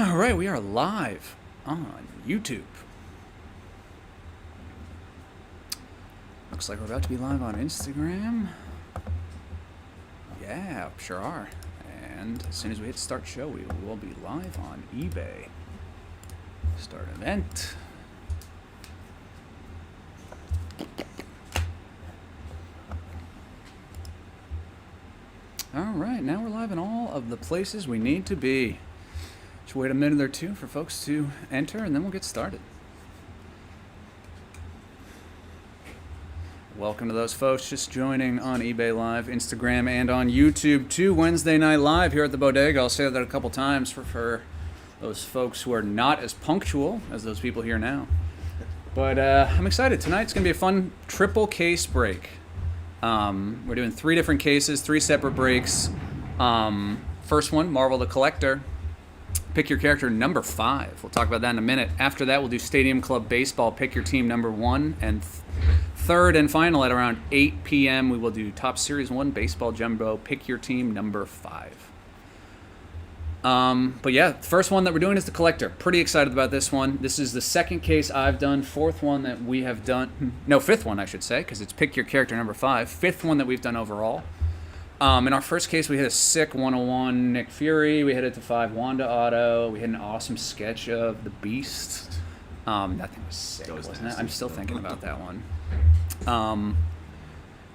All right, we are live on YouTube. Looks like we're about to be live on Instagram. Yeah, sure are. And as soon as we hit start show, we will be live on eBay. Start event. All right, now we're live in all of the places we need to be. Just wait a minute or two for folks to enter, and then we'll get started. Welcome to those folks just joining on eBay Live, Instagram, and on YouTube too. Wednesday Night Live here at the Bodega. I'll say that a couple times for those folks who are not as punctual as those people here now. But I'm excited. Tonight's going to be a fun triple case break. We're doing 3 different cases, 3 separate breaks. First one, Marvel the Collector. Pick your character number 5. We'll talk about that in a minute. After that, we'll do Stadium Club Baseball. Pick your team number 1. And third and final at around 8 p.m., we will do Top Series 1 Baseball Jumbo. Pick your team number 5. But yeah, the first one that we're doing is the Collector. Pretty excited about this one. This is the second case I've done. 4th one that we have done. No, 5th one, I should say, because it's Pick your character number 5. 5th one that we've done overall. In our first case, we hit a sick 101 Nick Fury. We hit it to 5 Wanda Auto. We hit an awesome sketch of the Beast. That thing was sick, wasn't it? I'm still thinking about that one.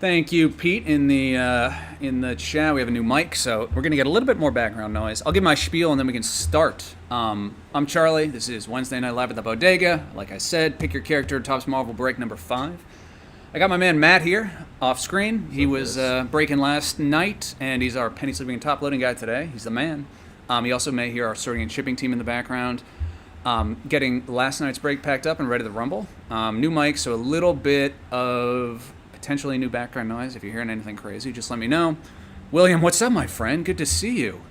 Thank you, Pete, in the chat. We have a new mic, so we're going to get a little bit more background noise. I'll give my spiel, and then we can start. I'm Charlie. This is Wednesday Night Live at the Bodega. Like I said, Pick your character, Topps Marvel break number 5. I got my man Matt here, off screen. He was breaking last night, and he's our penny sleeping and top loading guy today. He's the man. You also may hear our sorting and shipping team in the background. Getting last night's break packed up and ready to rumble. New mic, so a little bit of potentially new background noise. If you're hearing anything crazy, just let me know. William, what's up, my friend? Good to see you.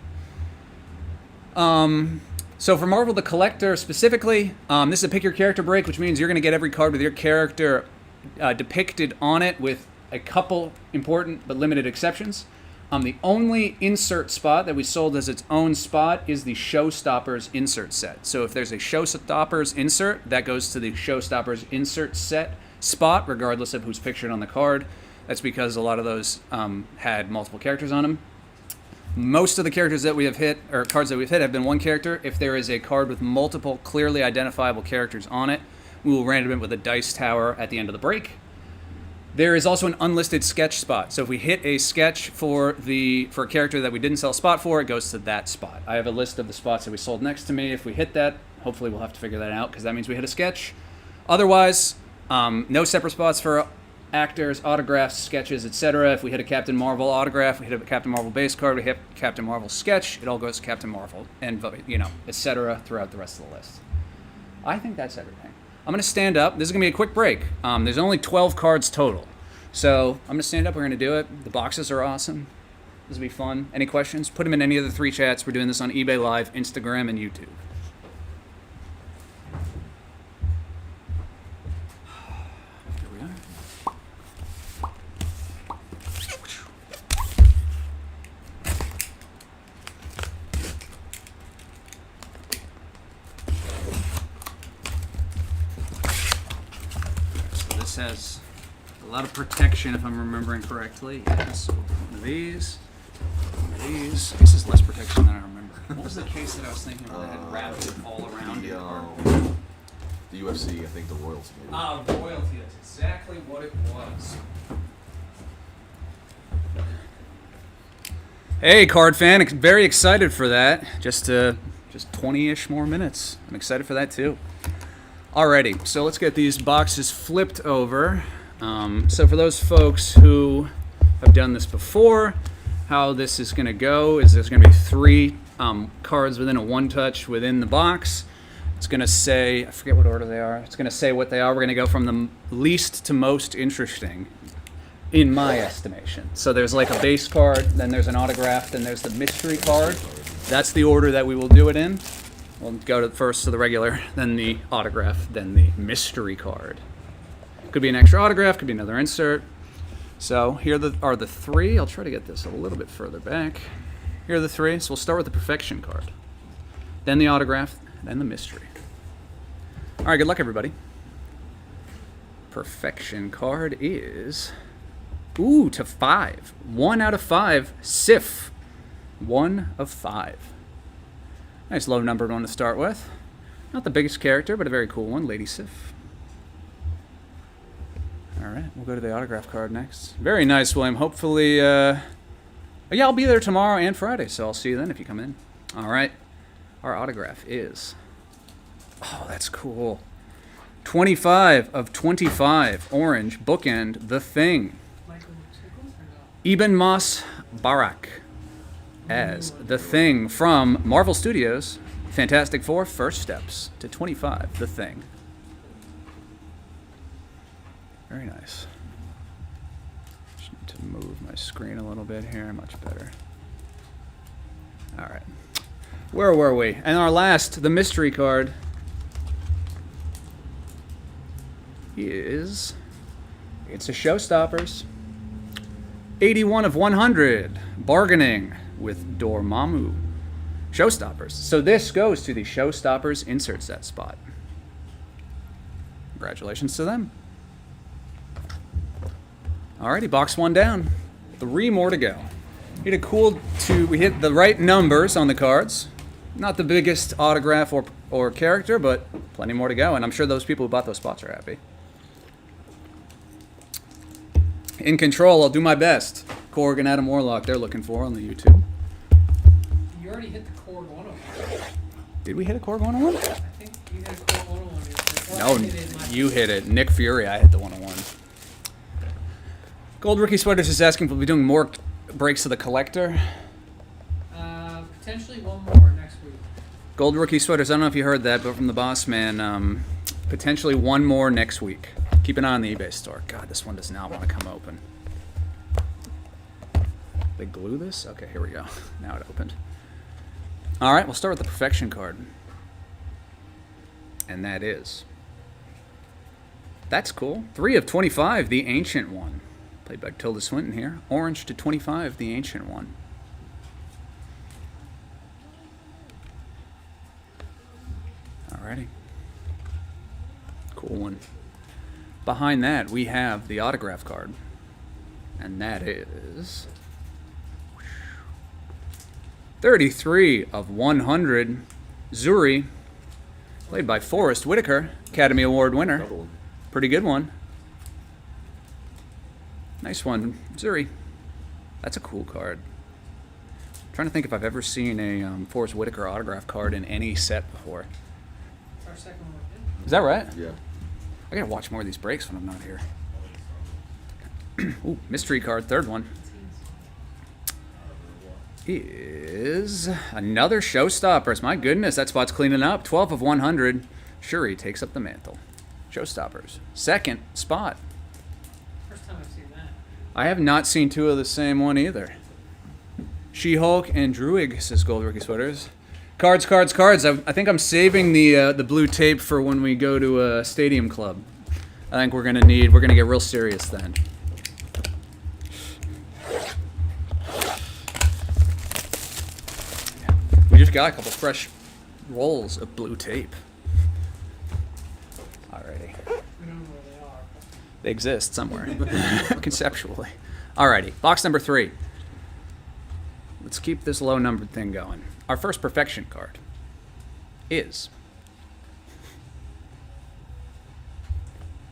So for Marvel the Collector specifically, this is a pick your character break, which means you're going to get every card with your character depicted on it, with a couple important but limited exceptions. The only insert spot that we sold as its own spot is the Showstoppers insert set. So if there's a Showstoppers insert, that goes to the Showstoppers insert set spot, regardless of who's pictured on the card. That's because a lot of those had multiple characters on them. Most of the characters that we have hit, or cards that we've hit, have been one character. If there is a card with multiple clearly identifiable characters on it, we will random it with a dice tower at the end of the break. There is also an unlisted sketch spot. So if we hit a sketch for a character that we didn't sell a spot for, it goes to that spot. I have a list of the spots that we sold next to me. If we hit that, hopefully we'll have to figure that out, because that means we hit a sketch. Otherwise, no separate spots for actors, autographs, sketches, etc. If we hit a Captain Marvel autograph, we hit a Captain Marvel base card, we hit Captain Marvel sketch, it all goes to Captain Marvel, and etc. throughout the rest of the list. I think that's everything. I'm going to stand up. This is going to be a quick break. There's only 12 cards total. So I'm going to stand up. We're going to do it. The boxes are awesome. This will be fun. Any questions? Put them in any of the 3 chats. We're doing this on eBay Live, Instagram, and YouTube. Here we are. Has a lot of protection, if I'm remembering correctly. Yes, one of these, one of these. This is less protection than I remember. What was the case that I was thinking of that had wrapped it all around it? The UFC, I think the Royalty. Royalty. That's exactly what it was. Hey, card fan, very excited for that. Just 20-ish more minutes. I'm excited for that too. Alrighty, so let's get these boxes flipped over. So for those folks who have done this before, how this is going to go is there's going to be 3 cards within a 1-touch within the box. It's going to say, I forget what order they are. It's going to say what they are. We're going to go from the least to most interesting, in my estimation. So there's like a base card, then there's an autograph, then there's the mystery card. That's the order that we will do it in. We'll go first to the regular, then the autograph, then the mystery card. Could be an extra autograph, could be another insert. So here are the 3. I'll try to get this a little bit further back. Here are the 3. So we'll start with the perfection card. then the autograph, then the mystery. All right, good luck, everybody. Perfection card is, ooh, to 5. 1 out of 5, Sif. 1 of 5. Nice low numbered one to start with. Not the biggest character, but a very cool one, Lady Sif. All right, we'll go to the autograph card next. Very nice, William. Hopefully, yeah, I'll be there tomorrow and Friday, so I'll see you then if you come in. All right, our autograph is, oh, that's cool. 25 of 25, orange, bookend, The Thing. Ibn Mas Barak as The Thing from Marvel Studios. Fantastic Four, First Steps to 25, The Thing. Very nice. Just need to move my screen a little bit here. Much better. All right. Where were we? And our last, the mystery card, is, it's a Showstoppers. 81 of 100. Bargaining with Dormammu. Showstoppers. So this goes to the Showstoppers insert set spot. Congratulations to them. Alrighty, box 1 down. 3 more to go. We hit the right numbers on the cards. Not the biggest autograph or character, but plenty more to go, and I'm sure those people who bought those spots are happy. In control, I'll do my best. Korg and Adam Warlock, they're looking for on the YouTube. You already hit the Korg 101. Did we hit a Korg 101? I think you hit a Korg 101. No, you hit it. Nick Fury, I hit the 101. Gold Rookie Sweaters is asking if we'll be doing more breaks of the collector. Potentially one more next week. Gold Rookie Sweaters, I don't know if you heard that, but from the boss man, potentially one more next week. Keep an eye on the eBay store. God, this one does not want to come open. They glue this? Okay, here we go. Now it opened. All right, we'll start with the Perfection card. And that is, that's cool. 3 of 25, the Ancient One. Played by Tilda Swinton here. Orange to 25, the Ancient One. Alrighty. Cool one. Behind that, we have the autograph card. And that is 33 of 100, Zuri. Played by Forrest Whitaker, Academy Award winner. Another one. Pretty good one. Nice one, Zuri. That's a cool card. I'm trying to think if I've ever seen a Forrest Whitaker autograph card in any set before. It's our second one. Is that right? Yeah. I gotta watch more of these breaks when I'm not here. Ooh, mystery card, third one. Is another Showstoppers. My goodness, that spot's cleaning up. 12 of 100. Shuri takes up the mantle. Showstoppers. Second spot. First time I've seen that. I have not seen 2 of the same one either. She-Hulk and Druig, says Gold Rookie Sweaters. Cards, cards, cards. I think I'm saving the blue tape for when we go to a stadium club. I think we're gonna get real serious then. We just got a couple fresh rolls of blue tape. Alrighty. We don't know where they are. They exist somewhere, conceptually. Alrighty, box number 3. Let's keep this low numbered thing going. Our first Perfection card is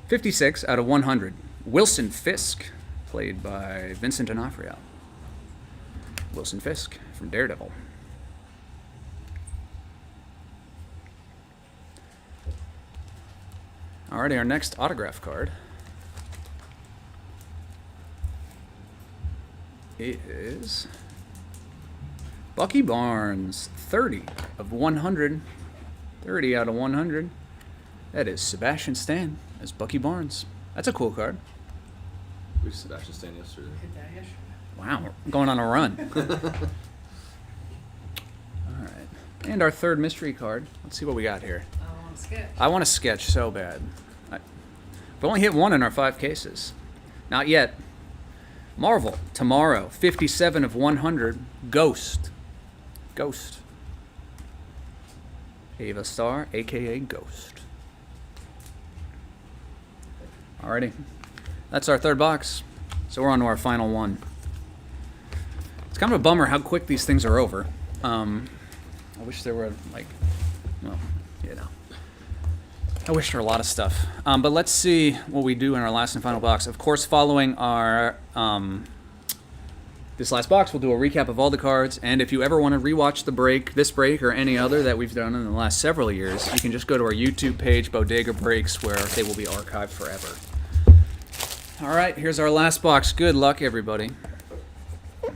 56 out of 100. Wilson Fisk, played by Vincent D'Onofrio. Wilson Fisk from Daredevil. Alrighty, our next autograph card is Bucky Barnes, 30 of 100. 30 out of 100. That is Sebastian Stan as Bucky Barnes. That's a cool card. We Sebastian Stan yesterday. Hit that yesterday. Wow, we're going on a run. Alright. And our third mystery card. Let's see what we got here. I want to sketch. I want to sketch so bad. We've only hit 1 in our 5 cases. Not yet. Marvel, tomorrow, 57 of 100. Ghost. Ghost. Ava Star, aka Ghost. Alrighty. That's our third box. So we're on to our final one. It's kind of a bummer how quick these things are over. I wish there were, like, well, you know. I wish there were a lot of stuff. But let's see what we do in our last and final box. Of course, following our this last box, we'll do a recap of all the cards. And if you ever want to rewatch the break, this break, or any other that we've done in the last several years, you can just go to our YouTube page, Bodega Breaks, where they will be archived forever. All right, here's our last box. Good luck, everybody. All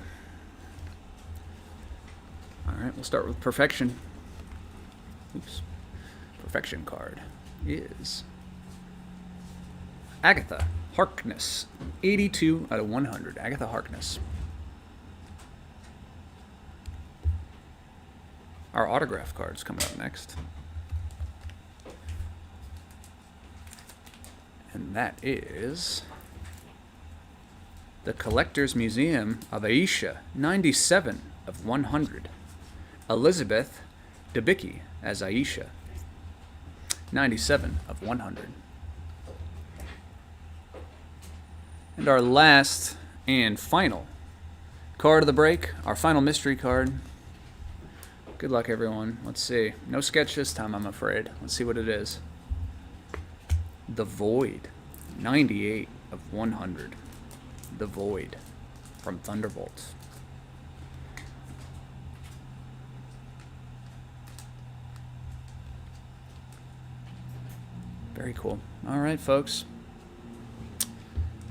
right, we'll start with Perfection. Oops. Perfection card is Agatha Harkness. 82 out of 100. Agatha Harkness. Our autograph card's coming up next. And that is the Collector's Museum of Aisha. 97 of 100. Elizabeth Debicki as Aisha. 97 of 100. And our last and final card of the break, our final mystery card. Good luck, everyone. Let's see. No sketch this time, I'm afraid. Let's see what it is. The Void. 98 of 100. The Void from Thunderbolts. Very cool. All right, folks.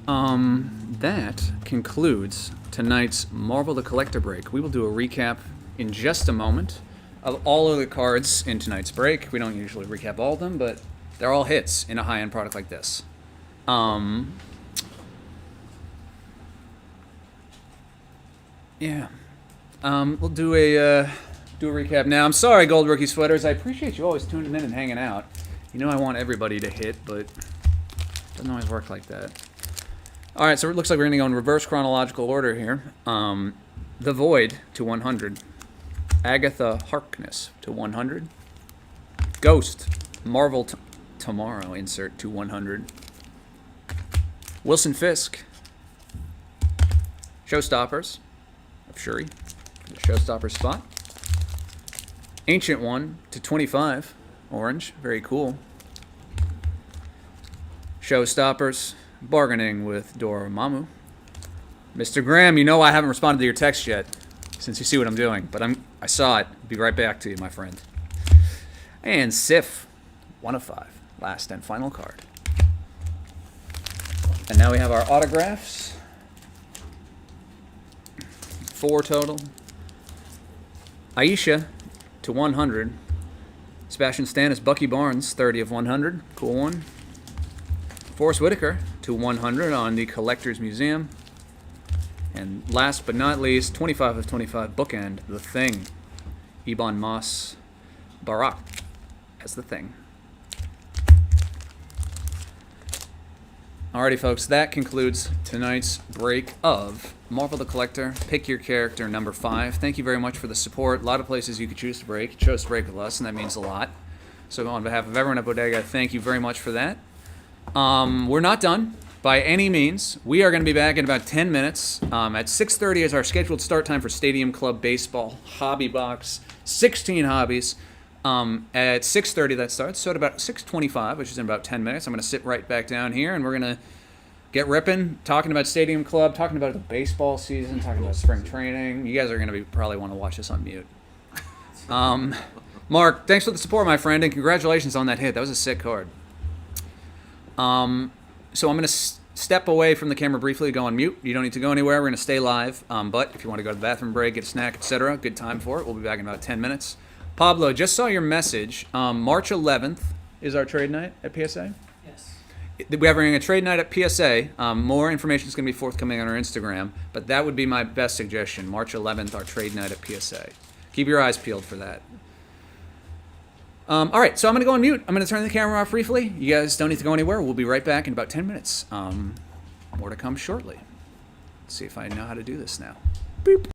That concludes tonight's Marvel the Collector break. We will do a recap in just a moment of all of the cards in tonight's break. We don't usually recap all of them, but they're all hits in a high-end product like this. Yeah. We'll do a recap now. I'm sorry, Gold Rookie Sweaters. I appreciate you always tuning in and hanging out. You know I want everybody to hit, but it doesn't always work like that. All right, so it looks like we're going to go in reverse chronological order here. The Void to 100. Agatha Harkness to 100. Ghost, Marvel Tomorrow, insert to 100. Wilson Fisk. Showstoppers of Shuri, the Showstopper spot. Ancient One to 25. Orange, very cool. Showstoppers, bargaining with Dormammu. Mr. Graham, you know I haven't responded to your text yet, since you see what I'm doing, but I saw it. Be right back to you, my friend. And Sif, 1 of 5, last and final card. And now we have our autographs. 4 total. Aisha to 100. Sebastian Stan is Bucky Barnes, 30 of 100. Cool one. Forrest Whitaker to 100 on the Collector's Museum. And last but not least, 25 of 25 bookend, The Thing. Ebon Moss Barak as The Thing. Alrighty, folks, that concludes tonight's break of Marvel the Collector. Pick your character number 5. Thank you very much for the support. A lot of places you could choose to break. You chose to break with us, and that means a lot. So on behalf of everyone at Bodega, thank you very much for that. We're not done by any means. We are going to be back in about 10 minutes. At 6:30 is our scheduled start time for Stadium Club Baseball Hobby Box. 16 hobbies. At 6:30 that starts, so at about 6:25, which is in about 10 minutes, I'm going to sit right back down here, and we're going to get ripping, talking about Stadium Club, talking about the baseball season, talking about spring training. You guys are going to probably want to watch this on mute. Mark, thanks for the support, my friend, and congratulations on that hit. That was a sick card. So I'm going to step away from the camera briefly, go on mute. You don't need to go anywhere. We're going to stay live, but if you want to go to the bathroom break, get a snack, etc., good time for it. We'll be back in about 10 minutes. Pablo, just saw your message. March 11th is our trade night at PSA. Yes. We're having a trade night at PSA. More information is going to be forthcoming on our Instagram, but that would be my best suggestion. March 11th, our trade night at PSA. Keep your eyes peeled for that. All right, so I'm going to go on mute. I'm going to turn the camera off briefly. You guys don't need to go anywhere. We'll be right back in about 10 minutes. More to come shortly. Let's see if I know how to do this now. Boop.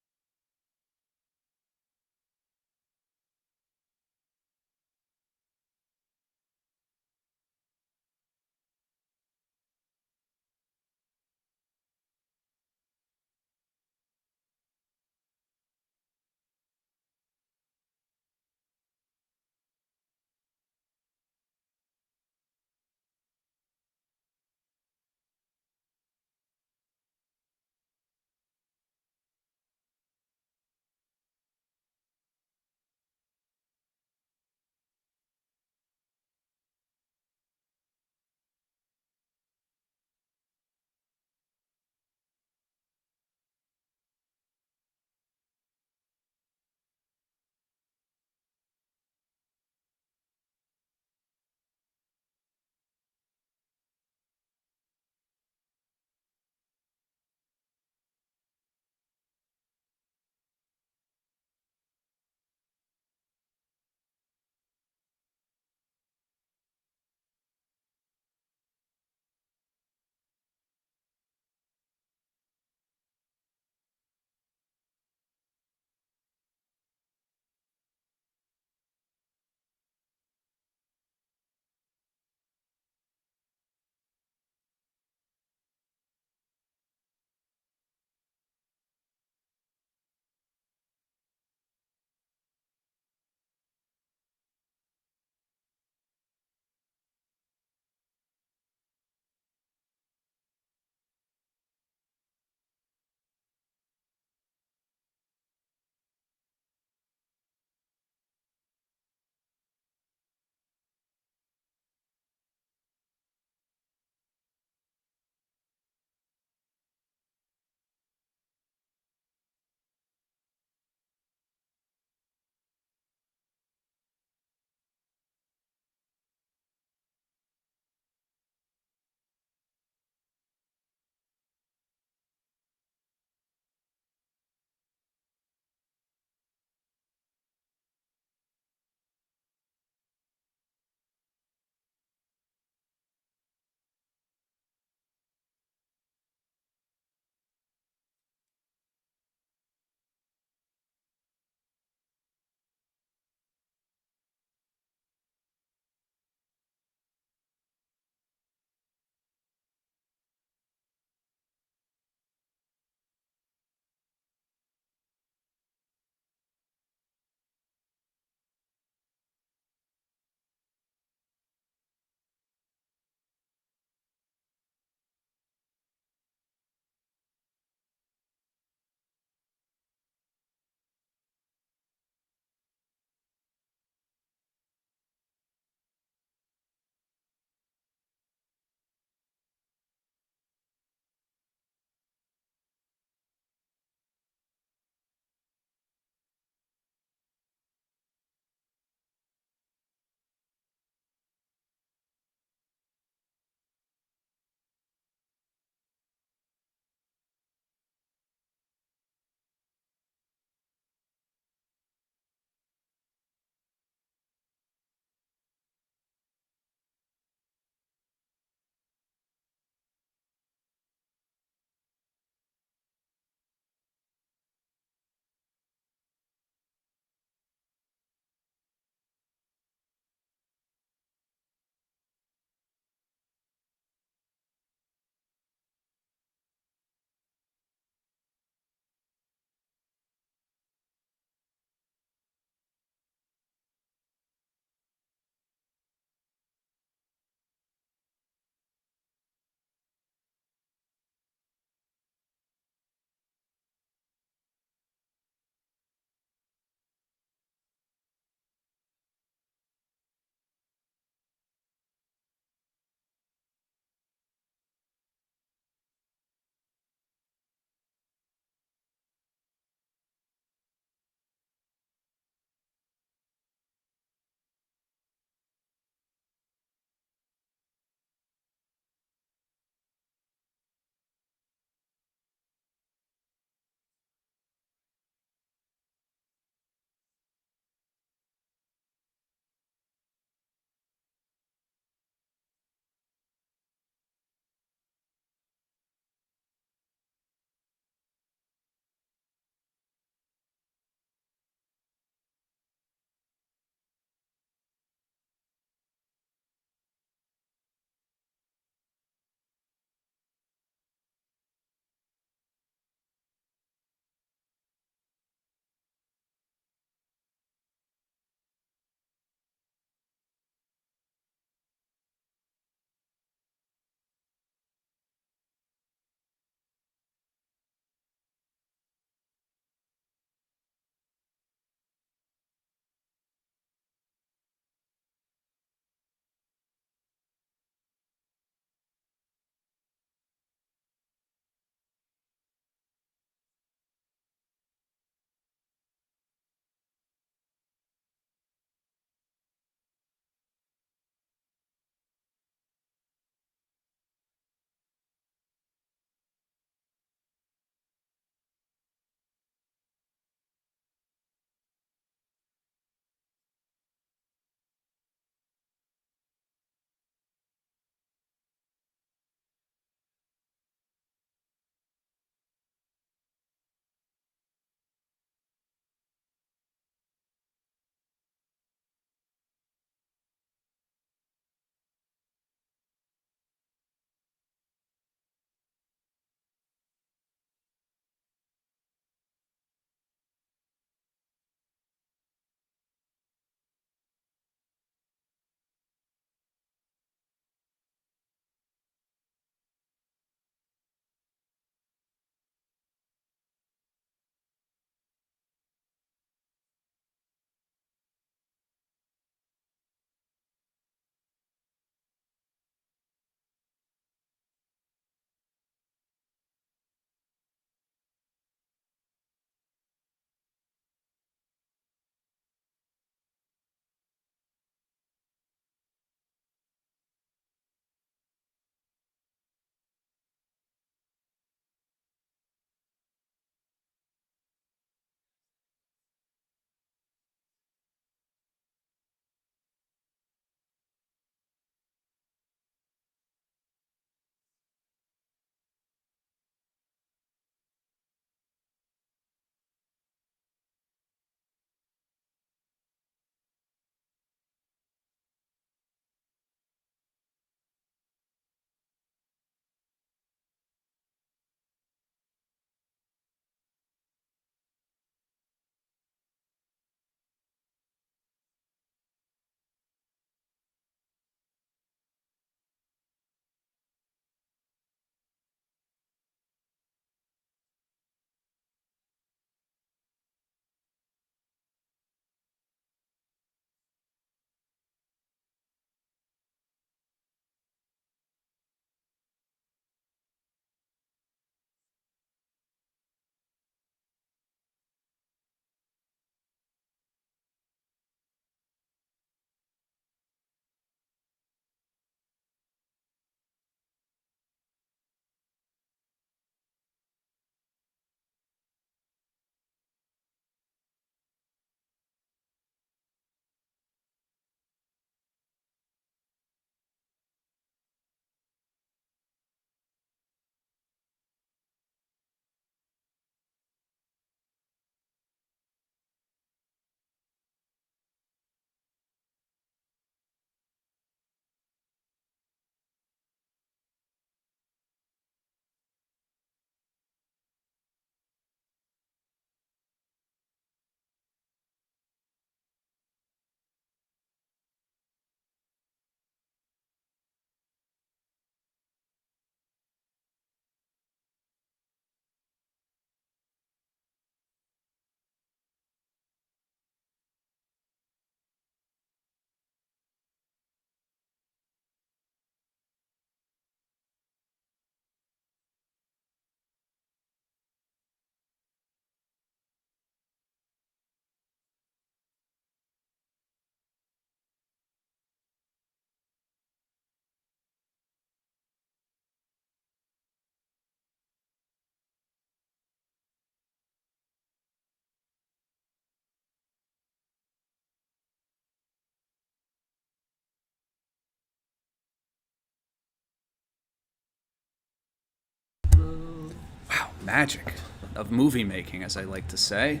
magic of movie making, as I like to say.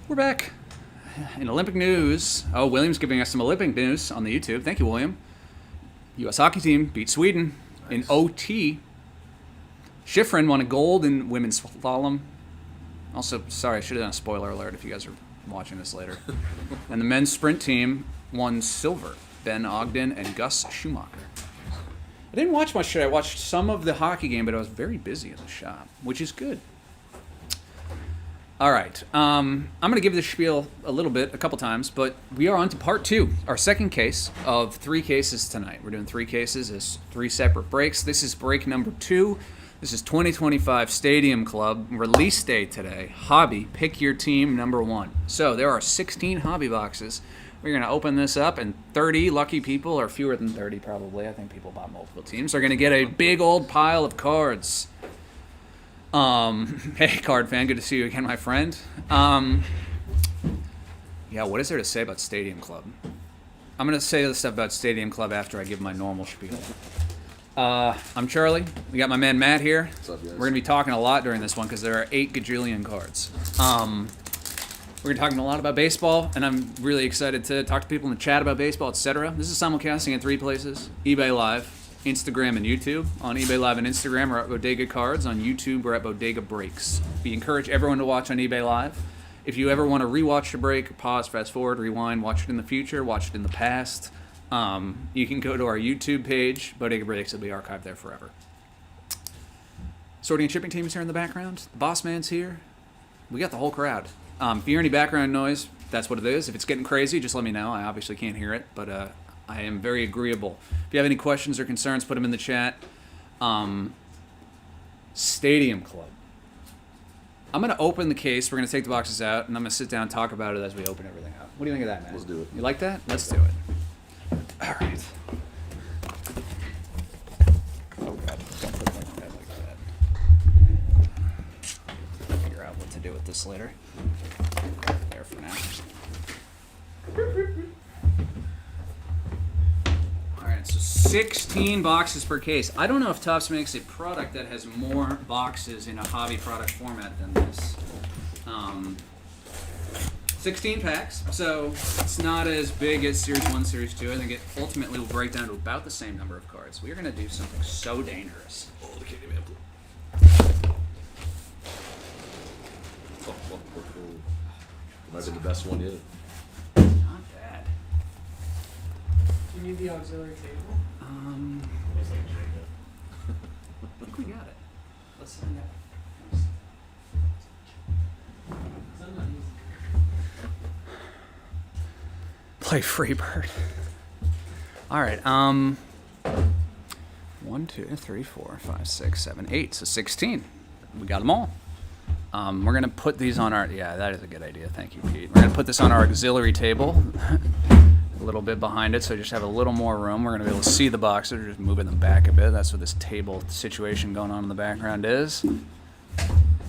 We're back. In Olympic news, William's giving us some Olympic news on the YouTube. Thank you, William. U.S. hockey team beat Sweden in OT. Schifrin won a gold in women's slalom. Also, sorry, I should have done a spoiler alert if you guys are watching this later. And the men's sprint team won silver. Ben Ogden and Gus Schumacher. I didn't watch much today. I watched some of the hockey game, but I was very busy in the shop, which is good. All right. I'm going to give this spiel a couple times, but we are on to part 2, our second case of 3 cases tonight. We're doing 3 cases as 3 separate breaks. This is break number 2. This is 2025 Stadium Club. Release day today. Hobby. Pick your team number 1. So there are 16 hobby boxes. We're going to open this up, and 30 lucky people, or fewer than 30 probably, I think people bought multiple teams, are going to get a big old pile of cards. Hey, card fan, good to see you again, my friend. Yeah, what is there to say about Stadium Club? I'm going to say the stuff about Stadium Club after I give my normal spiel. I'm Charlie. We got my man Matt here. What's up, guys? We're going to be talking a lot during this one because there are 8 gajillion cards. We're going to be talking a lot about baseball, and I'm really excited to talk to people in the chat about baseball, etc. This is simulcasting in 3 places: eBay Live, Instagram, and YouTube. On eBay Live and Instagram, we're at Bodega Cards. On YouTube, we're at Bodega Breaks. We encourage everyone to watch on eBay Live. If you ever want to rewatch the break, pause, fast forward, rewind, watch it in the future, watch it in the past, you can go to our YouTube page, Bodega Breaks. It'll be archived there forever. Sorting and shipping team is here in the background. The boss man's here. We got the whole crowd. If you hear any background noise, that's what it is. If it's getting crazy, just let me know. I obviously can't hear it, but I am very agreeable. If you have any questions or concerns, put them in the chat. Stadium Club. I'm going to open the case. We're going to take the boxes out, and I'm going to sit down and talk about it as we open everything up. What do you think of that, man? Let's do it. You like that? Let's do it. All right. Oh, God. Don't put it like that. Figure out what to do with this later. There for now. Alright, so 16 boxes per case. I don't know if Tufts makes a product that has more boxes in a hobby product format than this. 16 packs, so it's not as big as Series 1, Series 2. I think it ultimately will break down to about the same number of cards. We are going to do something so dangerous. Oh, the Candy Man. Might be the best one yet. Not bad. Do you need the auxiliary table? I think we got it. Let's find out. I'm not using Play Freebird. All right. 1, 2, 3, 4, 5, 6, 7, 8. So 16. We got them all. We're gonna put these on our. Yeah, that is a good idea. Thank you, Pete. We're gonna put this on our auxiliary table, a little bit behind it, so just have a little more room. We're gonna be able to see the boxes. We're just moving them back a bit. That's what this table situation going on in the background is. And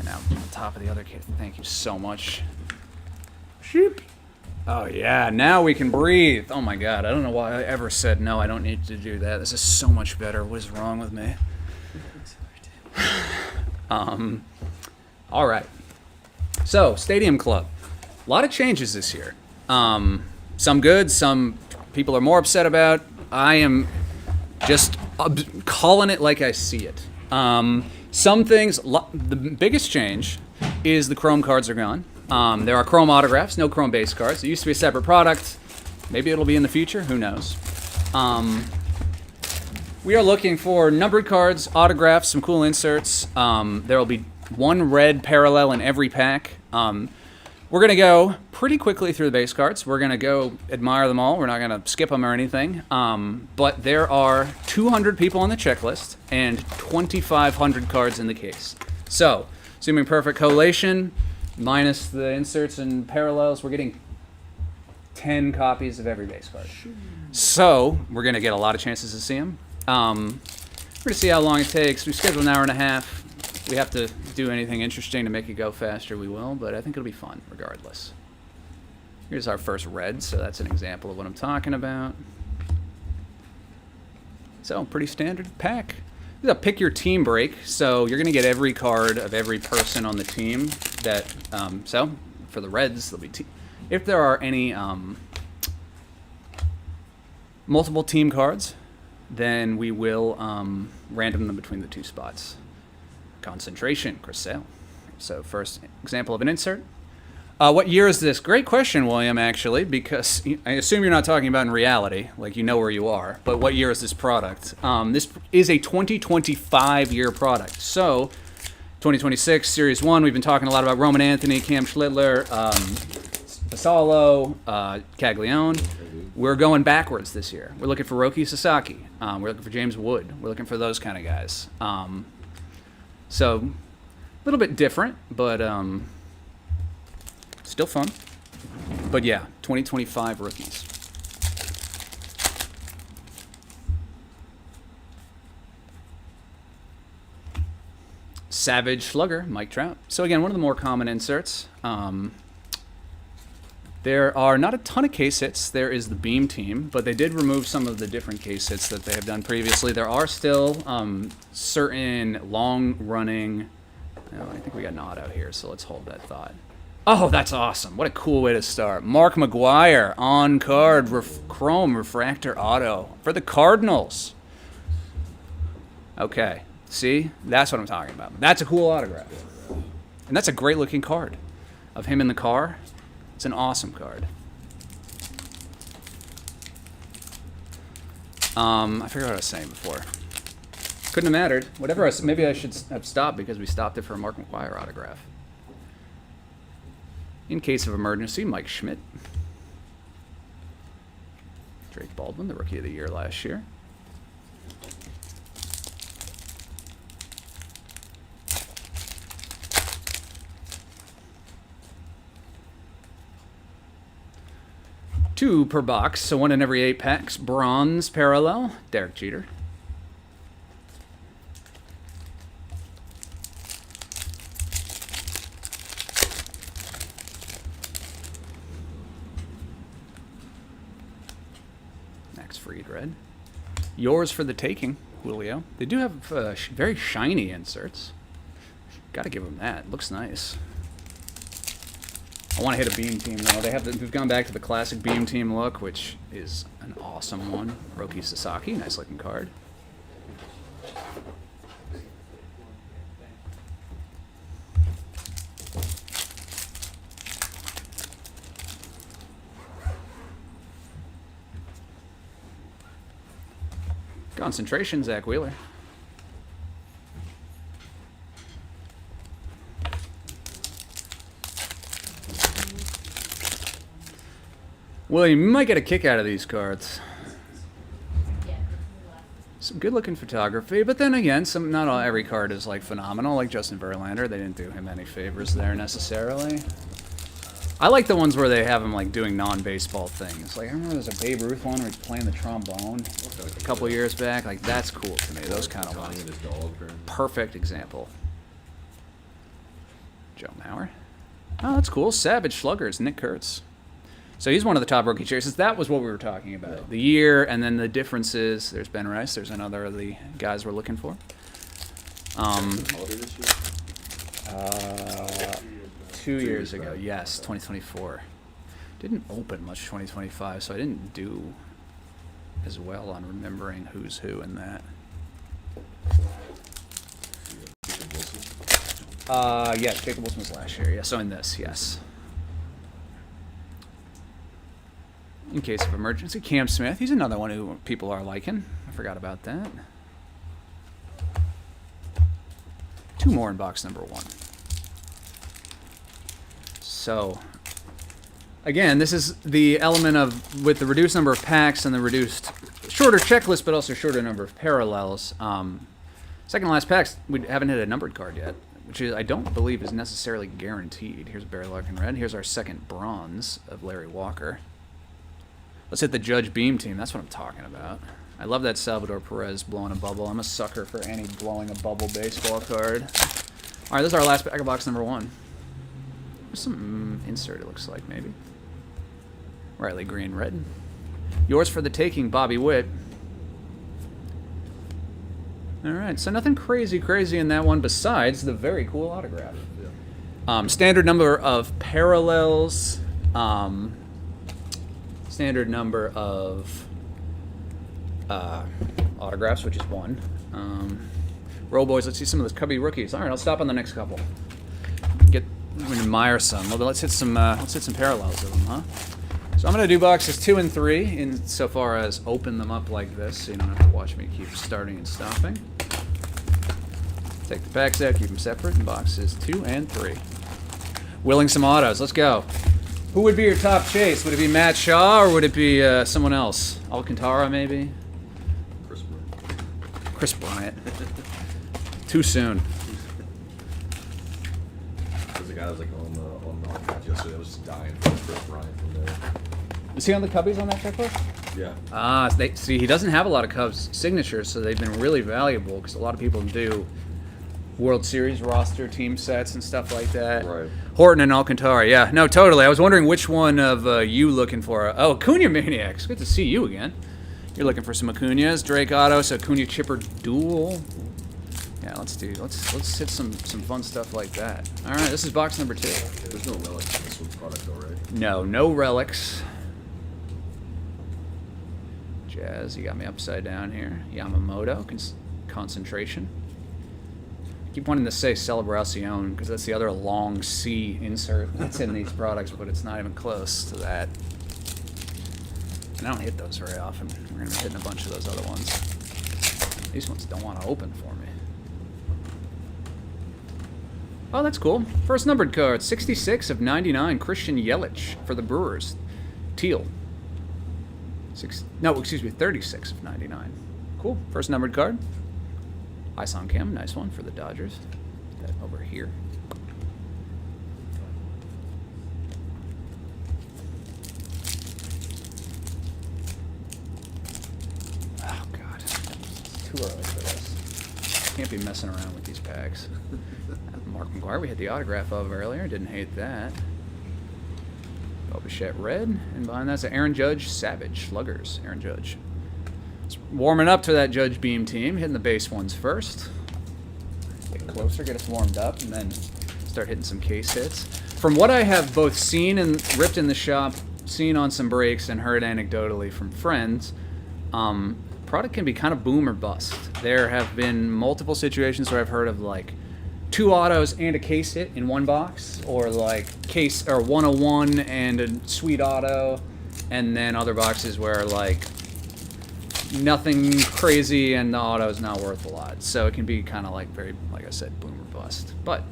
now on top of the other case. Thank you so much. Sheep. Oh yeah, now we can breathe. Oh my God, I don't know why I ever said no. I don't need to do that. This is so much better. What is wrong with me? All right. So, Stadium Club. A lot of changes this year. Some good, some people are more upset about. I am just calling it like I see it. Some things, the biggest change is the Chrome cards are gone. There are Chrome autographs, no Chrome base cards. It used to be a separate product. Maybe it'll be in the future. Who knows? We are looking for numbered cards, autographs, some cool inserts. There will be 1 red parallel in every pack. We're going to go pretty quickly through the base cards. We're going to go admire them all. We're not going to skip them or anything. But there are 200 people on the checklist and 2,500 cards in the case. So, assuming perfect collation, minus the inserts and parallels, we're getting 10 copies of every base card. So, we're going to get a lot of chances to see them. We're going to see how long it takes. We scheduled an hour and a half. If we have to do anything interesting to make it go faster, we will, but I think it'll be fun regardless. Here's our first red, so that's an example of what I'm talking about. So, pretty standard pack. This is a pick your team break, so you're going to get every card of every person on the team. That so for the Reds, there'll be if there are any multiple team cards, then we will random them between the two spots. Concentration, Chris Sale. So first example of an insert. What year is this? Great question, William, actually, because I assume you're not talking about in reality, like you know where you are, but what year is this product? This is a 2025 year product. So 2026, Series 1, we've been talking a lot about Roman Anthony, Cam Schlittler, Pasalo, Caglione. We're going backwards this year. We're looking for Roki Sasaki. We're looking for James Wood. We're looking for those kind of guys. So a little bit different, but still fun. But yeah, 2025 rookies. Savage Slugger, Mike Trout. So again, one of the more common inserts. There are not a ton of case hits. There is the Beam team, but they did remove some of the different case hits that they have done previously. There are still certain long-running... Oh, I think we got an odd out here, so let's hold that thought. Oh, that's awesome. What a cool way to start. Mark McGuire, on-card, Chrome Refractor Auto for the Cardinals. Okay, see? That's what I'm talking about. That's a cool autograph. And that's a great-looking card of him in the car. It's an awesome card. I forgot what I was saying before. Couldn't have mattered. Whatever. Maybe I should have stopped because we stopped it for a Mark McGuire autograph. In case of emergency, Mike Schmidt. Drake Baldwin, the Rookie of the Year last year. Two per box, so one in every 8 packs. Bronze parallel, Derek Jeter. Max Fried red. Yours for the taking, Julio. They do have very shiny inserts. Got to give them that. Looks nice. I want to hit a Beam team though. We've gone back to the classic Beam team look, which is an awesome one. Roki Sasaki, nice looking card. Concentration, Zach Wheeler. William, you might get a kick out of these cards. Some good-looking photography, but then again, every card is like phenomenal. Like Justin Verlander, they didn't do him any favors there necessarily. I like the ones where they have him like doing non-baseball things. Like I remember there's a Babe Ruth one where he's playing the trombone a couple years back. Like that's cool to me. Those kind of ones. Perfect example. Joe Mauer. Oh, that's cool. Savage Sluggers, Nick Kurtz. So he's one of the top rookie choices. That was what we were talking about. Yeah. The year and then the differences. There's Ben Rice. There's another of the guys we're looking for. 2 years ago. Yes, 2024. Didn't open much 2025, so I didn't do as well on remembering who's who in that. Yes, Jacob Wilson was last year. Yeah, so in this, yes. In case of emergency, Cam Smith. He's another one who people are liking. I forgot about that. 2 more in box number 1. So, again, this is the element of, with the reduced number of packs and the reduced, shorter checklist, but also shorter number of parallels. Second to last packs, we haven't hit a numbered card yet, which is, I don't believe is necessarily guaranteed. Here's Barry Larkin red. Here's our second bronze of Larry Walker. Let's hit the Judge Beam team. That's what I'm talking about. I love that Salvador Perez blowing a bubble. I'm a sucker for any blowing a bubble baseball card. All right, this is our last pack of box number 1. There's some insert, it looks like, maybe. Riley Green red. Yours for the taking, Bobby Witt. All right, so nothing crazy in that one besides the very cool autograph. Standard number of parallels. Standard number of autographs, which is 1. Roll boys, let's see some of those Cubby rookies. All right, I'll stop on the next couple. We can admire some. Well, let's hit some parallels of them, huh? So I'm gonna do boxes 2 and 3 in so far as open them up like this, so you don't have to watch me keep starting and stopping. Take the packs out, keep them separate in boxes 2 and 3. Willing some autos. Let's go. Who would be your top chase? Would it be Matt Shaw or would it be someone else? Alcantara, maybe? Chris Bryant. Chris Bryant. Too soon. There's a guy that was like on the autograph yesterday. I was just dying for Chris Bryant from there. Is he on the Cubbies on that checklist? Yeah. See, he doesn't have a lot of Cubs signatures, so they've been really valuable because a lot of people do World Series roster team sets and stuff like that. Right. Horton and Alcantara, yeah. No, totally. I was wondering which one of you looking for. Oh, Acuna Maniacs. Good to see you again. You're looking for some Acunas. Drake Autos, Acuna Chipper Duel. Yeah, let's hit some fun stuff like that. All right, this is box number 2. There's no relics in this one's product already. No relics. Jazz, you got me upside down here. Yamamoto, concentration. I keep wanting to say Celebracion because that's the other long C insert that's in these products, but it's not even close to that. And I don't hit those very often. We're going to be hitting a bunch of those other ones. These ones don't want to open for me. Oh, that's cool. First numbered card, 66 of 99, Christian Yelich for the Brewers. Teal. 36 of 99. Cool. First numbered card. Isom Cam, nice one for the Dodgers. Put that over here. Oh, God. It's too early for this. Can't be messing around with these packs. Mark McGuire, we had the autograph of earlier. Didn't hate that. Bichette red, and behind that's an Aaron Judge Savage Sluggers. Aaron Judge. It's warming up to that Judge Beam team, hitting the base ones first. Get closer, get us warmed up, and then start hitting some case hits. From what I have both seen and ripped in the shop, seen on some breaks, and heard anecdotally from friends, product can be kind of boom or bust. There have been multiple situations where I've heard of like 2 autos and a case hit in one box, or like case or 101 and a sweet auto, and then other boxes where like nothing crazy and the auto is not worth a lot. So it can be kind of like very, like I said, boom or bust. But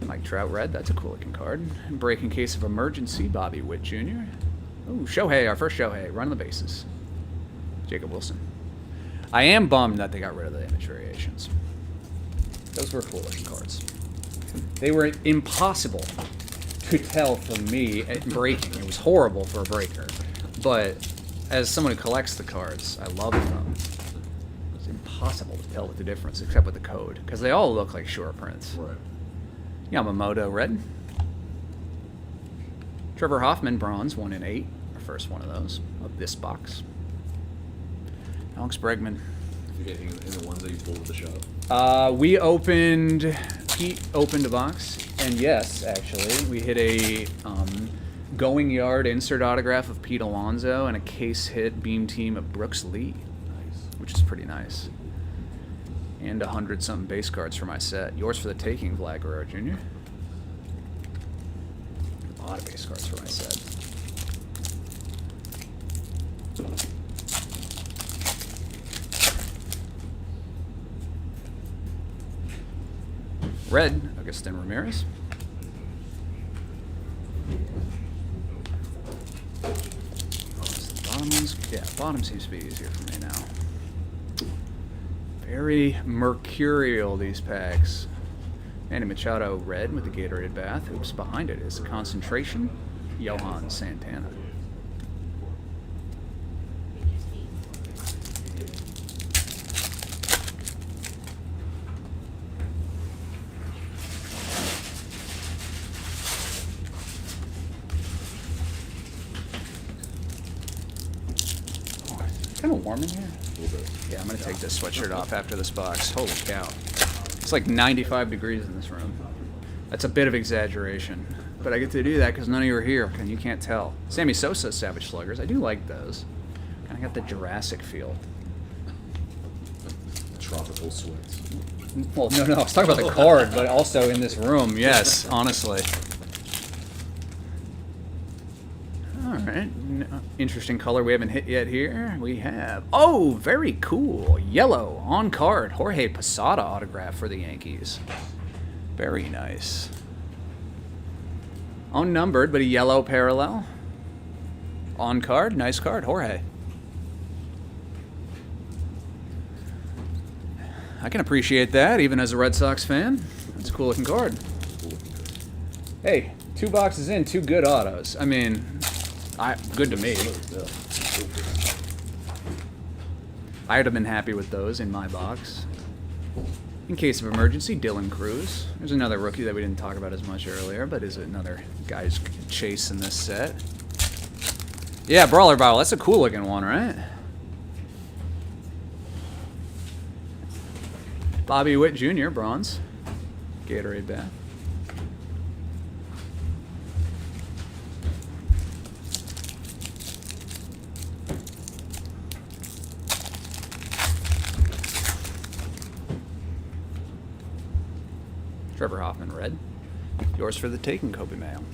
Mike Trout red, that's a cool looking card. Breaking case of emergency, Bobby Witt Jr. Ooh, Shohei, our first Shohei, running the bases. Jacob Wilson. I am bummed that they got rid of the image variations. Those were cool looking cards. They were impossible to tell for me at breaking. It was horrible for a breaker. But as someone who collects the cards, I love them. It's impossible to tell the difference except with the code, because they all look like short prints. Right. Yamamoto red. Trevor Hoffman bronze, 1 in 8. Our first one of those of this box. Alex Bregman. You get any of the ones that you pulled at the shop? Pete opened a box, and yes, actually, we hit a going yard insert autograph of Pete Alonso and a case hit beam team of Brooks Lee, which is pretty nice. And 100-something base cards for my set. Yours for the taking, Vlad Guerrero Jr. A lot of base cards for my set. Red, Agustin Ramirez. Bottom seems to be easier for me now. Very mercurial, these packs. Manny Machado red with the Gatorade bath. Oops, behind it is concentration. Johan Santana. Kind of warm in here. A little bit. Yeah, I'm gonna to take this sweatshirt off after this box. Holy cow. It's like 95 degrees in this room. That's a bit of exaggeration. But I get to do that because none of you are here, and you can't tell. Sammy Sosa Savage Sluggers. I do like those. Kind of got the Jurassic feel. Tropical sweats. Well, no, I was talking about the card, but also in this room. Yes, honestly. All right. Interesting color we haven't hit yet here. We have, oh, very cool. Yellow on card. Jorge Posada autograph for the Yankees. Very nice. Unnumbered, but a yellow parallel. On card. Nice card. Jorge. I can appreciate that, even as a Red Sox fan. That's a cool looking card. Hey, 2 boxes in, 2 good autos. I mean, good to me. I would have been happy with those in my box. In case of emergency, Dylan Cruz. There's another rookie that we didn't talk about as much earlier, but is another guy's chase in this set. Yeah, Brawler Bottle. That's a cool looking one, right? Bobby Witt Jr., bronze. Gatorade bath. Trevor Hoffman, red. Yours for the taking, Kobe Mayo.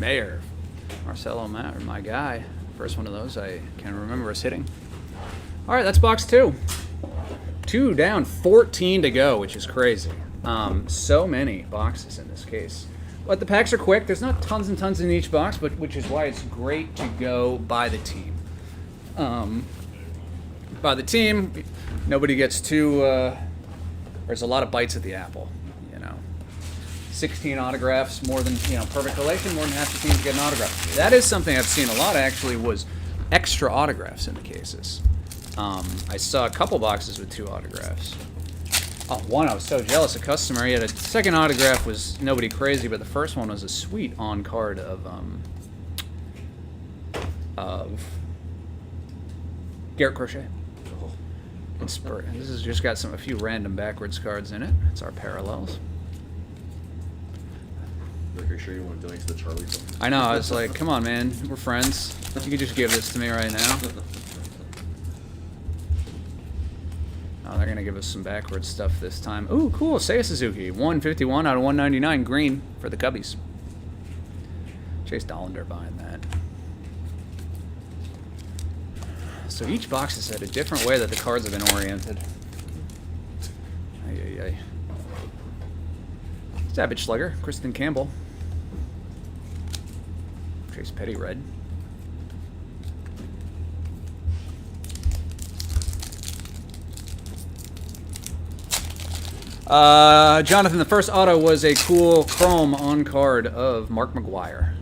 Mayor. Marcelo Matter, my guy. First one of those I can remember us hitting. All right, that's box 2. 2 down, 14 to go, which is crazy. So many boxes in this case. But the packs are quick. There's not tons and tons in each box, but which is why it's great to go by the team. By the team, nobody gets too. There's a lot of bites at the apple. 16 autographs, more than, perfect relation, more than half the teams get an autograph. That is something I've seen a lot, actually, was extra autographs in the cases. I saw a couple boxes with 2 autographs. Oh, one I was so jealous, a customer, he had a second autograph, was nobody crazy, but the first one was a sweet on-card of Garrett Crochet. This has just got a few random backwards cards in it. It's our parallels. Are you sure you want to donate to the Charlie something? I know, I was like, come on, man, we're friends. You could just give this to me right now. Oh, they're going to give us some backwards stuff this time. Ooh, cool, Seiya Suzuki. 151 out of 199, green for the Cubbies. Chase Dollander behind that. So each box has had a different way that the cards have been oriented. Ay. Savage Slugger, Kristen Campbell. Chase Petty, red. Jonathan, the first auto was a cool chrome on card of Mark McGuire.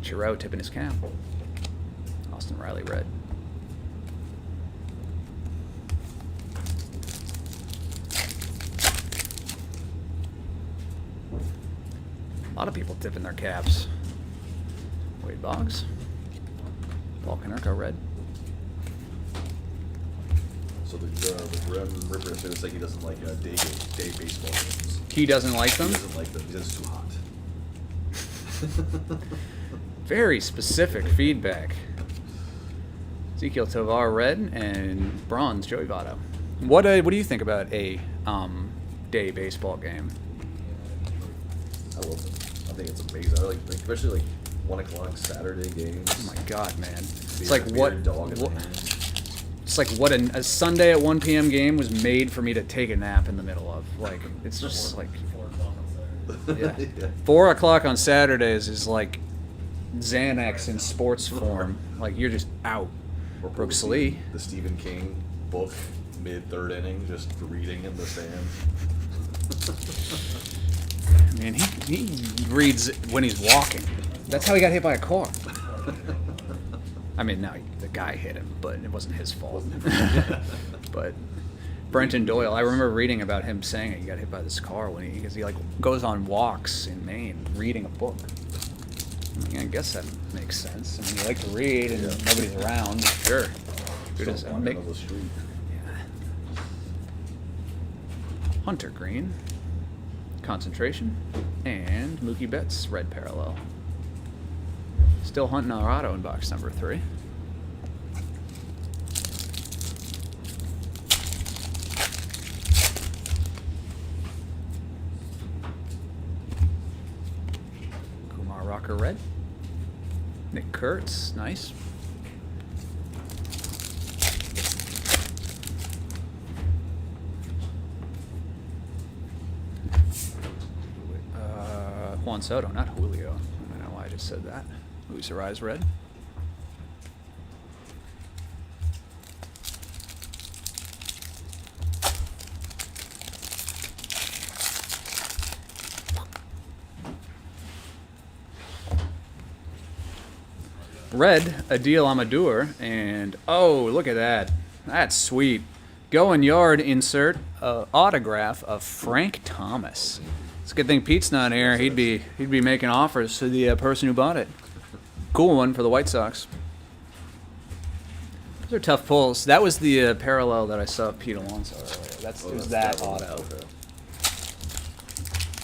Ichiro tipping his cap. Austin Riley, red. A lot of people tipping their caps. Wade Boggs. Paul Konerko, red. So the Grim Ripper said it's like he doesn't like day baseball games. He doesn't like them? He doesn't like them. He says it's too hot. Very specific feedback. Ezekiel Tovar, red, and bronze, Joey Votto. What do you think about a day baseball game? I love it. I think it's amazing. I like especially 1 o'clock Saturday games. Oh my god, man! It's Beer- like beer what? and dog in the what hand. it's like what a Sunday at 1 p.m. game was made for me to take a nap in the middle of. Like it's just like 4 o'clock on Saturday. yeah. 4 o'clock on Saturdays is like Xanax in sports form. Like you're just out. Or Brooks probably Lee. the Stephen King book, mid-third inning, just reading in the sand. I mean, he reads when he's walking. That's how he got hit by a car. I mean, no, the guy hit him, but it wasn't his fault. But Brenton Doyle. I remember reading about him saying he got hit by this car when because he like goes on walks in Maine reading a book. I guess that makes sense. I mean, you like to read and nobody's around. Sure. Good as on the street. Yeah. Hunter Green. Concentration. And Mookie Betts, red parallel. Still hunting our auto in box number 3. Kumar Rocker red. Nick Kurtz, nice. Juan Soto, not Julio. I don't know why I just said that. Luis Ariz red. Red, Adil Amador, and oh, look at that. That's sweet. Going yard insert autograph of Frank Thomas. It's a good thing Pete's not here. He'd be making offers to the person who bought it. Cool one for the White Sox. Those are tough pulls. That was the parallel that I saw of Pete Alonso earlier. It was that auto. Okay.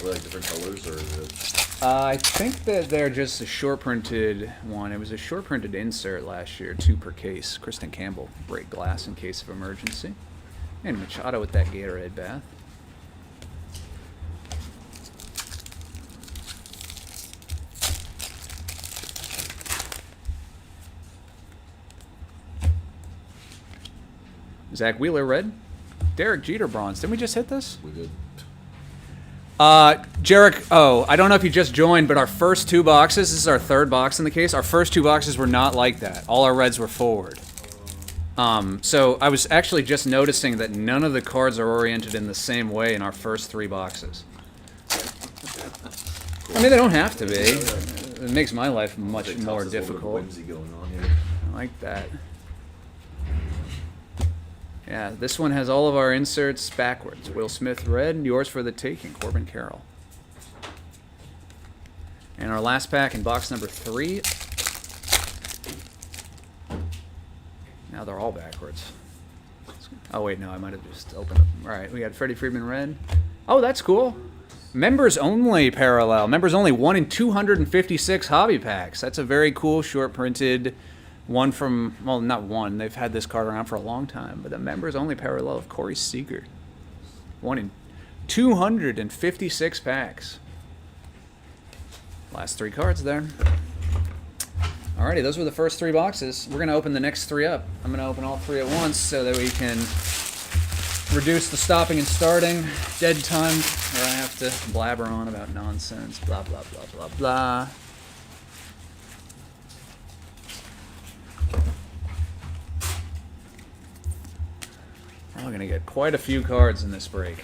Are they like different colors or is it? I think that they're just a short printed one. It was a short printed insert last year, 2 per case. Kristen Campbell, break glass in case of emergency. And Machado with that Gatorade bath. Zach Wheeler red. Derek Jeter bronze. Didn't we just hit this? We did. Jarek, I don't know if you just joined, but our first 2 boxes, this is our 3rd box in the case, our first 2 boxes were not like that. All our reds were forward. So I was actually just noticing that none of the cards are oriented in the same way in our first 3 boxes. I mean, they don't have to be. It makes my life much more difficult. Whimsy going on here. I like that. Yeah, this one has all of our inserts backwards. Will Smith red, yours for the taking, Corbin Carroll. And our last pack in box number 3. Now they're all backwards. Oh wait, no, I might have just opened them. All right, we got Freddie Freeman red. Oh, that's cool. Members only parallel. Members only 1 in 256 hobby packs. That's a very cool short printed one from, well, not one. They've had this card around for a long time, but the members only parallel of Corey Seager. 1 in 256 packs. Last 3 cards there. Alrighty, those were the first 3 boxes. We're going to open the next 3 up. I'm going to open all 3 at once so that we can reduce the stopping and starting dead time where I have to blabber on about nonsense, blah, blah, blah, blah, blah. We're going to get quite a few cards in this break.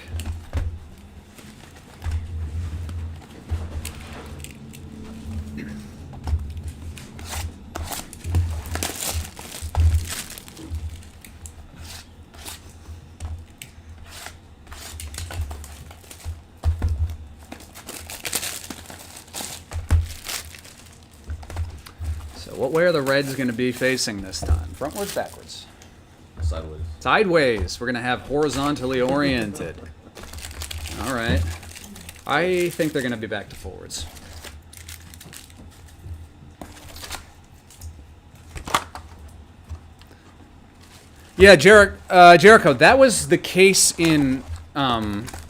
So what way are the Reds going to be facing this time? Frontwards, backwards? Sideways. Sideways. We're going to have horizontally oriented. All right. I think they're going to be back to forwards. Yeah, Jericho, that was the case in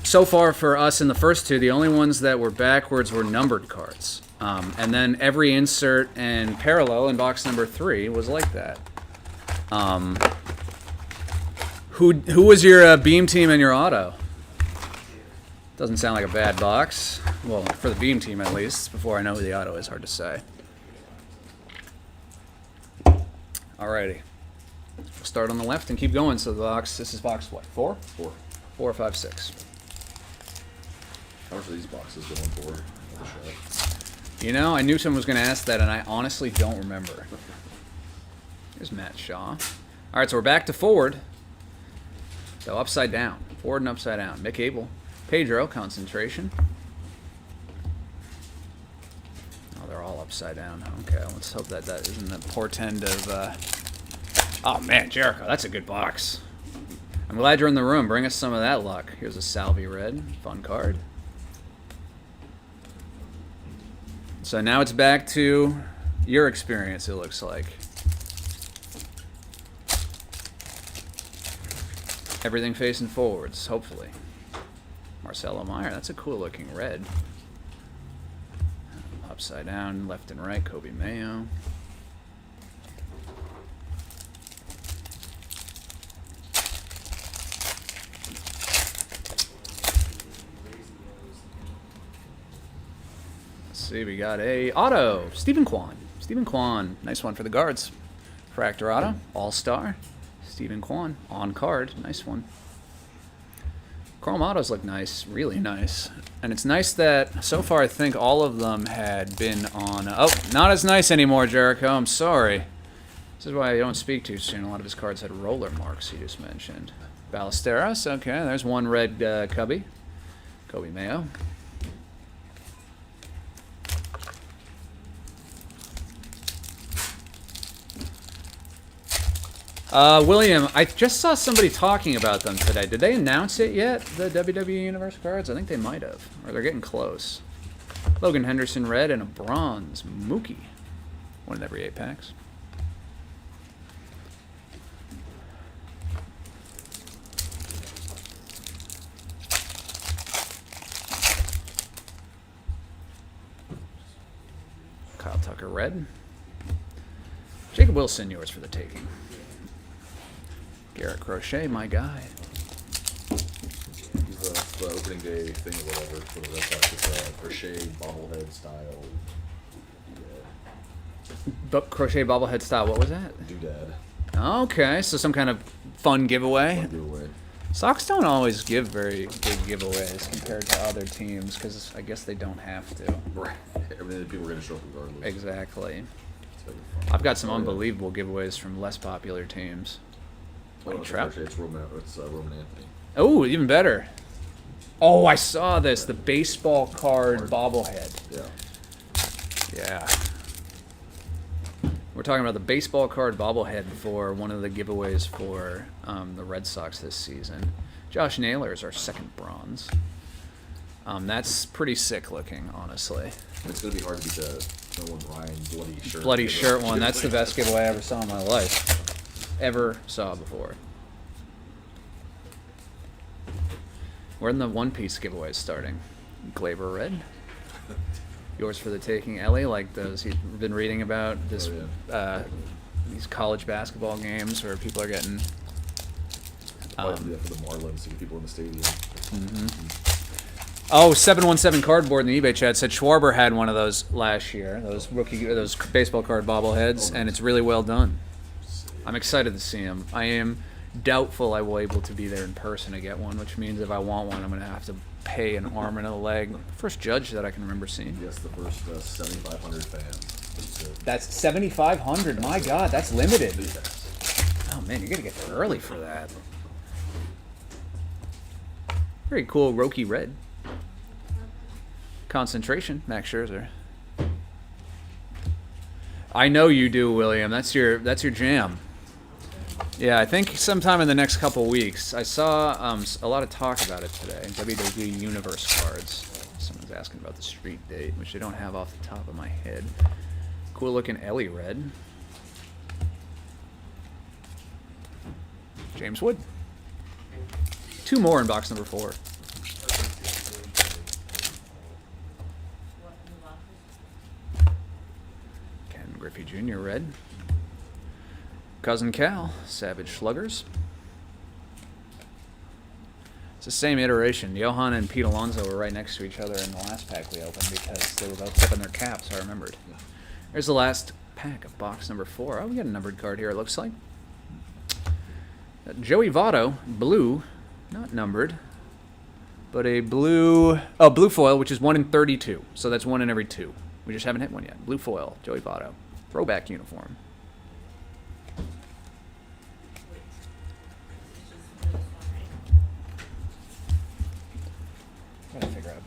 so far for us in the first 2. The only ones that were backwards were numbered cards. And then every insert and parallel in box number 3 was like that. Who was your beam team and your auto? Doesn't sound like a bad box. Well, for the beam team at least. Before I know who the auto is, hard to say. Alrighty. We'll start on the left and keep going. So the box, this is box what? 4? 4. 4, 5, 6. How much are these boxes going for? You know, I knew someone was going to ask that, and I honestly don't remember. Here's Matt Shaw. All right, so we're back to forward. So upside down. Forward and upside down. Mick Abel. Pedro, concentration. Oh, they're all upside down. Okay, let's hope that that isn't a portend of... Oh, man, Jericho, that's a good box. I'm glad you're in the room. Bring us some of that luck. Here's a Salvi red. Fun card. So now it's back to your experience, it looks like. Everything facing forwards, hopefully. Marcelo Meyer, that's a cool looking red. Upside down, left and right, Kobe Mayo. Let's see, we got a auto, Stephen Kwan. Stephen Kwan, nice one for the guards. Fractor auto, all-star. Stephen Kwan, on card, nice one. Chrome autos look nice, really nice. And it's nice that, so far I think all of them had been on... Oh, not as nice anymore, Jericho, I'm sorry. This is why I don't speak too soon. A lot of his cards had roller marks he just mentioned. Ballesteros, okay, there's one red cubby. Kobe Mayo. William, I just saw somebody talking about them today. Did they announce it yet, the WWE Universe cards? I think they might have, or they're getting close. Logan Henderson red and a bronze Mookie. One in every 8 packs. Kyle Tucker red. Jacob Wilson, yours for the taking. Garrett Crochet, my guy. The opening day thing or whatever for the Red Sox is crochet bobblehead style. But crochet bobblehead style, what was that? Doodad. Okay, so some kind of fun giveaway. Fun giveaway. Sox don't always give very big giveaways compared to other teams because I guess they don't have to. Right. I mean, people are going to show up regardless. Exactly. It's gonna be fun. I've got some unbelievable giveaways from less popular teams. Oh, Like it's Trout. actually, it's Roman Anthony. Oh, even better. Oh, I saw this. The baseball card bobblehead. Yeah. Yeah. We're talking about the baseball card bobblehead for one of the giveaways for the Red Sox this season. Josh Naylor is our second bronze. That's pretty sick looking, honestly. It's going to be hard to beat the Nolan Ryan bloody shirt. Bloody shirt one. That's the best giveaway I ever saw in my life. Ever saw before. When the One Piece giveaway is starting. Glaber red. Yours for the taking, Ellie. Like those you've been reading about this, these college basketball games where people are getting. Probably do that for the Marlins to get people in the stadium. Oh, 717 cardboard in the eBay chat said Schwarber had one of those last year. Those baseball card bobbleheads, and it's really well done. I'm excited to see him. I am doubtful I will able to be there in person to get one, which means if I want one, I'm going to have to pay an arm and a leg. First judge that I can remember seeing. Yes, the first 7,500 fans. That's 7,500. My God, that's limited. Yes. Oh man, you got to get there early for that. Very cool, Roki red. Concentration, Max Scherzer. I know you do, William. That's your jam. Yeah, I think sometime in the next couple weeks. I saw a lot of talk about it today. WWE Universe cards. Someone's asking about the street date, which I don't have off the top of my head. Cool looking Ellie red. James Wood. 2 more in box number 4. Ken Griffey Jr. red. Cousin Cal, Savage Sluggers. It's the same iteration. Johan and Pete Alonso were right next to each other in the last pack we opened because they were both tipping their caps, I remembered. There's the last pack of box number 4. Oh, we got a numbered card here, it looks like. Joey Votto, blue, not numbered, but a blue foil, which is 1 in 32. So that's 1 in every 2. We just haven't hit one yet. Blue foil, Joey Votto. Throwback uniform.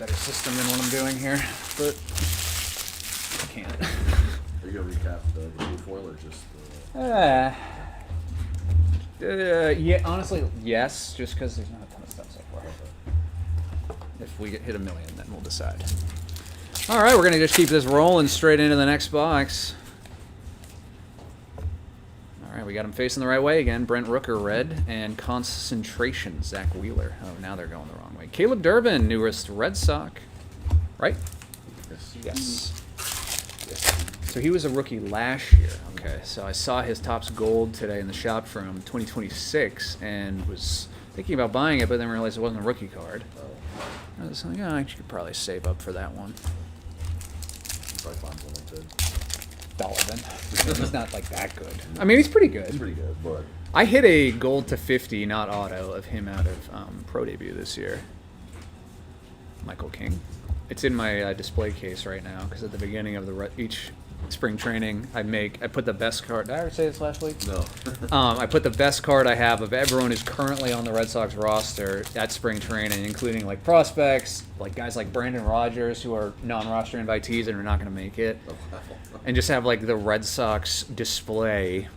better system than what I'm doing here, but I can't. Are you gonna recap the blue foil or just? Yeah, honestly, yes, just because there's not a ton of stuff so far. If we hit 1 million, then we'll decide. All right, we're gonna just keep this rolling straight into the next box. All right, we got him facing the right way again. Brent Rooker, red, and concentration, Zach Wheeler. Oh, now they're going the wrong way. Caleb Durbin, newest Red Sox, right? Yes. Yes. So he was a rookie last year. Okay, so I saw his Topps Gold today in the shop from 2026 and was thinking about buying it, but then realized it wasn't a rookie card. I was like, oh, I could probably save up for that one. Probably find one like that. Donovan. He's not like that good. I mean, he's pretty good. It's pretty good, but I hit a gold to 50, not auto, of him out of pro debut this year. Michael King. It's in my display case right now because at the beginning of each spring training, I put the best card. Did I ever say this last week? no. I put the best card I have of everyone who's currently on the Red Sox roster at spring training, including like prospects, like guys like Brandon Rogers who are non-roster invitees and are not going to make it, and just have like the Red Sox display.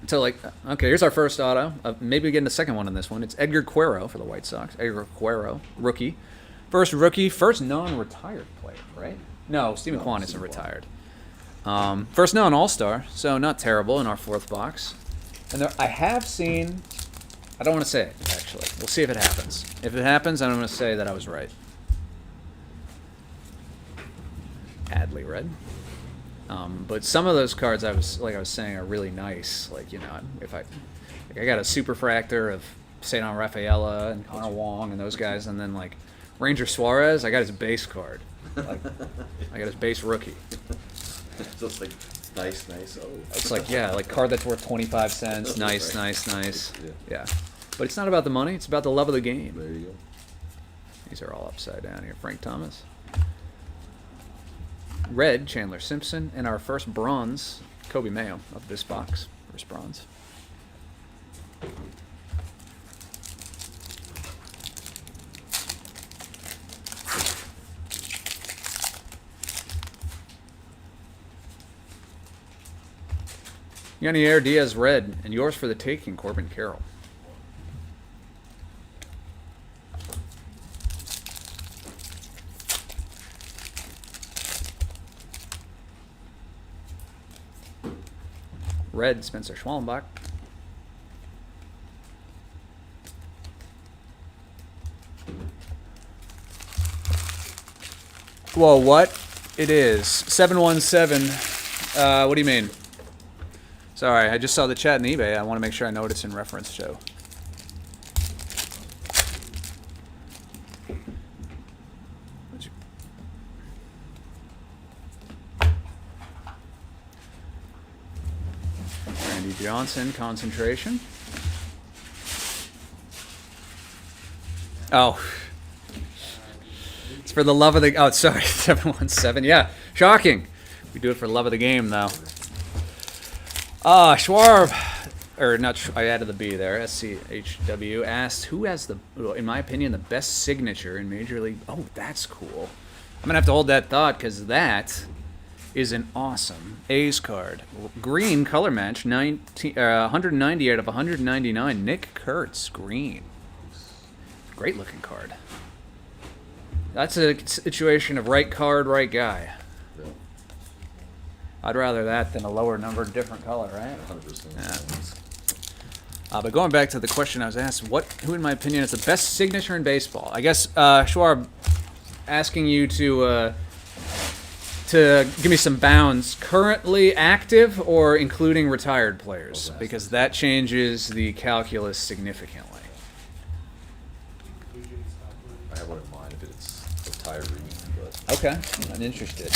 So like, okay, here's our first auto. Maybe we get the second one on this one. It's Edgar Cuero for the White Sox. Edgar Cuero, rookie. First rookie, first non-retired player, right? No, Stephen Kwan isn't retired. First non-all-star, so not terrible in our fourth box. And I have seen, I don't want to say it, actually. We'll see if it happens. If it happens, I'm going to say that I was right. Adley red. But some of those cards I was saying are really nice. Like, you know, if I got a superfractor of Cedon Rafaela and Connor Wong and those guys, and then like Ranger Suarez, I got his base card. Like, I got his base rookie. So it's like nice. Oh. It's like, yeah, like card that's worth 25 cents. Nice, Right. nice. Yeah. But it's not about the money. It's about the love of the game. There you go. These are all upside down here. Frank Thomas. Red, Chandler Simpson. And our first bronze, Kobe Mayo of this box. First bronze. Yanier Diaz red, and yours for the taking, Corbin Carroll. Red, Spencer Schwallenbach. Whoa, what? It is 717. What do you mean? Sorry, I just saw the chat in eBay. I want to make sure I know what it's in reference to. Randy Johnson, concentration. Oh. It's for the love of the... Oh, sorry, 717. Yeah, shocking. We do it for the love of the game, though. Schwarb, or not, I added the B there, SCHW, asked, who has the, in my opinion, the best signature in Major League? Oh, that's cool. I'm going to have to hold that thought because that is an awesome A's card. Green color match, 190 out of 199. Nick Kurtz, green. Great looking card. That's a situation of right card, right guy. Yeah. I'd rather that than a lower numbered different color, right? 100%. Yeah. But going back to the question I was asked, who in my opinion is the best signature in baseball? I guess Schwarb, asking you to give me some bounds. Currently active or including retired players, because that changes the calculus significantly. I have one in mind if it's retired, but Okay, I'm interested.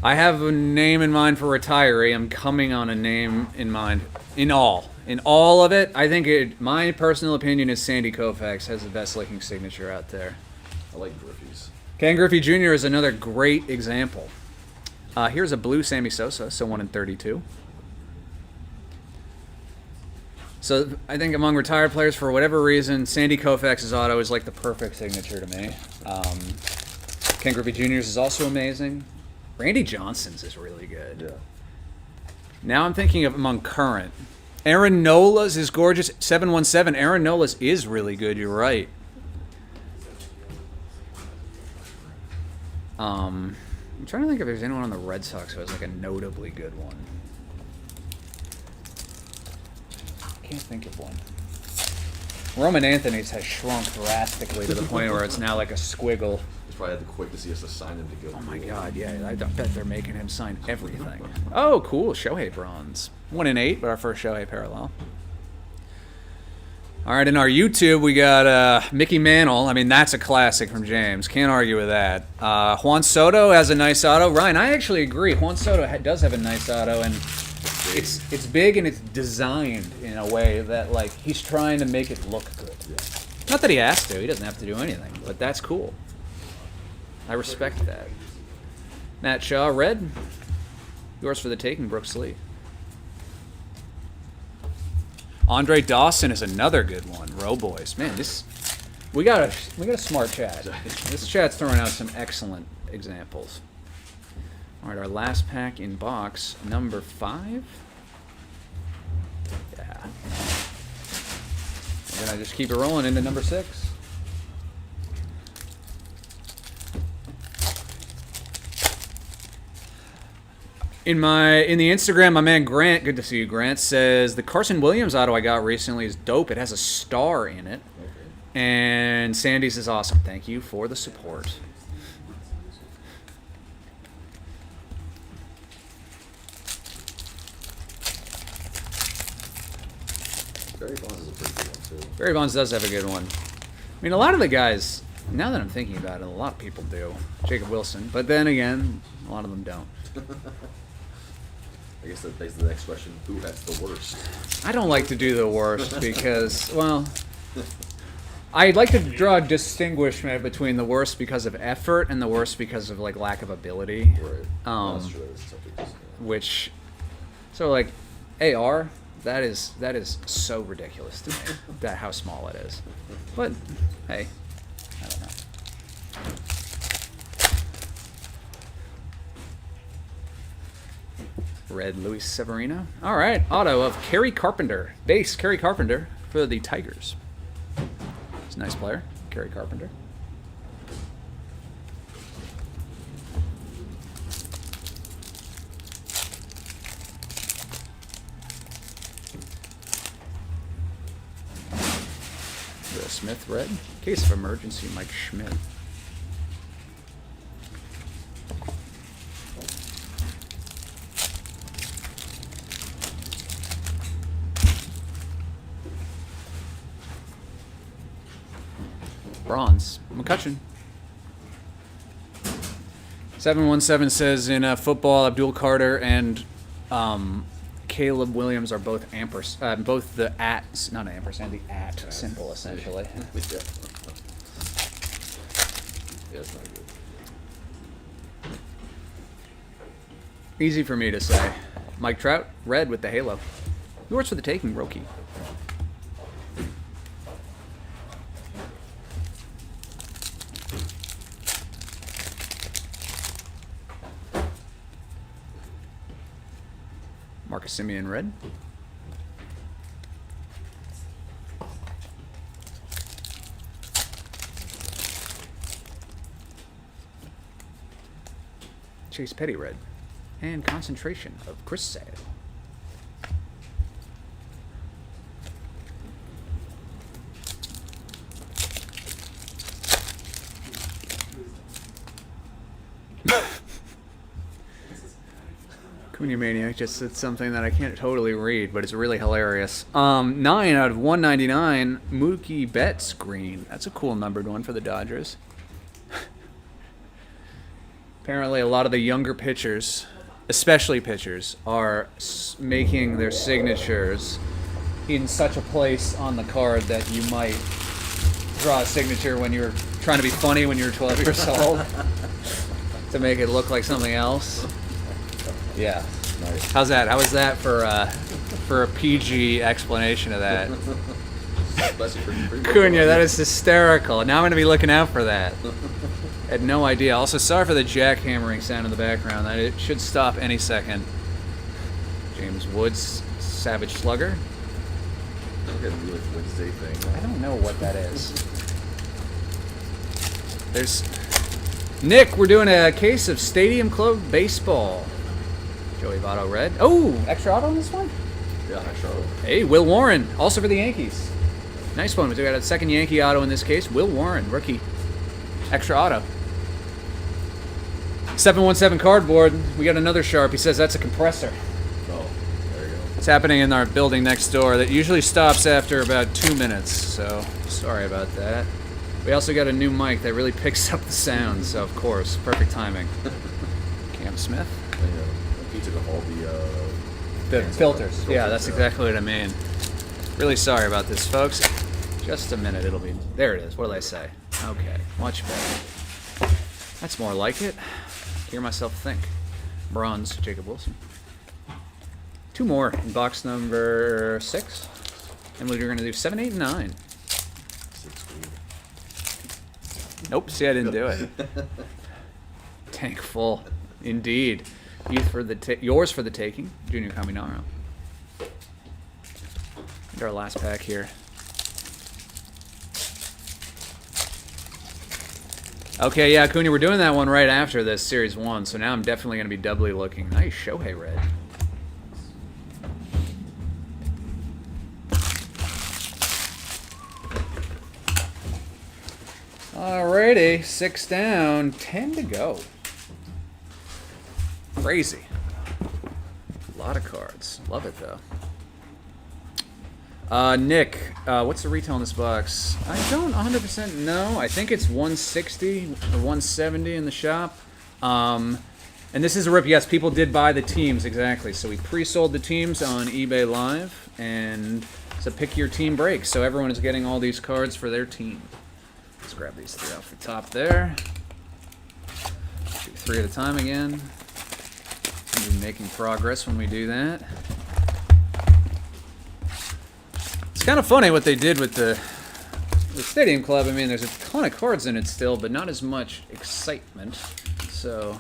I have a name in mind for retiree. I'm coming on a name in mind in all of it. I think my personal opinion is Sandy Koufax has the best looking signature out there. I like Griffey's. Ken Griffey Jr. is another great example. Here's a blue Sammy Sosa, so 1 in 32. So I think among retired players, for whatever reason, Sandy Koufax's auto is like the perfect signature to me. Ken Griffey Jr.'s is also amazing. Randy Johnson's is really good. Yeah. Now I'm thinking of among current. Aaron Nola's is gorgeous. 717. Aaron Nola's is really good. You're right. I'm trying to think if there's anyone on the Red Sox who has like a notably good one. I can't think of one. Roman Anthony's has shrunk drastically to the point where it's now like a squiggle. He's probably had the quickness he has to sign him to go. Oh my god, yeah, I bet they're making him sign everything. Oh, cool, Shohei bronze. 1 in 8, but our first Shohei parallel. All right, in our YouTube, we got Mickey Mantle. I mean, that's a classic from James. Can't argue with that. Juan Soto has a nice auto. Ryan, I actually agree. Juan Soto does have a nice auto, and it's big and it's designed in a way that, like, he's trying to make it look good. Yeah. Not that he has to. He doesn't have to do anything, but that's cool. I respect that. Matt Shaw, red. Yours for the taking, Brooks Lee. Andre Dawson is another good one. Row boys, man, we got a smart chat. This chat's throwing out some excellent examples. All right, our last pack in box number 5. Yeah, we're gonna just keep it rolling into number 6. In the Instagram, my man Grant, good to see you, Grant, says the Carson Williams auto I got recently is dope. It has a star in it. Okay. And Sandy's is awesome. Thank you for the support. Barry Bonds is a pretty good one, too. Barry Bonds does have a good one. I mean, a lot of the guys, now that I'm thinking about it, a lot of people do. Jacob Wilson. But then again, a lot of them don't. I guess that begs the next question: who has the worst? I don't like to do the worst because, well, I'd like to draw a distinguishment between the worst because of effort and the worst because of like lack of ability. Right. That's true. That's tough to just, Which, so like, AR, that is so ridiculous to me that how small it is. But hey, I don't know. Red Luis Severino. All right, auto of Kerry Carpenter. Base Kerry Carpenter for the Tigers. He's a nice player, Kerry Carpenter. Will Smith, red. Case of emergency, Mike Schmidt. Bronze. McCutcheon. 717 says in football, Abdul Carter and Caleb Williams are both both the not ampersand, the at symbol essentially. yeah, it's not good. Easy for me to say. Mike Trout, red with the halo. Yours for the taking, Roki. Marcus Simeon, red. Chase Petty, red. And concentration of Chris Sale. Cunha Maniac just said something that I can't totally read, but it's really hilarious. 9 out of 199, Mookie Betts green. That's a cool numbered one for the Dodgers. Apparently, a lot of the younger pitchers, especially pitchers, are making their signatures in such a place on the card that you might draw a signature when you're trying to be funny when you're 12 years old to make it look like something else. Yeah, Nice. How's that? How was that for a PG explanation of that? Bless you for Cunha, that is hysterical. Now I'm going to be looking out for that. Had no idea. Also, sorry for the jackhammering sound in the background. It should stop any second. James Woods, Savage Slugger. Look at the Wednesday thing. I don't know what that is. There's Nick. We're doing a case of Stadium Club baseball. Joey Votto red. Oh, extra auto on this one. Yeah, extra auto. Hey, Will Warren, also for the Yankees. Nice one. We got a second Yankee auto in this case. Will Warren, rookie. Extra auto. 717 cardboard. We got another Sharp. He says that's a compressor. Oh, there you go. It's happening in our building next door. That usually stops after about 2 minutes, so sorry about that. We also got a new mic that really picks up the sound, so of course, perfect timing. Cam Smith. And, he took off all The fans filters. off. Yeah, that's exactly what I mean. Really sorry about this, folks. Just a minute, it'll be... There it is. What did I say? Okay, much better. That's more like it. Hear myself think. Bronze, Jacob Wilson. 2 more in box number 6. And we're going to do 7, 8, and 9. 6 Nope, see, I didn't do it. Tank full. Indeed. Yours for the taking, Junior Caminaro. And our last pack here. Okay, yeah, Cunha, we're doing that one right after this Series 1, so now I'm definitely going to be doubly looking. Nice Shohei red. Alrighty, 6 down, 10 to go. Crazy. A lot of cards. Love it, though. Nick, what's the retail in this box? I don't 100% know. I think it's 160 or 170 in the shop. And this is a rip. Yes, people did buy the teams, exactly. So we pre-sold the teams on eBay Live, and it's a pick your team break. So everyone is getting all these cards for their team. Let's grab these 3 off the top there. Do 3 at a time again. We'll be making progress when we do that. It's kind of funny what they did with the Stadium Club. I mean, there's a ton of cards in it still, but not as much excitement. So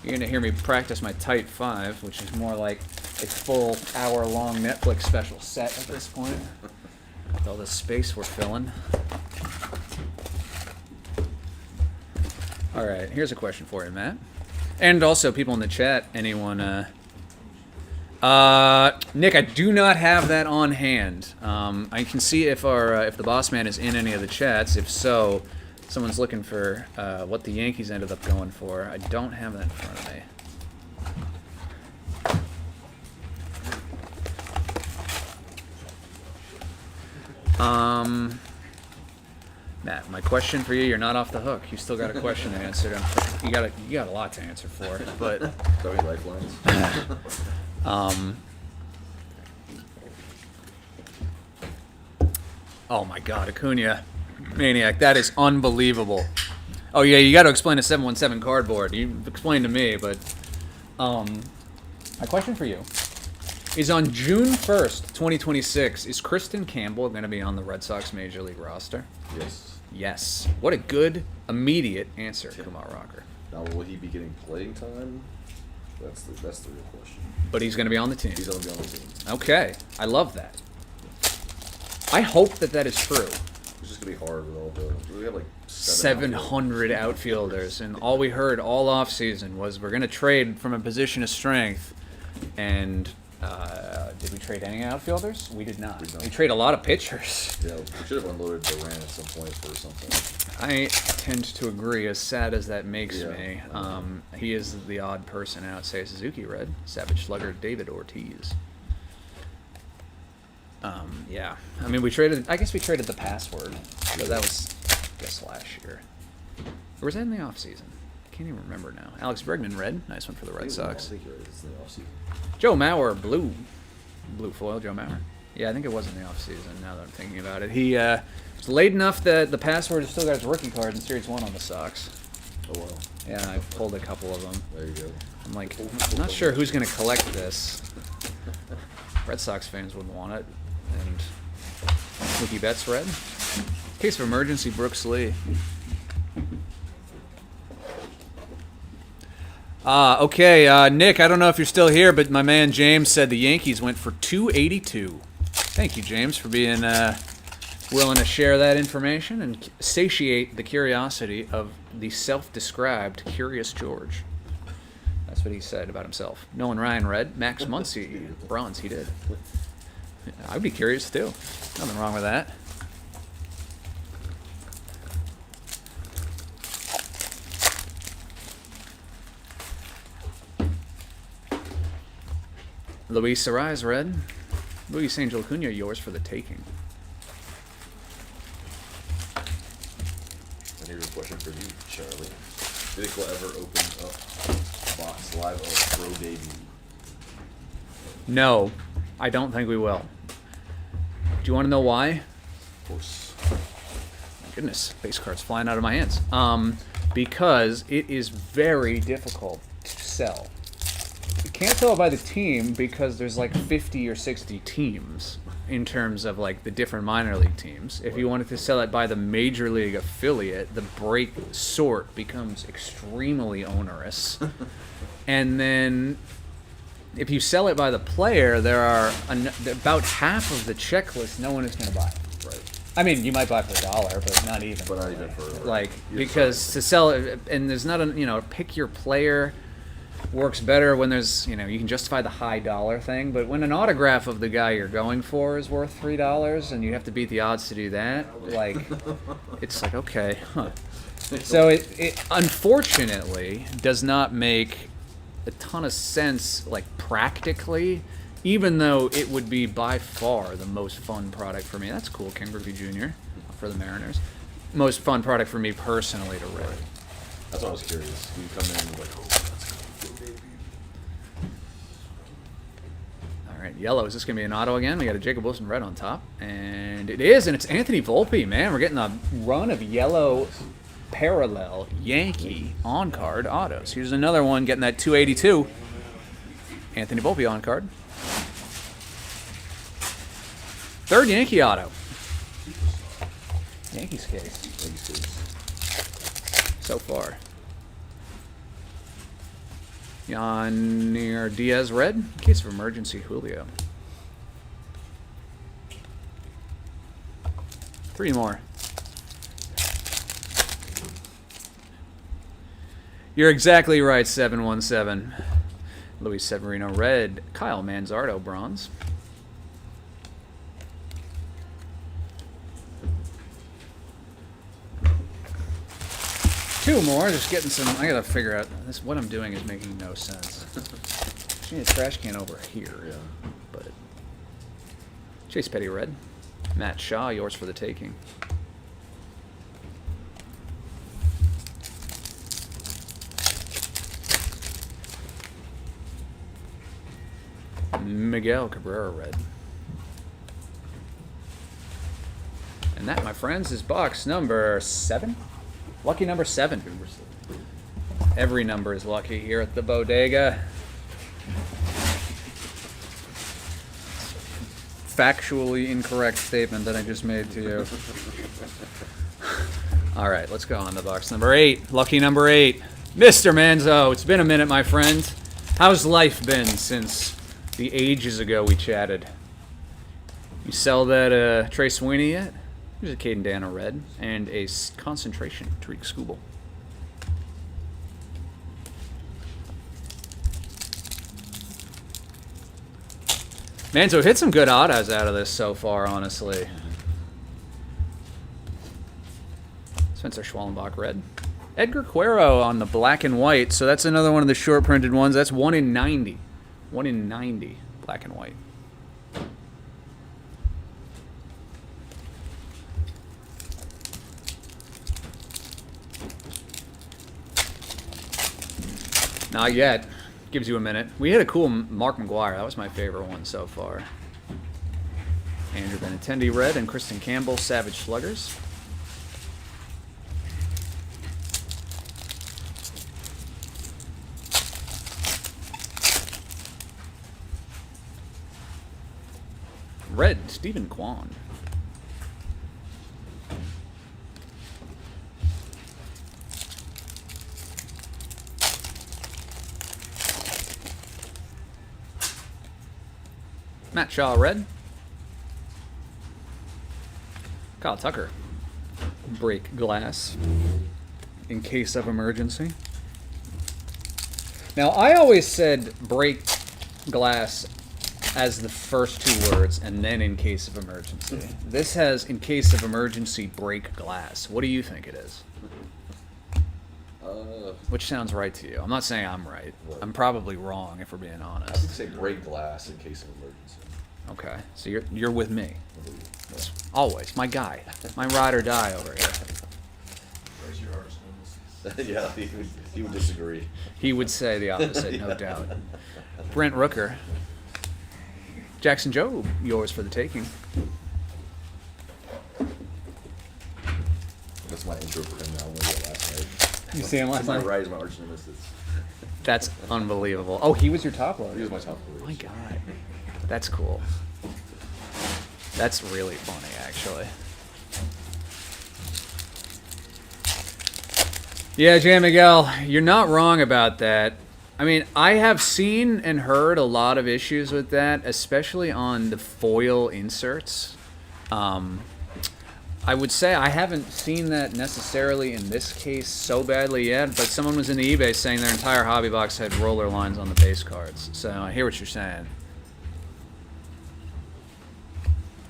you're going to hear me practice my tight 5, which is more like a full hour-long Netflix special set at this point. With all the space we're filling. All right, here's a question for you, Matt. And also, people in the chat, anyone... Nick, I do not have that on hand. I can see if if the boss man is in any of the chats. If so, someone's looking for what the Yankees ended up going for. I don't have that in front of me. Matt, my question for you, you're not off the hook. You still got a question to answer. You got a lot to answer for, but Sorry, lifelines. Oh my God, Acuna, maniac, that is unbelievable. Oh yeah, you got to explain a 717 cardboard. You explained to me, but my question for you is: on June 1st, 2026, is Kristen Campbell going to be on the Red Sox Major League roster? Yes. Yes. What a good, immediate answer, Kumar Rocker. Now, will he be getting playing time? That's the real question. But he's going to be on the team. He's going to be on the team. Okay, I love that. I hope that is true. It's just going to be hard with all the... We have like 700 outfielders, and all we heard all offseason was we're going to trade from a position of strength. And did we trade any outfielders? We did not. We trade a lot of pitchers. Yeah, we should have unloaded Duran at some point for something. I tend to agree, as sad as that makes Yeah. me. He is the odd person out. Say Suzuki red, Savage Slugger, David Ortiz. Yeah. I mean, I guess we traded the password. So that was, I guess, last year. Or was that in the offseason? I can't even remember now. Alex Bregman red. Nice one for the Red Sox. I think you're right. It's in the offseason. Joe Mauer, blue foil, Joe Mauer. Yeah, I think it was in the offseason, now that I'm thinking about it. He was late enough that the password has still got his rookie card in Series 1 on the Sox. Oh, wow. Yeah, I've pulled a couple of them. There you go. I'm like, I'm not sure who's going to collect this. Red Sox fans would want it. And Mookie Betts red. Case of emergency, Brooks Lee. Okay, Nick, I don't know if you're still here, but my man James said the Yankees went for 282. Thank you, James, for being willing to share that information and satiate the curiosity of the self-described Curious George. That's what he said about himself. Nolan Ryan red. Max Muncy bronze. He did. I'd be curious too. Nothing wrong with that. Luis Sarais red. Luis Angel Acuna, yours for the taking. And here's a question for you, Charlie. Do you think we'll ever open up a box live on pro debut? No, I don't think we will. Do you want to know why? Of course. My goodness, base cards flying out of my hands. Because it is very difficult to sell. You can't tell it by the team because there's like 50 or 60 teams in terms of like the different minor league teams. If you wanted to sell it by the major league affiliate, the break sort becomes extremely onerous. And then if you sell it by the player, there are about half of the checklist no one is going to buy. Right. I mean, you might buy for $1, but not even. But not even for like you're because sorry. to sell it, and there's not a pick your player works better when there's you can justify the high dollar thing. But when an autograph of the guy you're going for is worth $3 and you have to beat the odds to do that, like it's like okay, huh. So it unfortunately does not make a ton of sense, like practically, even though it would be by far the most fun product for me. That's cool, Ken Griffey Jr. for the Mariners. Most fun product for me personally to read. That's why I was curious. You come in like, oh, that's cool debut. All right, yellow. Is this going to be an auto again? We got a Jacob Wilson red on top. And it is, and it's Anthony Volpe, man. We're getting a run of yellow parallel Yankee on-card autos. Here's another one getting that 282. Anthony Volpe on-card. Third Yankee auto. Yankees case. So far. Yonir Diaz red. Case of emergency Julio. 3 more. You're exactly right, 717. Luis Severino red. Kyle Manzardo bronze. Two more, just getting some. I gotta figure out this. What I'm doing is making no sense. Just need a trash can over here. Yeah. But Chase Petty red. Matt Shaw, yours for the taking. Miguel Cabrera red. And that, my friends, is box number 7. Lucky number 7. Every number is lucky here at the bodega. Factually incorrect statement that I just made to you. All right, let's go on to box number 8. Lucky number 8. Mr. Manzo, it's been a minute, my friend. How's life been since the ages ago we chatted? You sell that Trey Sweeney yet? Here's a Caden Dano red and a concentration Tariq Skubal. Man, so we've hit some good autos out of this so far, honestly. Spencer Schwallenbach red. Edgar Cuero on the black and white. So that's another one of the short printed ones. That's 1 in 90. 1 in 90, black and white. Not yet. Gives you a minute. We had a cool Mark McGuire. That was my favorite one so far. Andrew Benintendi red and Kristen Campbell Savage Sluggers. Red, Stephen Kwan. Matt Shaw, red. Kyle Tucker, break glass in case of emergency. Now, I always said break glass as the first two words and then in case of emergency. This has in case of emergency break glass. What do you think it is? Which sounds right to you? I'm not saying I'm right. What? I'm probably wrong if we're being I honest. would say break glass in case of emergency. Okay, so you're with me. Always, my guy, my ride or die over here. Where's your artist on Yeah, he would disagree. He would say the opposite, no Yeah. doubt. Brent Rooker, Jackson Job, yours for the taking. That's my intro for him now. I'm gonna do it last night. You see him last My night? right is my arch nemesis. That's unbelievable. Oh, he was your top loader. He was my top My player. God, that's cool. That's really funny, actually. Yeah, Jan Miguel, you're not wrong about that. I mean, I have seen and heard a lot of issues with that, especially on the foil inserts. I would say I haven't seen that necessarily in this case so badly yet, but someone was in the eBay saying their entire hobby box had roller lines on the base cards. So I hear what you're saying.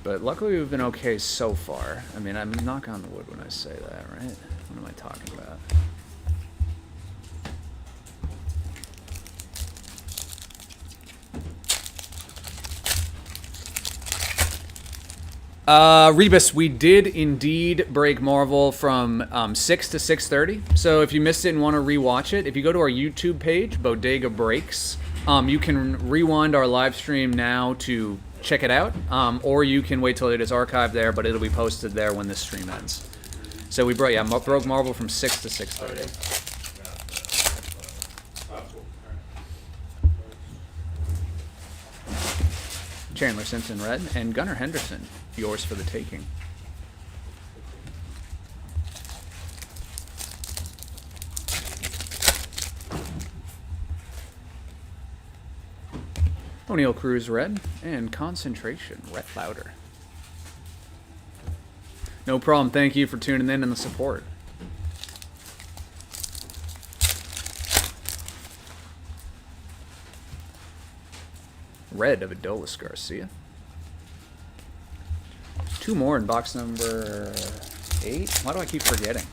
But luckily we've been okay so far. I mean, I'm knock on the wood when I say that, right? What am I talking about? Rebus, we did indeed break Marvel from 6 to 6:30. So if you missed it and want to rewatch it, if you go to our YouTube page, Bodega Breaks, you can rewind our live stream now to check it out, or you can wait till it is archived there, but it'll be posted there when this stream ends. So we broke Marvel from 6 to 6:30. Chandler Simpson, red, and Gunnar Henderson, yours for the taking. O'Neill Cruz, red, and Concentration, Rhett Louder. No problem. Thank you for tuning in and the support. Red of Adolis Garcia. Two more in box number 8. Why do I keep forgetting?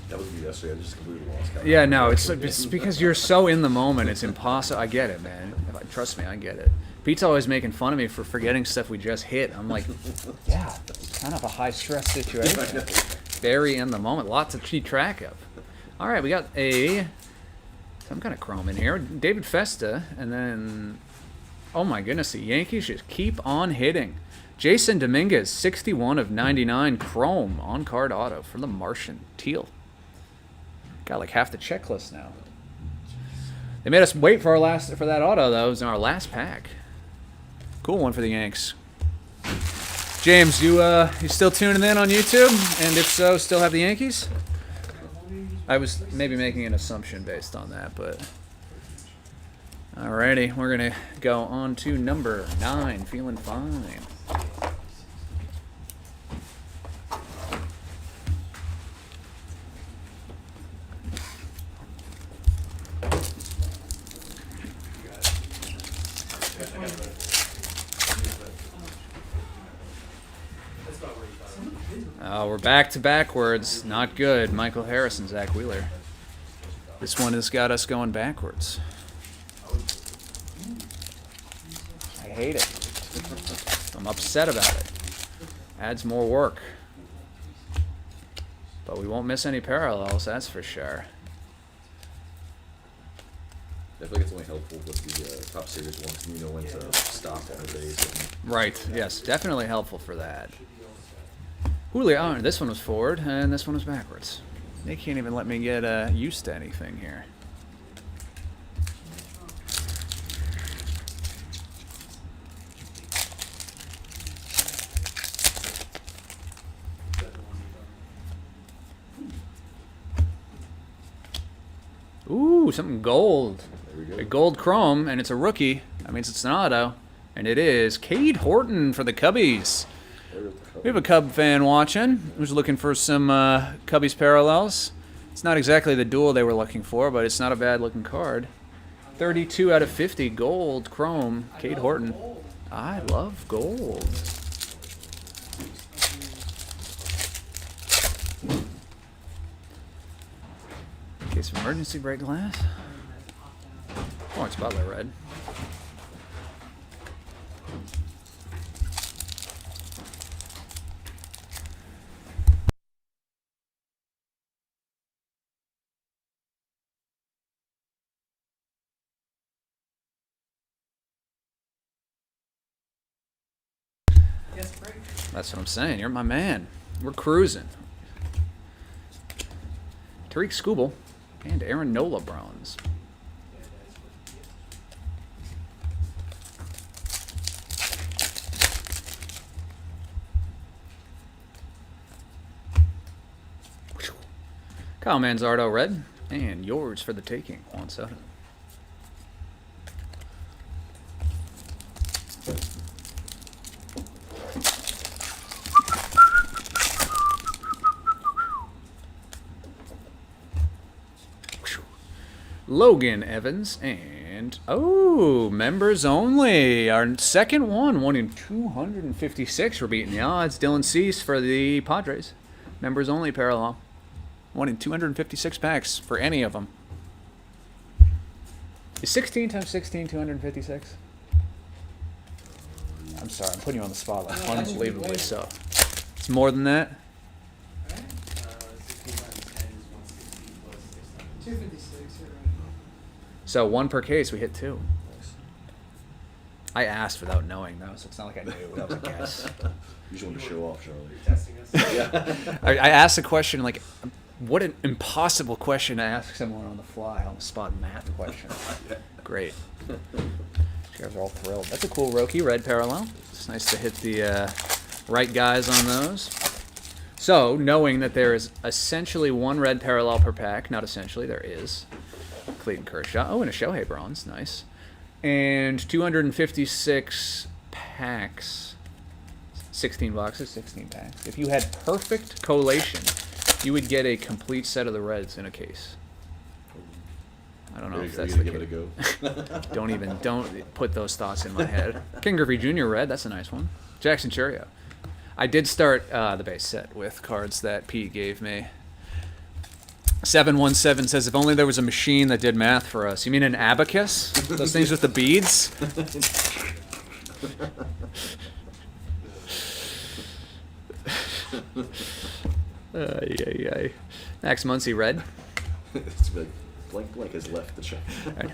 That was me yesterday. I just completely lost count. Yeah, no, it's because you're so in the moment. It's impossible. I get it, man. Trust me, I get it. Pete's always making fun of me for forgetting stuff we just hit. I'm like, yeah, it's kind of a high stress situation. Very in the moment. Lots to keep track of. All right, we got some kind of chrome in here. David Festa, and then, oh my goodness, the Yankees just keep on hitting. Jason Dominguez, 61 of 99 chrome on card auto for the Martian teal. Got like half the checklist now. They made us wait for that auto though. It was in our last pack. Cool one for the Yanks. James, you still tuning in on YouTube? And if so, still have the Yankees? I was maybe making an assumption based on that, but alrighty, we're gonna go on to number 9. Feeling fine. We're back to backwards. Not good. Michael Harris and Zach Wheeler. This one has got us going backwards. I hate it. I'm upset about it. Adds more work. But we won't miss any parallels, that's for sure. I feel like it's only helpful with the top series ones. You know when to stop on the base. Right. Yes, definitely helpful for that. Julio, this one was forward, and this one was backwards. They can't even let me get used to anything here. Ooh, something gold. There we go. A gold chrome, and it's a rookie. That means it's an auto. And it is Cade Horton for the Cubbies. We have a Cub fan watching who's looking for some Cubbies parallels. It's not exactly the duel they were looking for, but it's not a bad looking card. 32 out of 50, gold, chrome, Cade Horton. I love gold. Case of emergency break glass. Lawrence Butler red. Yes, break. That's what I'm saying. You're my man. We're cruising. Tariq Skubal and Aaron Nola bronze. Kyle Manzardo red and yours for the taking. Juan Soto. Logan Evans and members only. Our second one in 256. We're beating the odds. Dylan Cease for the Padres. Members only parallel. 1 in 256 packs for any of them. Is 16 times 16 256? I'm sorry, I'm putting you on the spot. Like, No, unbelievably so. It's more than that. Right? 16 times 10 is 160 plus 600. 256, you're right. So 1 per case, we hit 2. I asked without knowing though, so it's not like I knew. That was a guess. You just want to show off, Charlie. You're testing us? Yeah. I asked a question like, what an impossible question to ask someone on the fly, on the spot math question. Great. You guys are all thrilled. That's a cool Roki red parallel. It's nice to hit the right guys on those. So, knowing that there is essentially 1 red parallel per pack, not essentially, there is. Clayton Kershaw. Oh, and a Shohei bronze. Nice. And 256 packs. 16 boxes, 16 packs. If you had perfect collation, you would get a complete set of the reds in a case. I don't know if that's the give case. it a go. Don't put those thoughts in my head. King Griffey Jr. red, that's a nice one. Jackson Churio. I did start the base set with cards that Pete gave me. 717 says, if only there was a machine that did math for us. You mean an abacus? Those things with the beads? Max Muncy red. It's like blank has left the chat.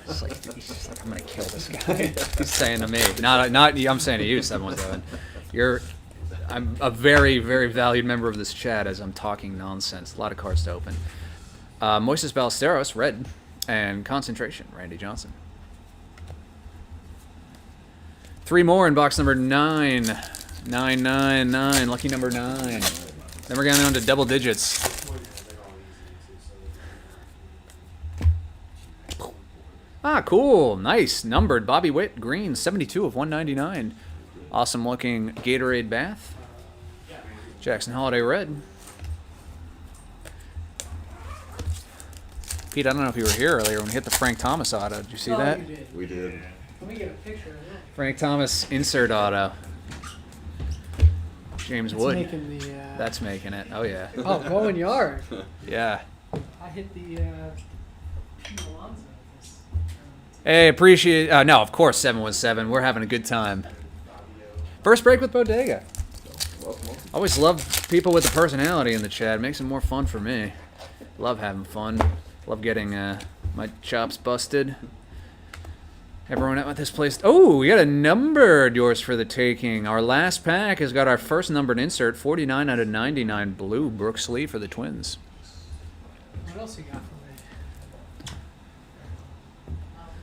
It's like, he's like, I'm gonna kill this guy. He's saying to me, not I'm saying to you, 717. I'm a very, very valued member of this chat as I'm talking nonsense. A lot of cards to open. Moises Ballesteros, red, and concentration, Randy Johnson. 3 more in box number 9. 999, lucky number 9. Then we're getting on to double digits. Ah, cool. Nice. Numbered. Bobby Witt, green, 72 of 199. Awesome looking Gatorade bath. Jackson Holiday, red. Pete, I don't know if you were here earlier when we hit the Frank Thomas auto. Did you see that? You did. We did. Let me get a picture of that. Frank Thomas insert auto. James It's Wood. making the, That's making it. Oh, yeah. oh, going yard. Yeah. I hit the Pete Alonso this. Hey, appreciate no, of course, 717. We're having a good time. First break with Bodega. Always love people with a personality in the chat. It makes it more fun for me. Love having fun. Love getting my chops busted. Everyone at this place. Oh, we got a numbered yours for the taking. Our last pack has got our first numbered insert, 49 out of 99 blue. Brooks Lee for the Twins. What else you got for me?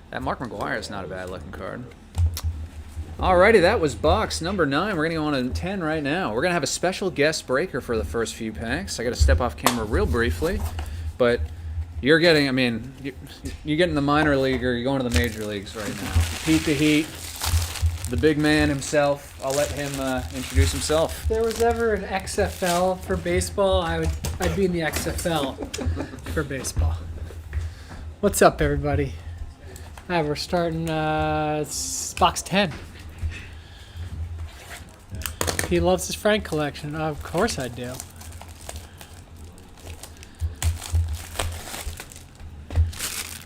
That Mark McGuire is not a bad looking card. Alrighty, that was box number 9. We're going to go on to 10 right now. We're going to have a special guest breaker for the first few packs. I got to step off camera real briefly, but You're getting, I mean, you're getting the minor league or you're going to the major leagues right now. Pete the Heat, the big man himself. I'll let him introduce himself. If there was ever an XFL for baseball, I'd be in the XFL for baseball. What's up, everybody? We're starting it's box 10. He loves his Frank collection. Of course I do.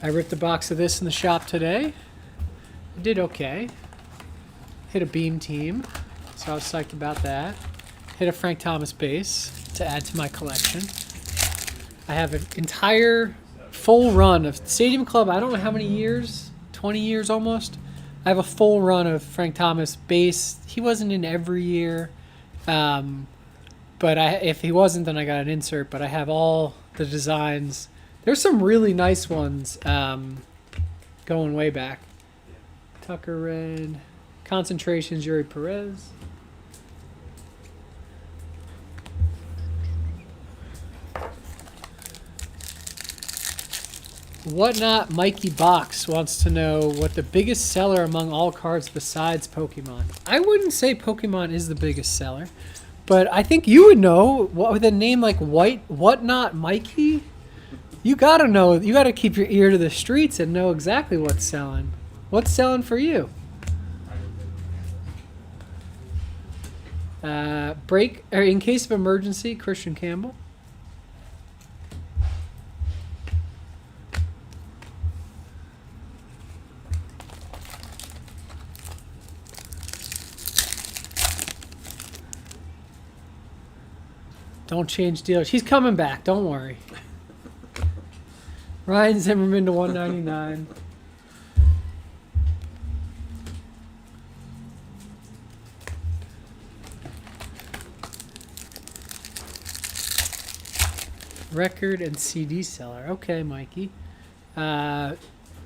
I ripped a box of this in the shop today. I did okay. Hit a beam team, so I was psyched about that. Hit a Frank Thomas base to add to my collection. I have an entire full run of Stadium Club. I don't know how many years, 20 years almost. I have a full run of Frank Thomas base. He wasn't in every year, but if he wasn't, then I got an insert. But I have all the designs. There's some really nice ones going way back. Tucker Red, Concentrations, Yuri Perez. Whatnot Mikey Box wants to know what the biggest seller among all cards besides Pokemon. I wouldn't say Pokemon is the biggest seller, but I think you would know. What with a name like Whatnot Mikey? You gotta know. You gotta keep your ear to the streets and know exactly what's selling. What's selling for you? Break or in case of emergency, Christian Campbell. Don't change dealers. He's coming back. Don't worry. Ryan Zimmerman to 199. Record and CD seller. Okay, Mikey. I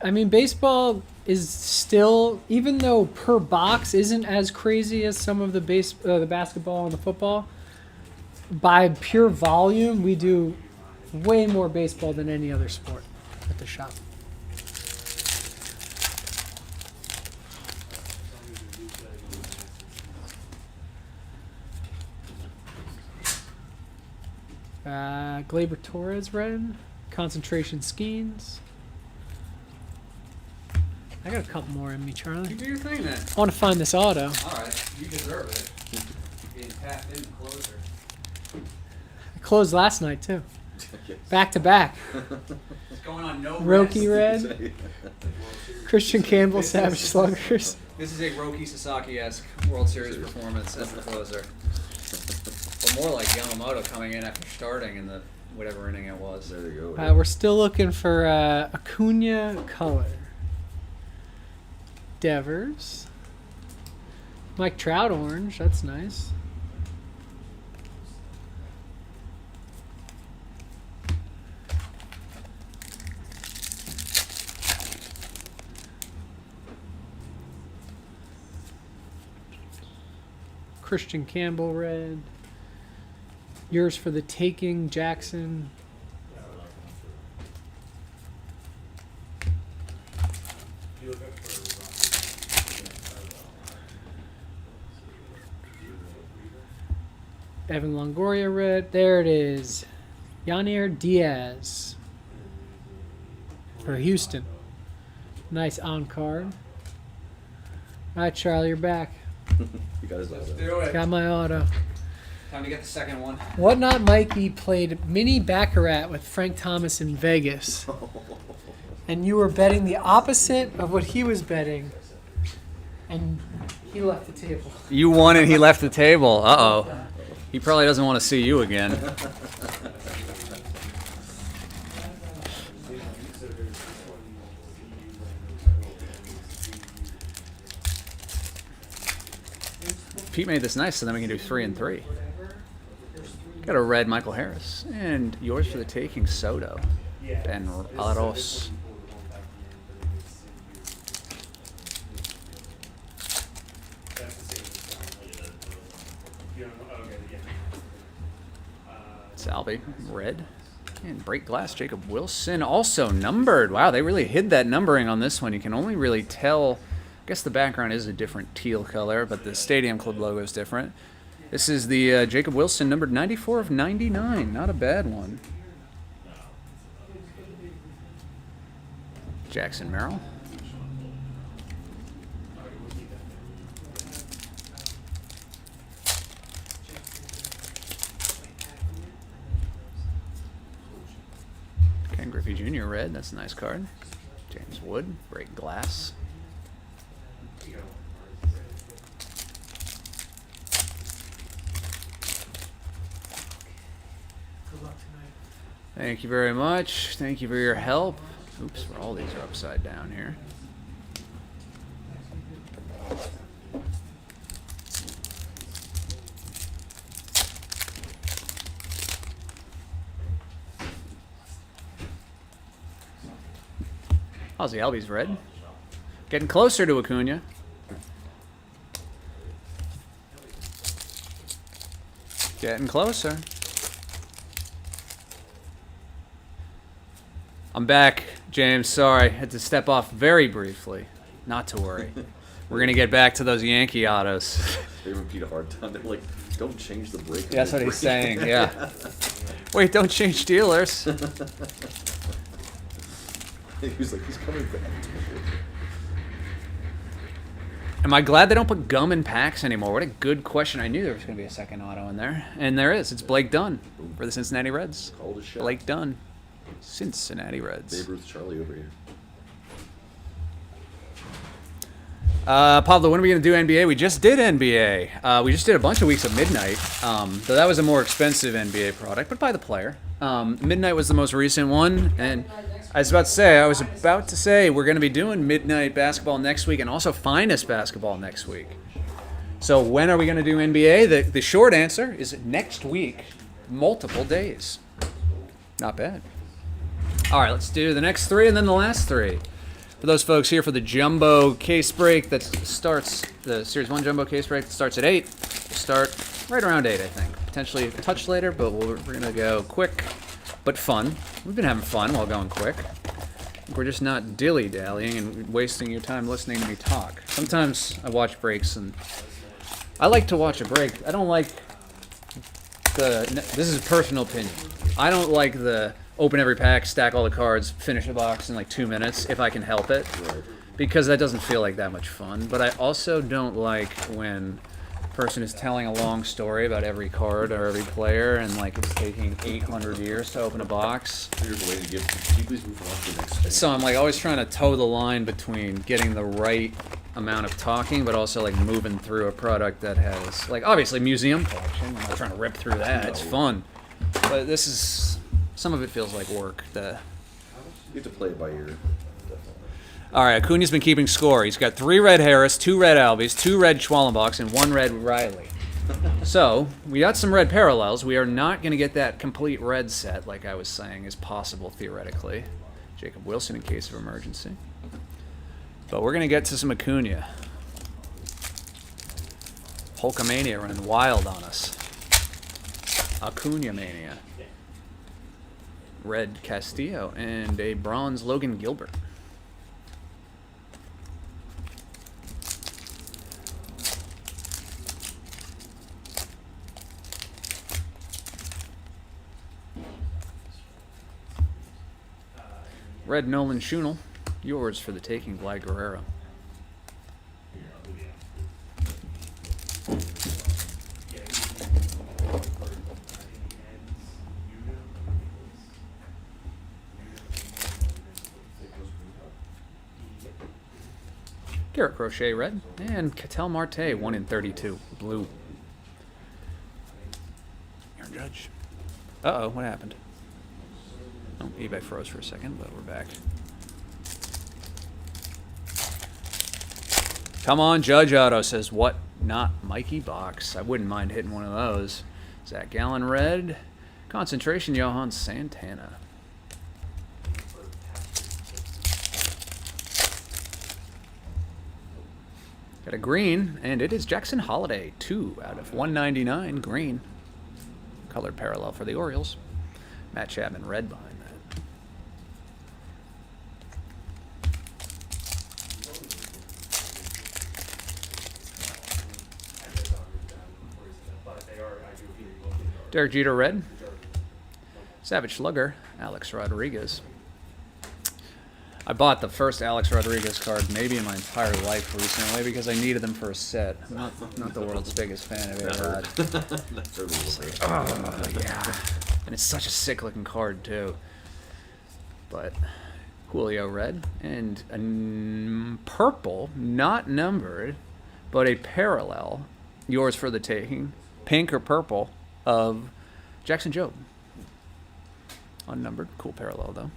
mean, baseball is still, even though per box isn't as crazy as some of the basketball and the football, by pure volume, we do way more baseball than any other sport at the shop. Gleyber Torres red, concentration Skeens. I got a couple more in me, Charlie. You do your thing then. I want to find this auto. All right, you deserve it. Being tapped in closer. I closed last night too. Back to back. It's going on no Roki rest. red. Christian Campbell, Savage Sluggers. This is a Roki Sasaki-esque World Series performance as the closer. But more like Yamamoto coming in after starting in the whatever inning it was. There you go. We're still looking for Acuna color. Devers. Mike Trout orange. That's nice. Christian Campbell red. Yours for the taking, Jackson. Evan Longoria red. There it is. Yanier Diaz for Houston. Nice on card. All right, Charlie, you're back. You got his Let's auto. do it. Got my auto. Time to get the second one. Whatnot Mikey played mini Baccarat with Frank Thomas in Vegas. And you were betting the opposite of what he was betting. And he left the table. You won and he left the table. Uh-oh. He probably doesn't want to see you again. Pete made this nice, so then we can do 3 and 3. Got a red Michael Harris. And yours for the taking, Soto. Ben Alaros. Salvi, red. And break glass, Jacob Wilson, also numbered. Wow, they really hid that numbering on this one. You can only really tell, I guess the background is a different teal color, but the Stadium Club logo is different. This is the Jacob Wilson, numbered 94 of 99. Not a bad one. Jackson Merrill. Ken Griffey Jr. red. That's a nice card. James Wood, break glass. Thank you very much. Thank you for your help. Oops, all these are upside down here. Ozzy Albies red. Getting closer to Acuna. Getting closer. I'm back, James. Sorry, had to step off very briefly. Not to worry. We're going to get back to those Yankee autos. They repeat a hard time. They're like, don't change the break. That's what he's saying, yeah. Wait, don't change dealers. He was like, he's coming back. Am I glad they don't put gum in packs anymore? What a good question. I knew there was going to be a second auto in there. And there is. It's Blake Dunn for the Cincinnati Reds. Called a shot. Blake Dunn. Cincinnati Reds. Babe Ruth Charlie over here. Pablo, when are we going to do NBA? We just did NBA. We just did a bunch of weeks of Midnight. Though that was a more expensive NBA product, but by the player. Midnight was the most recent one. And I was about to say we're going to be doing Midnight basketball next week and also Finest basketball next week. So when are we going to do NBA? The short answer is next week, multiple days. Not bad. All right, let's do the next three and then the last three. For those folks here for the jumbo case break that starts, the Series 1 jumbo case break that starts at 8, we'll start right around 8, I think. Potentially a touch later, but we're going to go quick but fun. We've been having fun while going quick. We're just not dilly-dallying and wasting your time listening to me talk. Sometimes I watch breaks, and I like to watch a break. I don't like this is personal opinion. I don't like the open every pack, stack all the cards, finish the box in like 2 minutes if I can help it, because that doesn't feel like that much fun. But I also don't like when a person is telling a long story about every card or every player and like it's taking 800 years to open a box. Here's a way to get. Can you please move on to the next thing? So I'm like always trying to toe the line between getting the right amount of talking, but also like moving through a product that has like obviously museum collection. I'm not trying to rip through that. It's fun, but this is. Some of it feels like work. You have to play it by ear. Definitely. All right, Acuna's been keeping score. He's got 3 red Harris, 2 red Albies, 2 red Schwallenbachs, and 1 red Riley. So we got some red parallels. We are not going to get that complete red set, like I was saying, is possible theoretically. Jacob Wilson in case of emergency. But we're going to get to some Acuna. Hulkamania running wild on us. Acuna mania. Red Castillo and a bronze Logan Gilbert. Red Nolan Schunel, yours for the taking, Vlad Guerrero. Garrett Crochet red, and Ketel Marte 1 in 32 blue. Aaron Judge. Uh-oh, what happened? Oh, eBay froze for a second, but we're back. Come on, Judge Auto says, what? Not Mikey Box. I wouldn't mind hitting one of those. Zach Gallen red. Concentration Johan Santana. Got a green, and it is Jackson Holiday, 2 out of 199 green. Colored parallel for the Orioles. Matt Chapman red behind that. Derek Jeter red. Savage Slugger, Alex Rodriguez. I bought the first Alex Rodriguez card maybe in my entire life recently because I needed them for a set. I'm not the world's biggest fan of A-Rod. Oh, yeah. And it's such a sick looking card too. But Julio red and a purple, not numbered, but a parallel, yours for the taking, pink or purple, of Jackson Jobe. Unnumbered, cool parallel though.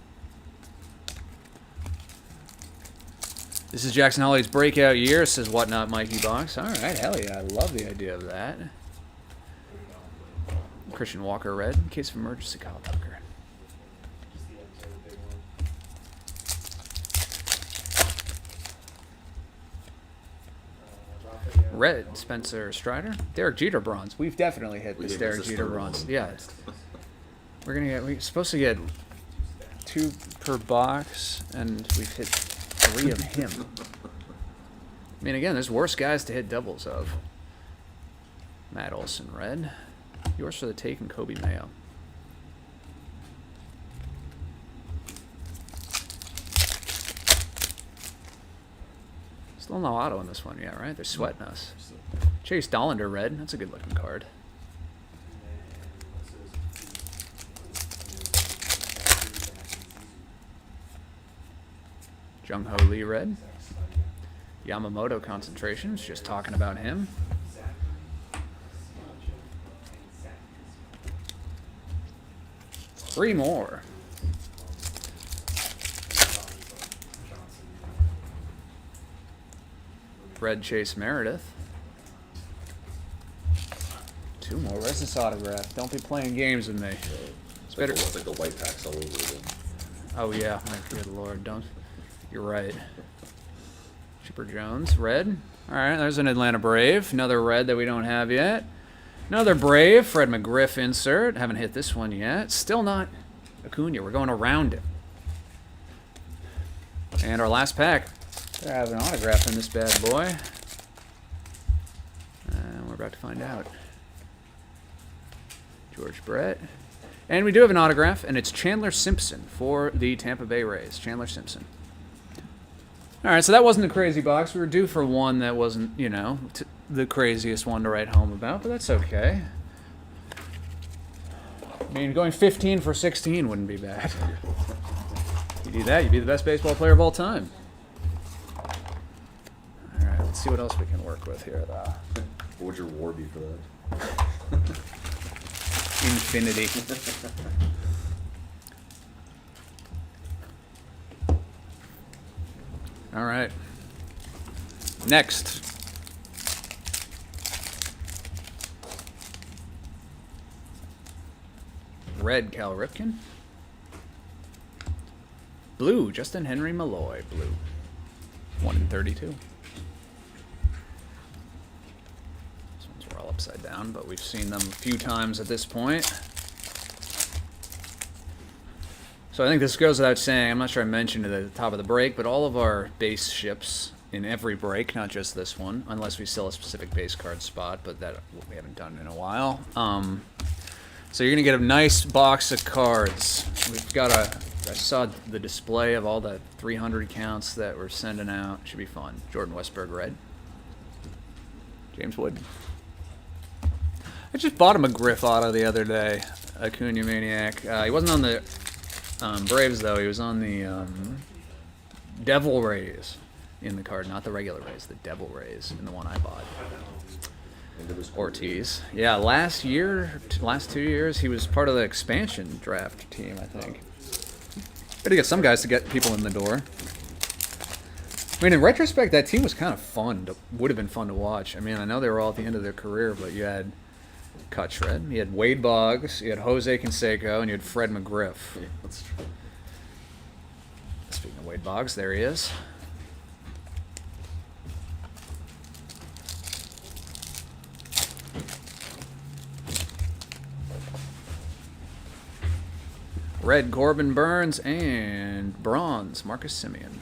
This is Jackson Holly's breakout year, says Whatnot Mikey Box. All right, hell yeah, I love the idea of that. Christian Walker red, in case of emergency, Kyle Tucker. Red, Spencer Strider. Derek Jeter bronze. We've definitely hit this Derek Jeter bronze. Yeah. We're supposed to get 2 per box, and we've hit 3 of him. I mean, again, there's worse guys to hit doubles of. Matt Olson red. Yours for the take and Kobe Mayo. Still no auto in this one yet, right? They're sweating us. Chase Dollander red. That's a good looking card. Jung Ho Lee red. Yamamoto concentrations. Just talking about him. Three more. Red Chase Meredith. 2 more. Where's this autograph? Don't be playing games with me. It's better. It's like the white packs all over again. Oh yeah, my good lord, don't. You're right. Chipper Jones, red. All right, there's an Atlanta Brave. Another red that we don't have yet. Another Brave, Fred McGriff insert. Haven't hit this one yet. Still not Acuna. We're going around it. And our last pack. I have an autograph in this bad boy. And we're about to find out. George Brett. And we do have an autograph, and it's Chandler Simpson for the Tampa Bay Rays. Chandler Simpson. All right, so that wasn't a crazy box. We were due for one that wasn't, you know, the craziest one to write home about, but that's okay. I mean, going 15 for 16 wouldn't be bad. You do that, you'd be the best baseball player of all time. All right, let's see what else we can work with here, though. What would your war be for that? Infinity. All right. Next. Red, Cal Ripken. Blue, Justin Henry Malloy. Blue. 1 in 32. This one's all upside down, but we've seen them a few times at this point. So I think this goes without saying, I'm not sure I mentioned it at the top of the break, but all of our base ships in every break, not just this one, unless we sell a specific base card spot, but that we haven't done in a while. So you're going to get a nice box of cards. We've got I saw the display of all the 300 counts that we're sending out. Should be fun. Jordan Westberg red. James Wood. I just bought him a Griff auto the other day, Acuna Maniac. He wasn't on the Braves, though. He was on the Devil Rays in the card, not the regular Rays, the Devil Rays in the one I bought. Ortiz. Yeah, last 2 years, he was part of the expansion draft team, I think. Got to get some guys to get people in the door. I mean, in retrospect, that team was kind of fun. Would have been fun to watch. I mean, I know they were all at the end of their career, but you had Cut Shred, you had Wade Boggs, you had Jose Canseco, and you had Fred McGriff. Yeah, that's true. Speaking of Wade Boggs, there he is. Red, Corbin Burns, and bronze, Marcus Simeon.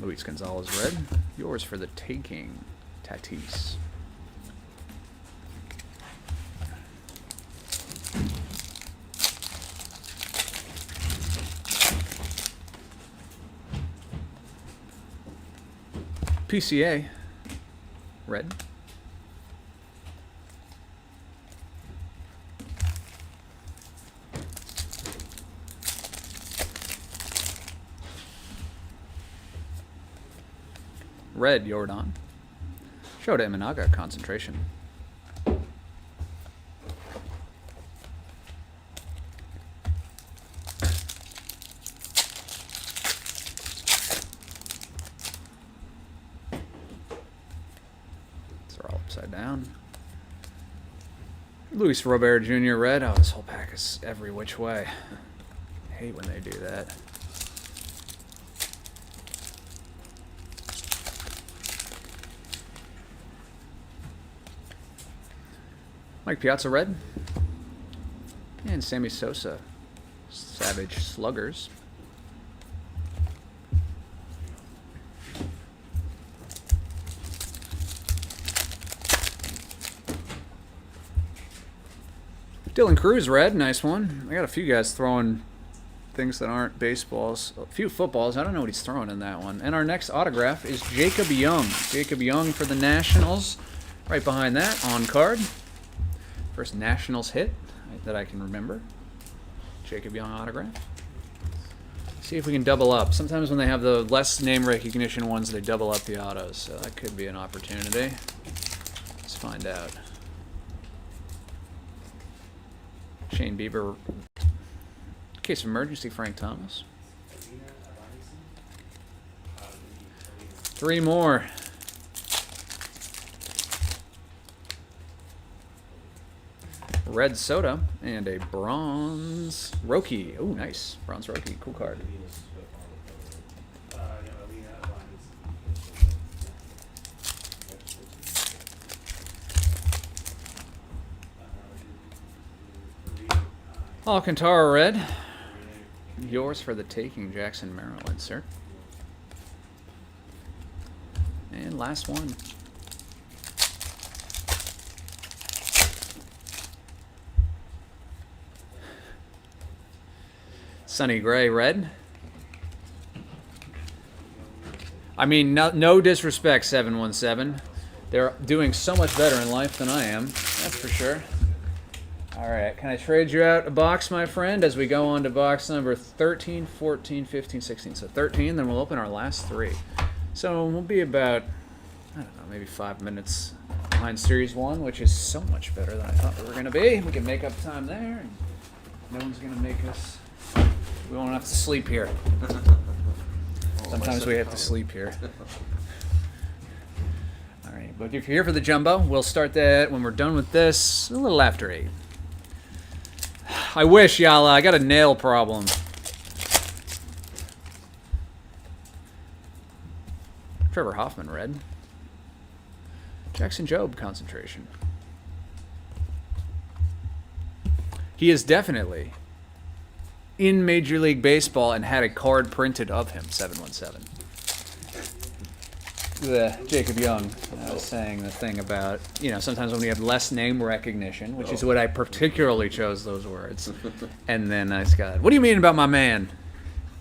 Luis Gonzalez, red. Yours for the taking, Tatis. PCA, red. Red, Jordan. Shota Imanaga, concentration. Upside down. Luis Robert Jr. red. Oh, this whole pack is every which way. I hate when they do that. Mike Piazza red. And Sammy Sosa. Savage Sluggers. Dylan Cruz red, nice one. I got a few guys throwing things that aren't baseballs. A few footballs. I don't know what he's throwing in that one. And our next autograph is Jacob Young. Jacob Young for the Nationals. Right behind that, on card. First Nationals hit that I can remember. Jacob Young autograph. See if we can double up. Sometimes when they have the less name recognition ones, they double up the autos. So that could be an opportunity. Let's find out. Shane Bieber. Case of emergency, Frank Thomas. 3 more. Red Soda and a bronze Roki. Oh, nice. Bronze Roki. Cool card. Alcantara red. Yours for the taking, Jackson, Maryland, sir. And last one. Sonny Gray red. I mean, no disrespect, 717. They're doing so much better in life than I am. That's for sure. All right, can I trade you out a box, my friend, as we go on to box number 13, 14, 15, 16. So 13, then we'll open our last 3. So we'll be about, I don't know, maybe 5 minutes behind Series 1, which is so much better than I thought we were going to be. We can make up time there, and no one's going to make us, we won't have to sleep here. Sometimes we have to sleep here. All right, but if you're here for the jumbo, we'll start that when we're done with this, a little after 8. I wish, Yala. I got a nail problem. Trevor Hoffman, red. Jackson Jobe, concentration. He is definitely in Major League Baseball and had a card printed of him, 717. Jacob Young was saying the thing about, you know, sometimes when we have less name recognition, which is what I particularly chose those words. And then I got, what do you mean about my man?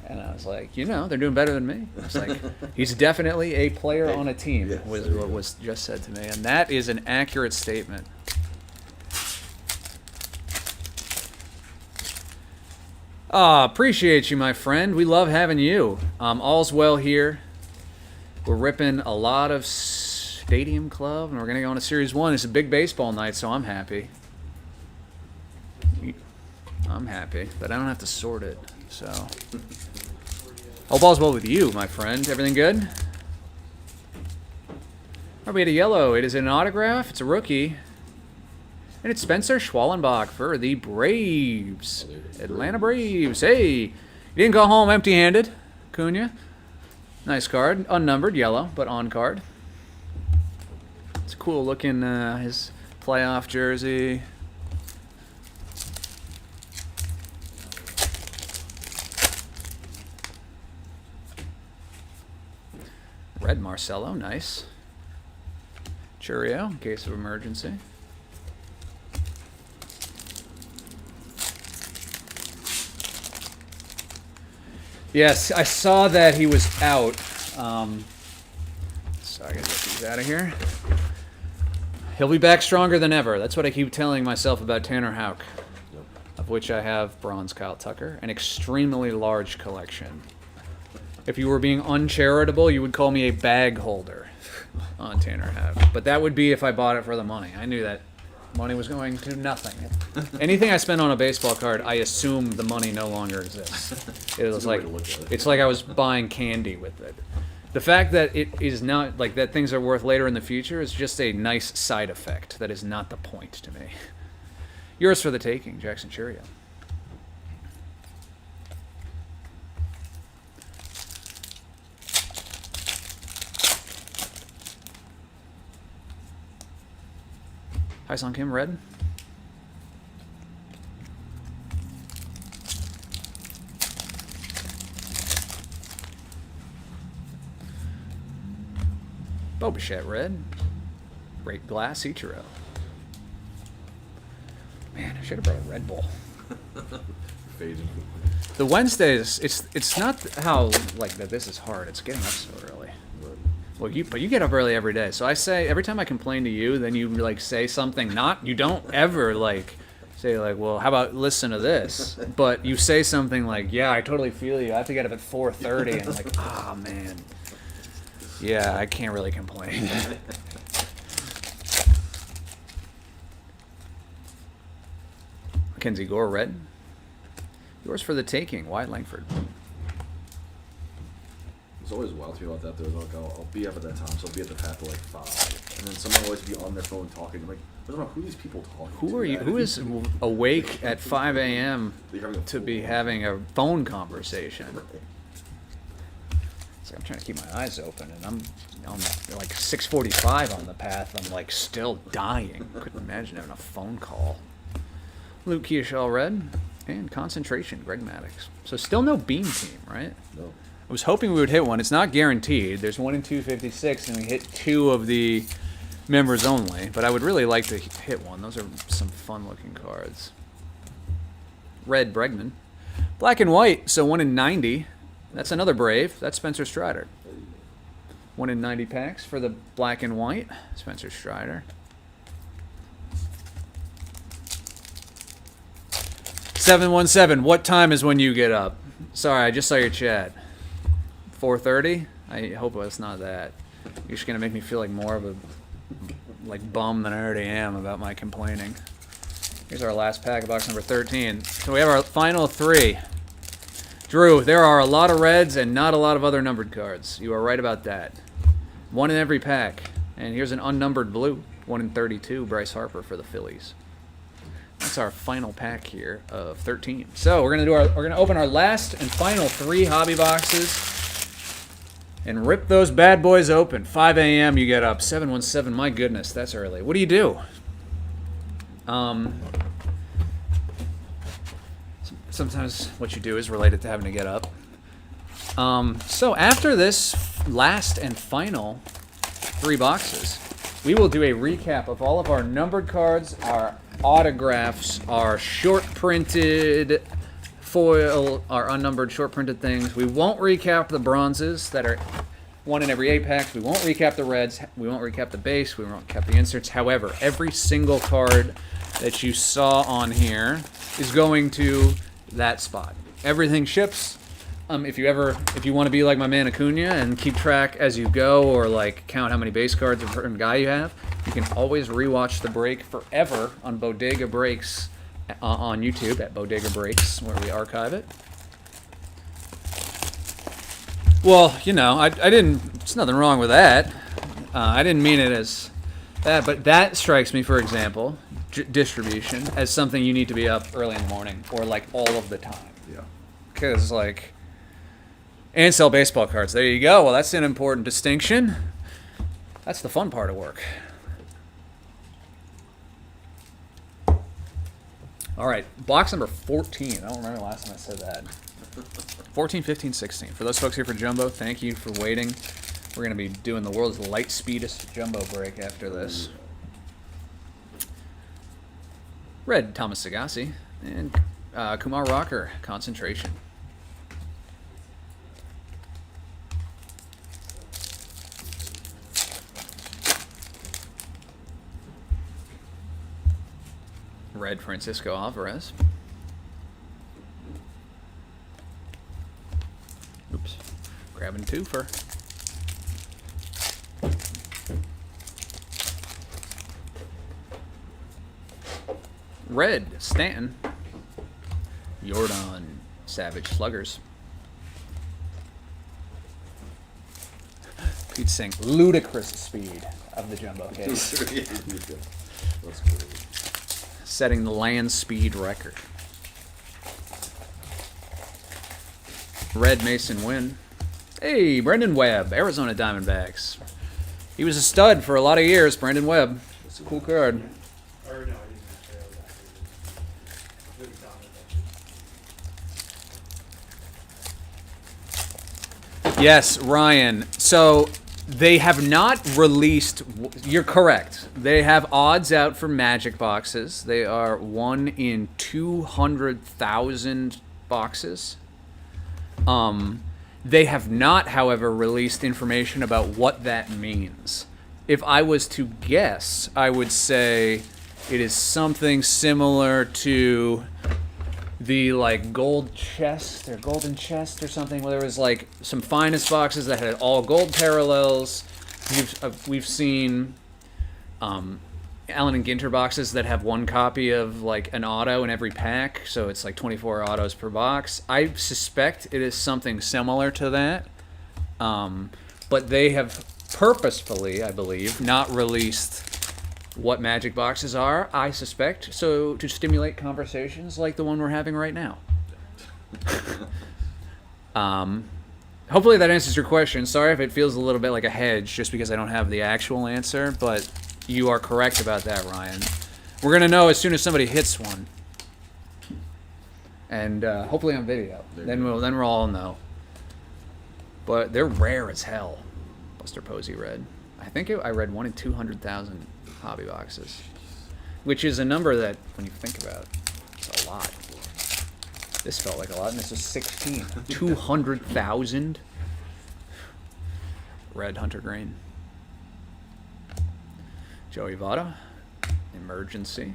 And I was like, you know, they're doing better than me. I was like, he's definitely a player on a team, was what was just said to me. And that is an accurate statement. Appreciate you, my friend. We love having you. All's well here. We're ripping a lot of Stadium Club, and we're going to go on to Series 1. It's a big baseball night, so I'm happy. I'm happy, but I don't have to sort it, so. Hope all's well with you, my friend. Everything good? Oh, we had a yellow. It is an autograph. It's a rookie. And it's Spencer Schwallenbach for the Braves. Atlanta Braves. Hey, you didn't go home empty-handed. Cunha. Nice card. Unnumbered, yellow, but on card. It's cool looking, his playoff jersey. Red Marcelo, nice. Churio, in case of emergency. Yes, I saw that he was out. So I gotta get these out of here. He'll be back stronger than ever. That's what I keep telling myself about Tanner Houck, Yep. of which I have bronze Kyle Tucker, an extremely large collection. If you were being uncharitable, you would call me a bag holder on Tanner Houck. But that would be if I bought it for the money. I knew that money was going to nothing. Anything I spend on a baseball card, I assume the money no longer exists. It was That's a good like way to look at it. it's like I was buying candy with it. The fact that it is not like that things are worth later in the future is just a nice side effect. That is not the point to me. Yours for the taking, Jackson Churio. Hi Song Kim, red. Bo Bichette, red. Great glass, Ichiro. Man, I should have brought a Red Bull. Faded. The Wednesdays, it's not how like that. This is hard. It's getting up so early. Well, but you get up early every day. So I say every time I complain to you, then you like say something. You don't ever like say like, well, how about listen to this? But you say something like, yeah, I totally feel you. I have to get up at 4:30, and I'm like, ah, man. Yeah, I can't really complain. Mackenzie Gore, red. Yours for the taking, Wyatt Langford. It's always wild to me about that. Though, like I'll be up at that time, so I'll be at the path at like 5, and then someone will always be on their phone talking. I'm like, I don't know who are these people talking. Who to, are you? man? Who is awake at 5 a.m. They're having a to be full- having a phone conversation? Right. It's like I'm trying to keep my eyes open, and I'm like 6:45 on the path. I'm like still dying. Couldn't imagine having a phone call. Luke Keashall, red, and concentration, Greg Maddox. So still no beam team, right? No. I was hoping we would hit one. It's not guaranteed. There's 1 in 256, and we hit 2 of the members only. But I would really like to hit one. Those are some fun-looking cards. Red Bregman. Black and white, so 1 in 90. That's another Brave. That's Spencer Strider. 1 in 90 packs for the black and white. Spencer Strider. 717. What time is when you get up? Sorry, I just saw your chat. 4:30? I hope it's not that. You're just gonna make me feel like more of a bum than I already am about my complaining. Here's our last pack, box number 13. So we have our final 3. Drew, there are a lot of reds and not a lot of other numbered cards. You are right about that. 1 in every pack. And here's an unnumbered blue. 1 in 32, Bryce Harper for the Phillies. That's our final pack here of 13. So we're gonna open our last and final 3 hobby boxes and rip those bad boys open. 5 a.m. you get up. 717. My goodness, that's early. What do you do? Sometimes what you do is related to having to get up. So after this last and final 3 boxes, we will do a recap of all of our numbered cards, our autographs, our short printed foil, our unnumbered short printed things. We won't recap the bronzes that are 1 in every 8 packs. We won't recap the reds. We won't recap the base. We won't recap the inserts. However, every single card that you saw on here is going to that spot. Everything ships. If you want to be like my man Acuna and keep track as you go, or like count how many base cards of a certain guy you have, you can always rewatch the break forever on Bodega Breaks on YouTube at Bodega Breaks, where we archive it. Well, you know, I didn't. There's nothing wrong with that. I didn't mean it as that, but that strikes me, for example, distribution as something you need to be up early in the morning or like all of the time. Yeah. Because like And sell baseball cards. There you go. Well, that's an important distinction. That's the fun part of work. All right, box number 14. I don't remember the last time I said that. 14, 15, 16. For those folks here for Jumbo, thank you for waiting. We're going to be doing the world's light speedest Jumbo break after this. Red, Thomas Sagassi. And Kumar Rocker, Concentration. Red, Francisco Alvarez. Oops. Grabbing twofer. Red, Stanton. Jordan, Savage Sluggers. Pete Singh, ludicrous speed of the Jumbo case. That's cool. Setting the land speed record. Red, Mason Wynn. Hey, Brendan Webb, Arizona Diamondbacks. He was a stud for a lot of years, Brendan Webb. Cool card. Or no, I didn't actually. I was actually really dominant. Yes, Ryan. So they have not released. You're correct. They have odds out for Magic boxes. They are 1 in 200,000 boxes. They have not, however, released information about what that means. If I was to guess, I would say it is something similar to the like gold chest or golden chest or something, where there was like some finest boxes that had all gold parallels. We've seen Allen and Ginter boxes that have one copy of like an auto in every pack, so it's like 24 autos per box. I suspect it is something similar to that, but they have purposefully, I believe, not released what Magic boxes are, I suspect, so to stimulate conversations like the one we're having right now. Hopefully that answers your question. Sorry if it feels a little bit like a hedge just because I don't have the actual answer, but you are correct about that, Ryan. We're going to know as soon as somebody hits one. And hopefully on video. Then we'll all know. But they're rare as hell. Buster Posey Red. I think I read 1 in 200,000 hobby boxes, which is a number that, when you think about it, it's a lot. This felt like a lot, and this was 16. 200,000. Red Hunter Green. Joey Votto. Emergency.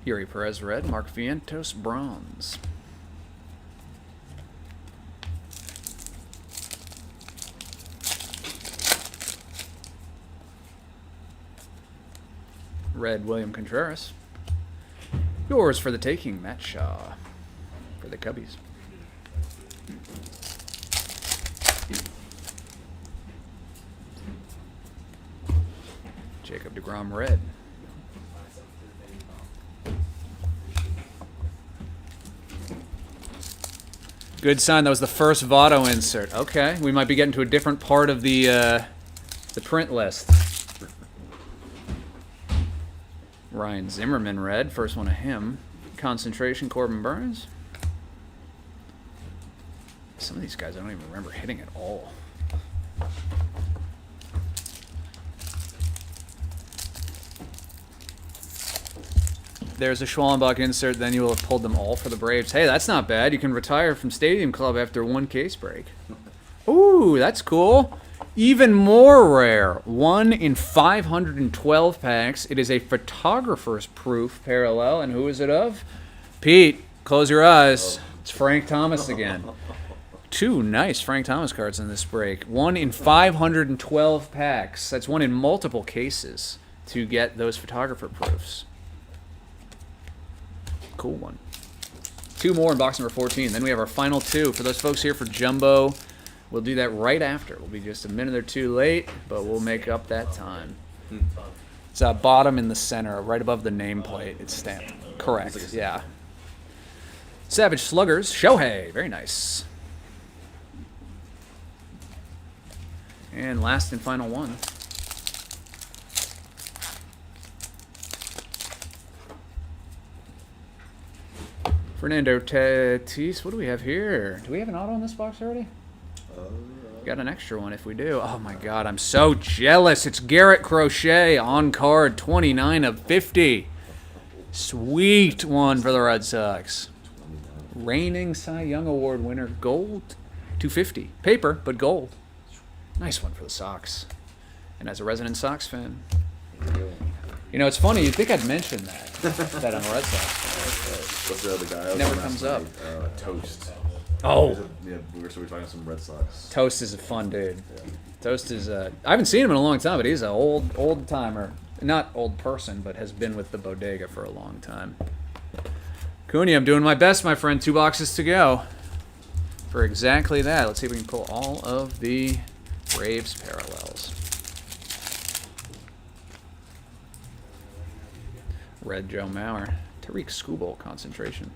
Yuri Perez Red. Mark Vientos Bronze. Red William Contreras. Yours for the taking, Matt Shaw. For the Cubbies. Jacob deGrom Red. Good sign. That was the first Votto insert. Okay, we might be getting to a different part of the print list. Ryan Zimmerman Red, first one of him. Concentration, Corbin Burns. Some of these guys I don't even remember hitting at all. There's a Schwallenbach insert, then you will have pulled them all for the Braves. Hey, that's not bad. You can retire from Stadium Club after one case break. Ooh, that's cool. Even more rare. 1 in 512 packs. It is a photographer's proof parallel. And who is it of? Pete, close your eyes. It's Frank Thomas again. 2 nice Frank Thomas cards in this break. 1 in 512 packs. That's 1 in multiple cases to get those photographer proofs. Cool one. 2 more in box number 14. Then we have our final 2. For those folks here for Jumbo, we'll do that right after. We'll be just a minute or 2 late, but we'll make up that time. It's bottom in the center, right above the nameplate. It's stamped. Correct. It's like a Yeah. Savage Sluggers. Shohei. Very nice. And last and final one. Fernando Tatis. What do we have here? Do we have an auto in this box already? Got an extra one if we do. Oh my god, I'm so jealous. It's Garrett Crochet on card, 29 of 50. Sweet one for the Red Sox. Reigning Cy Young Award winner, gold, 250. Paper, but gold. Nice one for the Sox. And as a resident Sox fan, you know, it's funny. You'd think I'd mention that I'm a Red Sox fan. What's the other guy? Never comes up. Toast. Oh, Yeah, we were talking some Red Sox. Toast is a fun dude. Toast is I haven't seen him in a long time, but he's an old timer. Not old person, but has been with the bodega for a long time. Cooney, I'm doing my best, my friend. 2 boxes to go for exactly that. Let's see if we can pull all of the Braves parallels. Red Joe Mauer. Tariq Skubal concentration.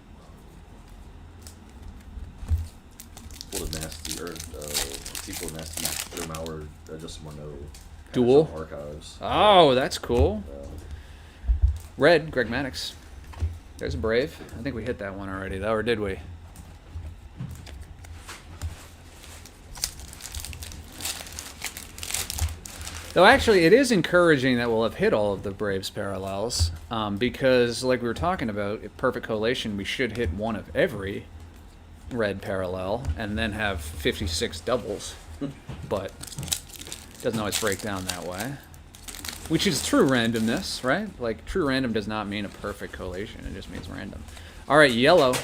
Pulled a nasty, or sequel nasty, Joe Mauer, just want to Duel? Archives. Oh, that's cool. Red, Greg Maddux. There's a Brave. I think we hit that one already, though, or did we? Though, actually, it is encouraging that we'll have hit all of the Braves parallels, because, like we were talking about, if perfect collation, we should hit one of every red parallel and then have 56 doubles. But it doesn't always break down that way. Which is true randomness, right? Like, true random does not mean a perfect collation. It just means random. All right, yellow.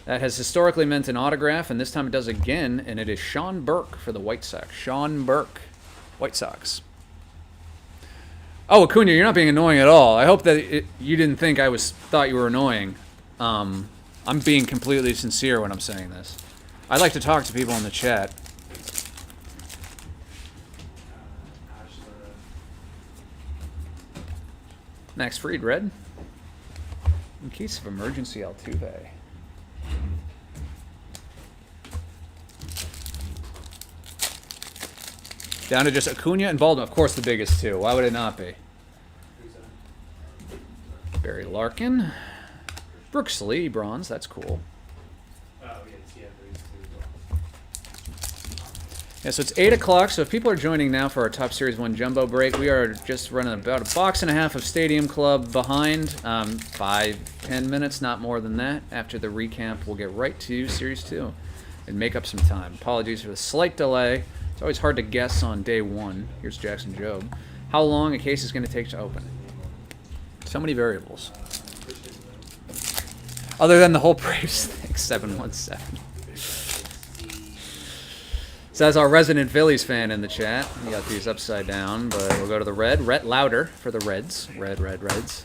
That has historically meant an autograph, and this time it does again, and it is Sean Burke for the White Sox. Sean Burke, White Sox. Oh, Acuna, you're not being annoying at all. I hope that you didn't think I thought you were annoying. I'm being completely sincere when I'm saying this. I like to talk to people in the chat. Max Fried, red. In case of emergency, Altuve. Down to just Acuna and Baldwin. Of course, the biggest two. Why would it not be? Barry Larkin. Brooks Lee, bronze. That's cool. Yeah, so it's 8 o'clock. So if people are joining now for our Top Series 1 Jumbo break, we are just running about a box and a half of Stadium Club behind. 5-10 minutes, not more than that. After the recamp, we'll get right to Series 2 and make up some time. Apologies for the slight delay. It's always hard to guess on day one. Here's Jackson Jobe. How long a case is going to take to open. So many variables. Other than the whole Braves thing, 717. So that's our resident Phillies fan in the chat. We got these upside down, but we'll go to the red. Rhett Lauder for the Reds. Reds.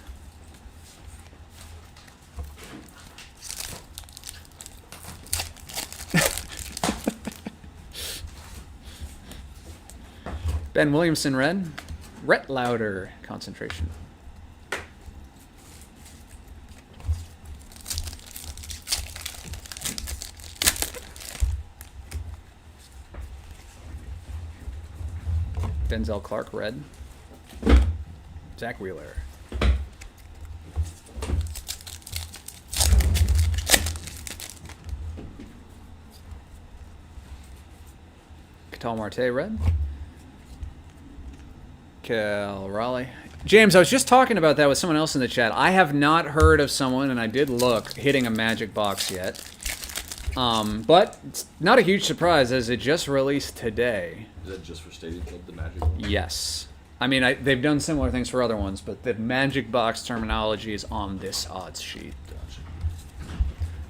Ben Williamson, red. Rhett Lauder, concentration. Denzel Clark, red. Zach Wheeler. Catal Marte, red. Cal Raleigh. James, I was just talking about that with someone else in the chat. I have not heard of someone, and I did look, hitting a magic box yet. But it's not a huge surprise as it just released today. Is that just for Stadium Club, the Magic one? Yes. I mean, they've done similar things for other ones, but the magic box terminology is on this odds sheet. Gotcha.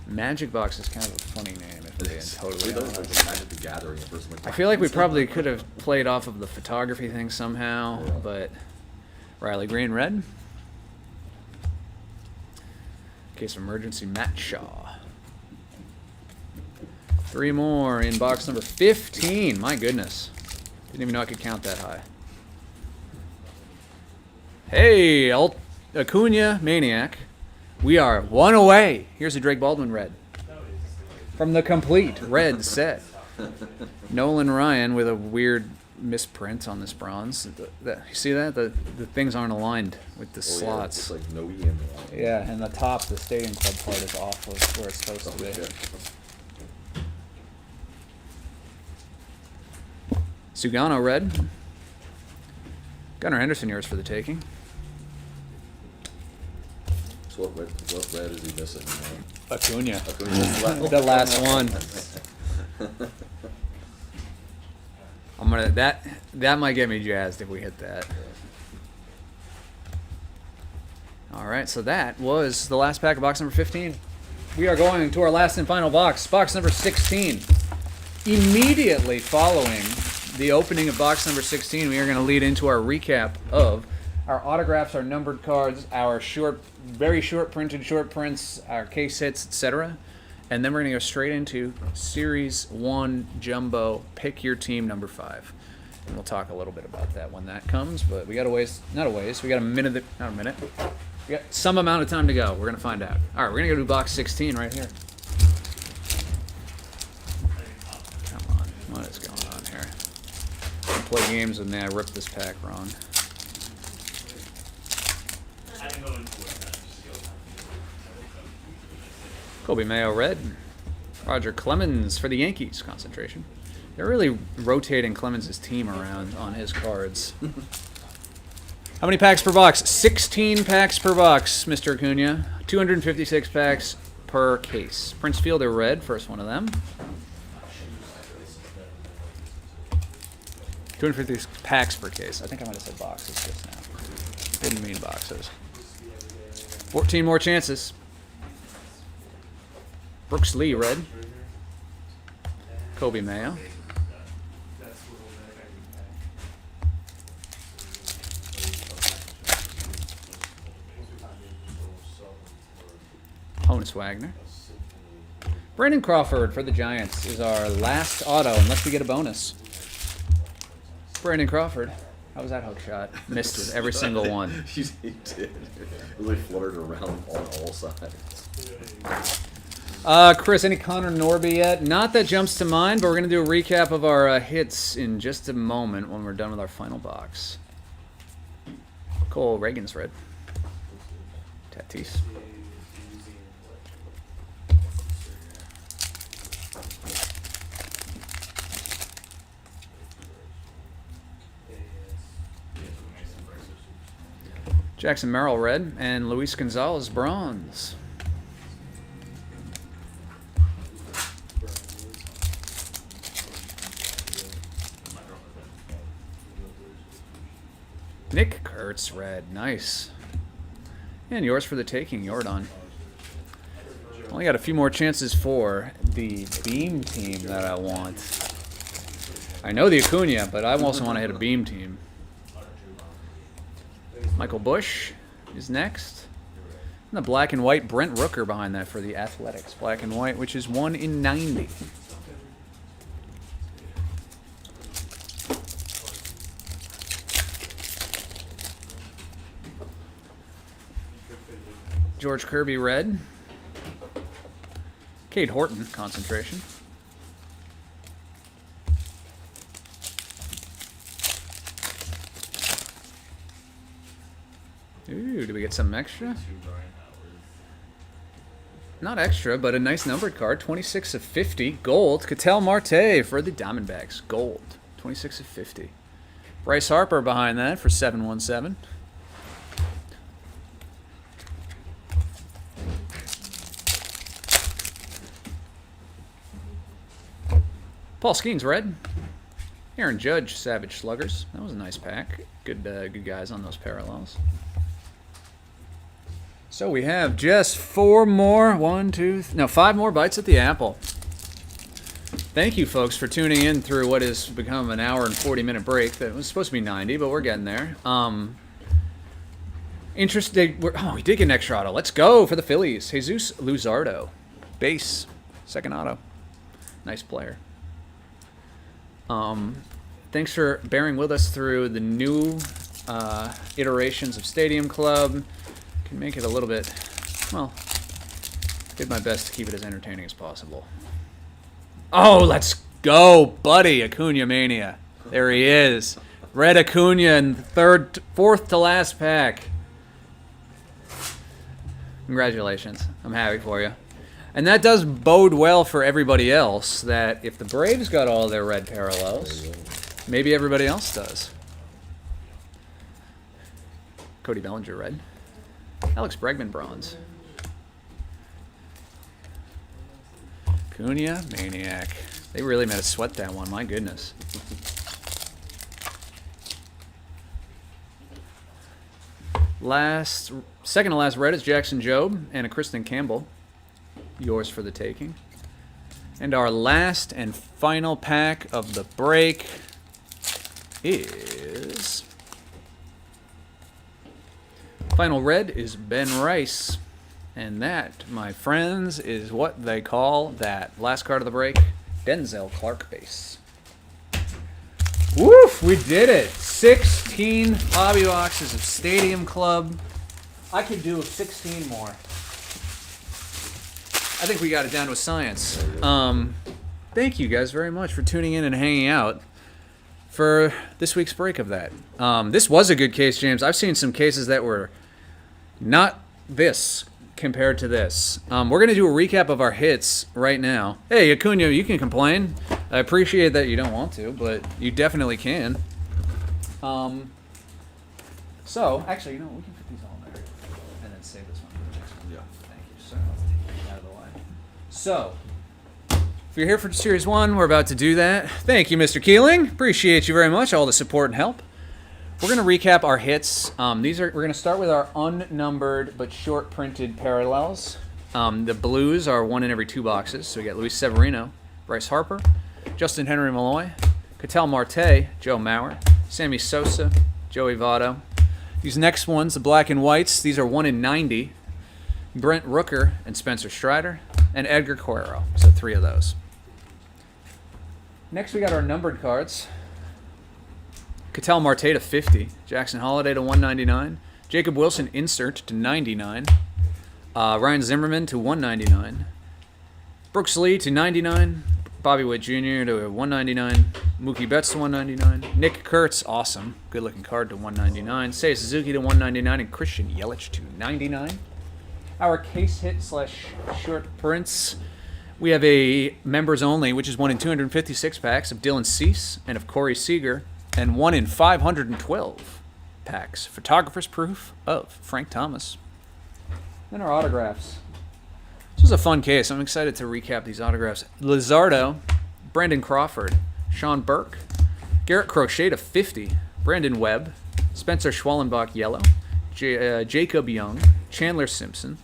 Magic box is kind of a funny name, if we're being totally We don't honest. like the Magic the Gathering at first. I'm like, I feel like we what's that? probably could have played off of the photography thing somehow, Yeah. but Riley Green, red. Case of emergency, Matt Shaw. 3 more in box number 15. My goodness. Didn't even know I could count that high. Hey, Acuna Maniac. We are one away. Here's a Drake Baldwin red. From the complete red set. Nolan Ryan with a weird misprint on this bronze. You see that? The things aren't aligned with the slots. It's like no E in the line. Yeah, and the top, the Stadium Club part is off of where it's supposed to be. Sugano red. Gunnar Henderson, yours for the taking. So what red is he missing? Acuna. Acuna. The last one. I'm gonna that might get me jazzed if we hit that. All right, so that was the last pack of box number 15. We are going to our last and final box, box number 16. Immediately following the opening of box number 16, we are going to lead into our recap of our autographs, our numbered cards, our very short printed short prints, our case hits, etc. And then we're going to go straight into Series 1 Jumbo, pick your team number 5. And we'll talk a little bit about that when that comes, but we got we got a minute, not a minute. We got some amount of time to go. We're going to find out. All right, we're going to go to box 16 right here. Come on, what is going on here? I play games with me, I ripped this pack wrong. Kobe Mayo red. Roger Clemens for the Yankees, concentration. They're really rotating Clemens' team around on his cards. How many packs per box? 16 packs per box, Mr. Acuna. 256 packs per case. Prince Fielder red, first one of them. 256 packs per case. I think I might have said boxes just now. Didn't mean boxes. 14 more chances. Brooks Lee red. Kobe Mayo. Honus Wagner. Brandon Crawford for the Giants is our last auto, unless we get a bonus. Brandon Crawford. How was that hook shot? Missed with every single one. He did. It really fluttered around on all sides. Chris, any Connor Norby yet? Not that jumps to mind, but we're going to do a recap of our hits in just a moment when we're done with our final box. Cole Reagan's red. Tatis. Jackson Merrill red and Luis Gonzalez bronze. Nick Kurtz red, nice. And yours for the taking, Jordan. Only got a few more chances for the beam team that I want. I know the Acuna, but I also want to hit a beam team. Michael Bush is next. And the black and white Brent Rooker behind that for the Athletics. Black and white, which is 1 in 90. George Kirby red. Cade Horton concentration. Ooh, do we get something extra? Not extra, but a nice numbered card. 26 of 50. Gold. Ketel Marte for the Diamondbacks. Gold. 26 of 50. Bryce Harper behind that for 717. Paul Skeens red. Aaron Judge Savage Sluggers. That was a nice pack. Good guys on those parallels. So we have just 5 more bites at the apple. Thank you, folks, for tuning in through what has become an hour and 40-minute break. That was supposed to be 90, but we're getting there. Interesting. We did get an extra auto. Let's go for the Phillies. Jesus Luzardo, base, second auto. Nice player. Thanks for bearing with us through the new iterations of Stadium Club. Can make it a little bit, well, did my best to keep it as entertaining as possible. Oh, let's go, buddy, Acuna Mania. There he is. Red Acuna in fourth to last pack. Congratulations. I'm happy for you. And that does bode well for everybody else, that if the Braves got all their red parallels, maybe everybody else does. Cody Bellinger red. Alex Bregman bronze. Cunha Maniac. They really made us sweat that one, my goodness. Second to last red is Jackson Jobe and a Kristen Campbell. Yours for the taking. And our last and final pack of the break is... Final red is Ben Rice. And that, my friends, is what they call that last card of the break, Denzel Clark base. Woof! We did it! 16 hobby boxes of Stadium Club. I could do 16 more. I think we got it down to a science. Thank you guys very much for tuning in and hanging out for this week's break of that. This was a good case, James. I've seen some cases that were not this compared to this. We're going to do a recap of our hits right now. Hey, Acuna, you can complain. I appreciate that you don't want to, but you definitely can. So, actually, we can put these all there and then save this one for the next one. Yeah. Thank you, sir. Let's take that out of the way. So, if you're here for Series 1, we're about to do that. Thank you, Mr. Keeling. Appreciate you very much, all the support and help. We're going to recap our hits. We're going to start with our unnumbered but short printed parallels. The blues are one in every 2 boxes. So we got Luis Severino, Bryce Harper, Justin Henry Malloy, Ketel Marte, Joe Mauer, Sammy Sosa, Joey Votto. These next ones, the black and whites, these are 1 in 90. Brent Rooker and Spencer Strider, and Edgar Quero. So 3 of those. Next we got our numbered cards. Ketel Marte to 50, Jackson Holliday to 199, Jacob Wilson insert to 99, Ryan Zimmerman to 199, Brooks Lee to 99, Bobby Witt Jr. to 199, Mookie Betts to 199, Nick Kurtz, awesome, good looking card, to 199, Seiya Suzuki to 199, and Christian Yelich to 99. Our case hit / short prints. We have a members only, which is 1 in 256 packs of Dylan Cease and of Corey Seager, and 1 in 512 packs. Photographer's proof of Frank Thomas. Then our autographs. This was a fun case. I'm excited to recap these autographs. Lizardo, Brandon Crawford, Sean Burke, Garrett Crochet to 50, Brandon Webb, Spencer Schwallenbach yellow, Jacob Young, Chandler Simpson,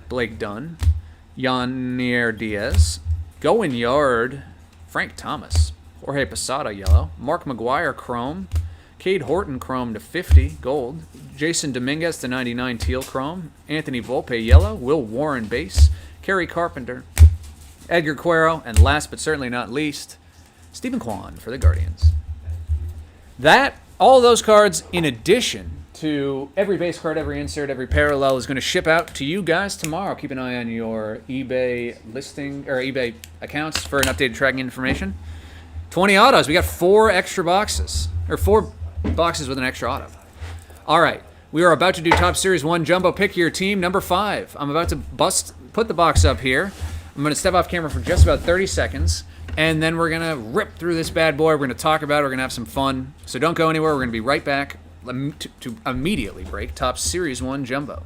Blake Dunn, Yanier Diaz, Goin Yard, Frank Thomas, Jorge Posada yellow, Mark McGuire chrome, Cade Horton chrome to 50 gold, Jason Dominguez to 99 teal chrome, Anthony Volpe yellow, Will Warren base, Kerry Carpenter, Edgar Quero, and last but certainly not least, Stephen Kwan for the Guardians. All those cards in addition to every base card, every insert, every parallel is going to ship out to you guys tomorrow. Keep an eye on your eBay listing or eBay accounts for an updated tracking information. 20 autos. We got 4 extra boxes, or 4 boxes with an extra auto. All right, we are about to do Top Series 1 Jumbo. Pick your team, number 5. I'm about to put the box up here. I'm going to step off camera for just about 30 seconds, and then we're going to rip through this bad boy. We're going to talk about it. We're going to have some fun. So don't go anywhere. We're going to be right back to immediately break Top Series 1 Jumbo.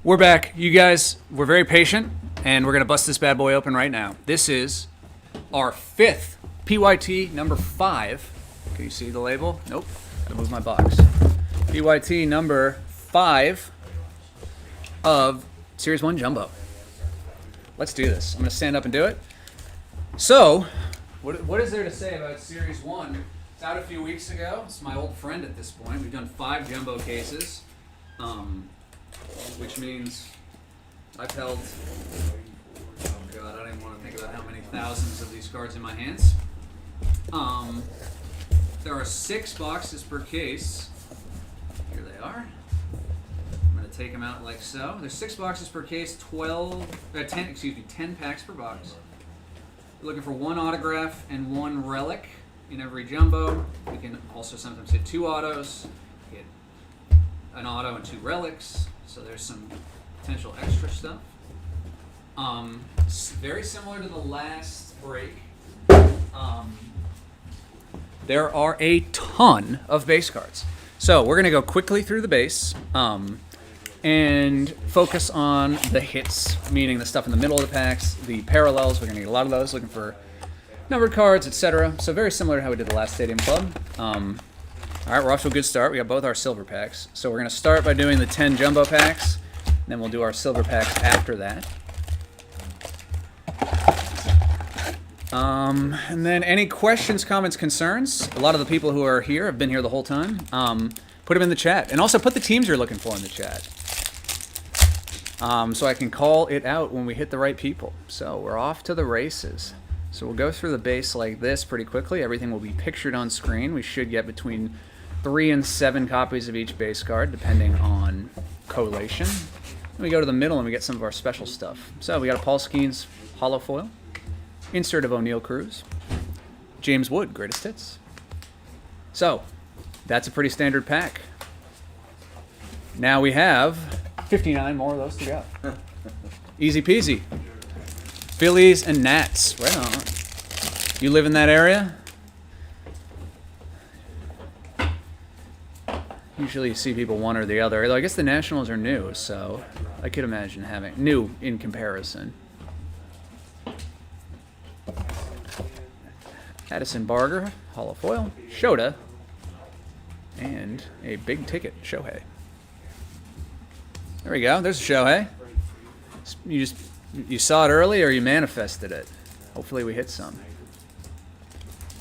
We're back. You guys were very patient, and we're going to bust this bad boy open right now. This is our 5th PYT number 5. Can you see the label? Nope. Gotta move my box. PYT number 5 of Series 1 Jumbo. Let's do this. I'm going to stand up and do it. So, what is there to say about Series 1? It's out a few weeks ago. It's my old friend at this point. We've done 5 Jumbo cases. Which means I've held, oh god, I don't even want to think about how many thousands of these cards in my hands. There are 6 boxes per case. Here they are. I'm going to take them out like so. There's 6 boxes per case, 10 packs per box. We're looking for 1 autograph and 1 relic in every jumbo. We can also sometimes hit 2 autos, get an auto and 2 relics. So there's some potential extra stuff. Very similar to the last break. There are a ton of base cards. So we're going to go quickly through the base and focus on the hits, meaning the stuff in the middle of the packs, the parallels. We're going to get a lot of those, looking for numbered cards, etc. So very similar to how we did the last Stadium Club. All right, we're off to a good start. We got both our silver packs. So we're going to start by doing the 10 jumbo packs. And then we'll do our silver packs after that. And then any questions, comments, concerns? A lot of the people who are here have been here the whole time. Put them in the chat. And also put the teams you're looking for in the chat. So I can call it out when we hit the right people. So we're off to the races. So we'll go through the base like this pretty quickly. Everything will be pictured on screen. We should get between 3 and 7 copies of each base card, depending on collation. Then we go to the middle and we get some of our special stuff. So we got a Paul Skeens holo foil, insert of O'Neal Cruz, James Wood, greatest hits. So that's a pretty standard pack. Now we have 59 more of those to go. Easy peasy. Phillies and Nats, right on. You live in that area? Usually you see people one or the other. Although I guess the Nationals are new, so I could imagine having new in comparison. Addison Barger, holo foil, Shota, and a big ticket Shohei. There we go. There's a Shohei. You saw it early or you manifested it. Hopefully we hit some.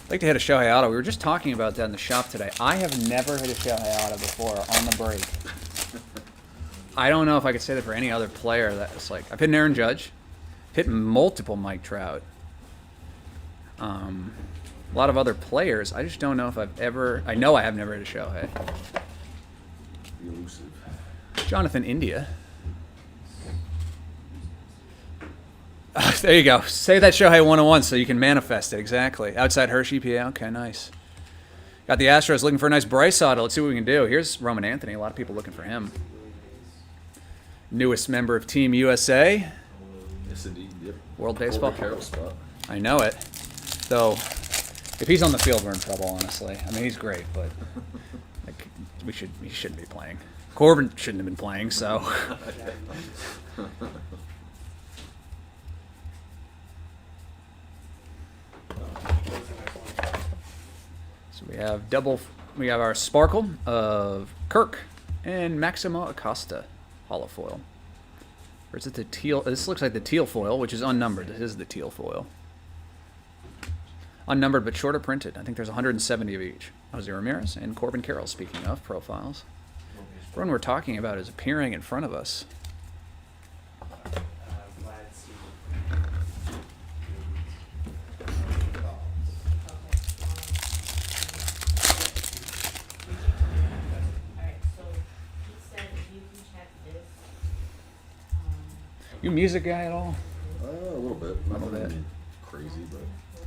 I'd like to hit a Shohei auto. We were just talking about that in the shop today. I have never hit a Shohei auto before on the break. I don't know if I could say that for any other player. That's like, I've hit an Aaron Judge, hit multiple Mike Trout. A lot of other players. I just don't know if I've ever. I know I have never hit a Shohei. Elusive. Jonathan India. There you go. Say that Shohei 101 so you can manifest it. Exactly. Outside Hershey, PA. Okay, nice. Got the Astros looking for a nice Bryce auto. Let's see what we can do. Here's Roman Anthony. A lot of people looking for him. Newest member of Team USA. Yes, indeed. Yep. World Baseball. Carroll spot. I know it. Though, if he's on the field, we're in trouble, honestly. I mean, he's great, but like, he shouldn't be playing. Corbin shouldn't have been playing, so. So we have our Sparkle of Kirk and Maximo Acosta holo foil. Or is it the teal? This looks like the teal foil, which is unnumbered. This is the teal foil. Unnumbered but shorter printed. I think there's 170 of each. Jose Ramirez and Corbin Carroll, speaking of profiles. Everyone we're talking about is appearing in front of us. You a music guy at all? A little bit. Not A little bit. Crazy, but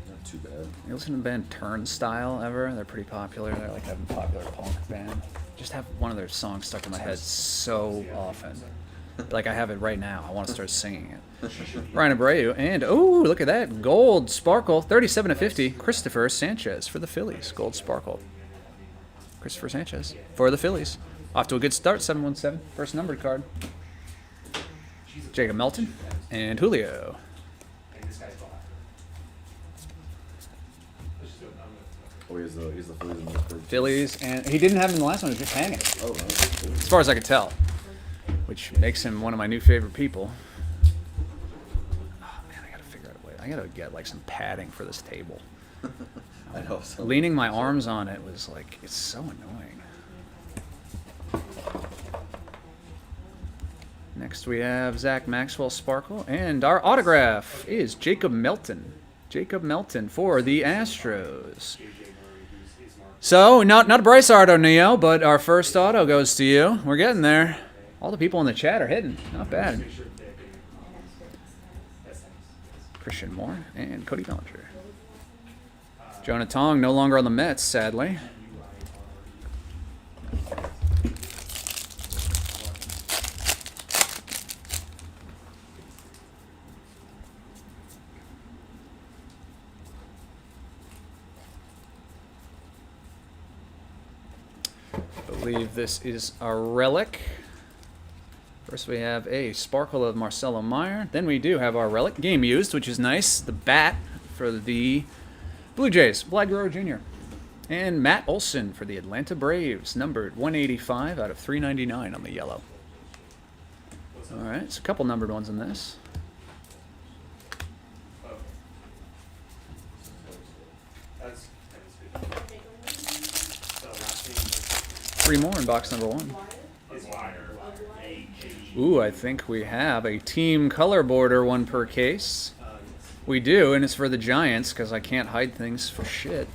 not too bad. You listen to the band Turnstile ever? They're pretty popular. They're like a popular punk band. Just have one of their songs stuck in my head so often. Like I have it right now. I want to start singing it. Ryan Abreu and oh, look at that gold sparkle, 37/50. Christopher Sanchez for the Phillies. Gold sparkle. Christopher Sanchez for the Phillies. Off to a good start. 717. First numbered card. Jacob Melton, and Julio. And this guy's black. Let's just do it. Oh, he's the Phillies in this bird. Phillies, and he didn't have him in the last one. He was just hanging, Oh, no, that's cool. as far as I could tell, which makes him one of my new favorite people. Oh man, I gotta figure out a way. I gotta get like some padding for this table. I know. So Leaning my arms on it was like, it's so annoying. Next we have Zach Maxwell Sparkle, and our autograph is Jacob Melton. Jacob Melton for the Astros. JJ Murray, who's marked. So, not a Bryce auto, Neo, but our first auto goes to you. We're getting there. All the people in the chat are hitting. Not bad. Make sure they're getting that's nice. Christian Moore and Cody Bellinger. Jonah Tong no longer on the Mets, sadly. I believe this is a relic. First we have a Sparkle of Marcelo Meyer. Then we do have our relic, game used, which is nice. The bat for the Blue Jays, Vlad Guerrero Jr. And Matt Olson for the Atlanta Braves, numbered 185 out of 399 on the yellow. All right, it's a couple numbered ones in this. That's good. So last thing Three more in box number one. is wire. Ooh, I think we have a team color border, one per case. We do, and it's for the Giants, because I can't hide things for shit.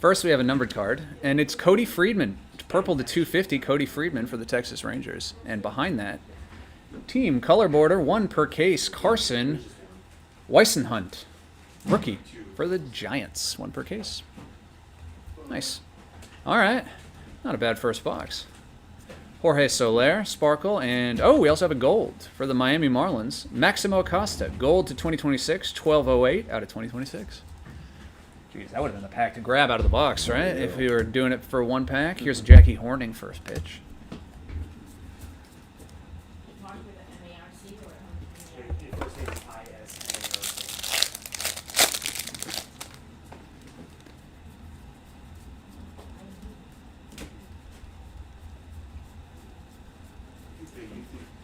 First, we have a numbered card, and it's Cody Freedman. Purple to 250, Cody Freedman for the Texas Rangers. And behind that, team color border, one per case, Carson Weissenhunt. Rookie for the Giants, one per case. Nice. All right. Not a bad first box. Jorge Soler, Sparkle, and oh, we also have a gold for the Miami Marlins. Maximo Acosta, gold to 2026, 1208 out of 2026. Jeez, that would have been the pack to grab out of the box, right? If we were doing it for one pack. Here's Jackie Horning first pitch. Mark with an MARC or Your first name is ISNARC.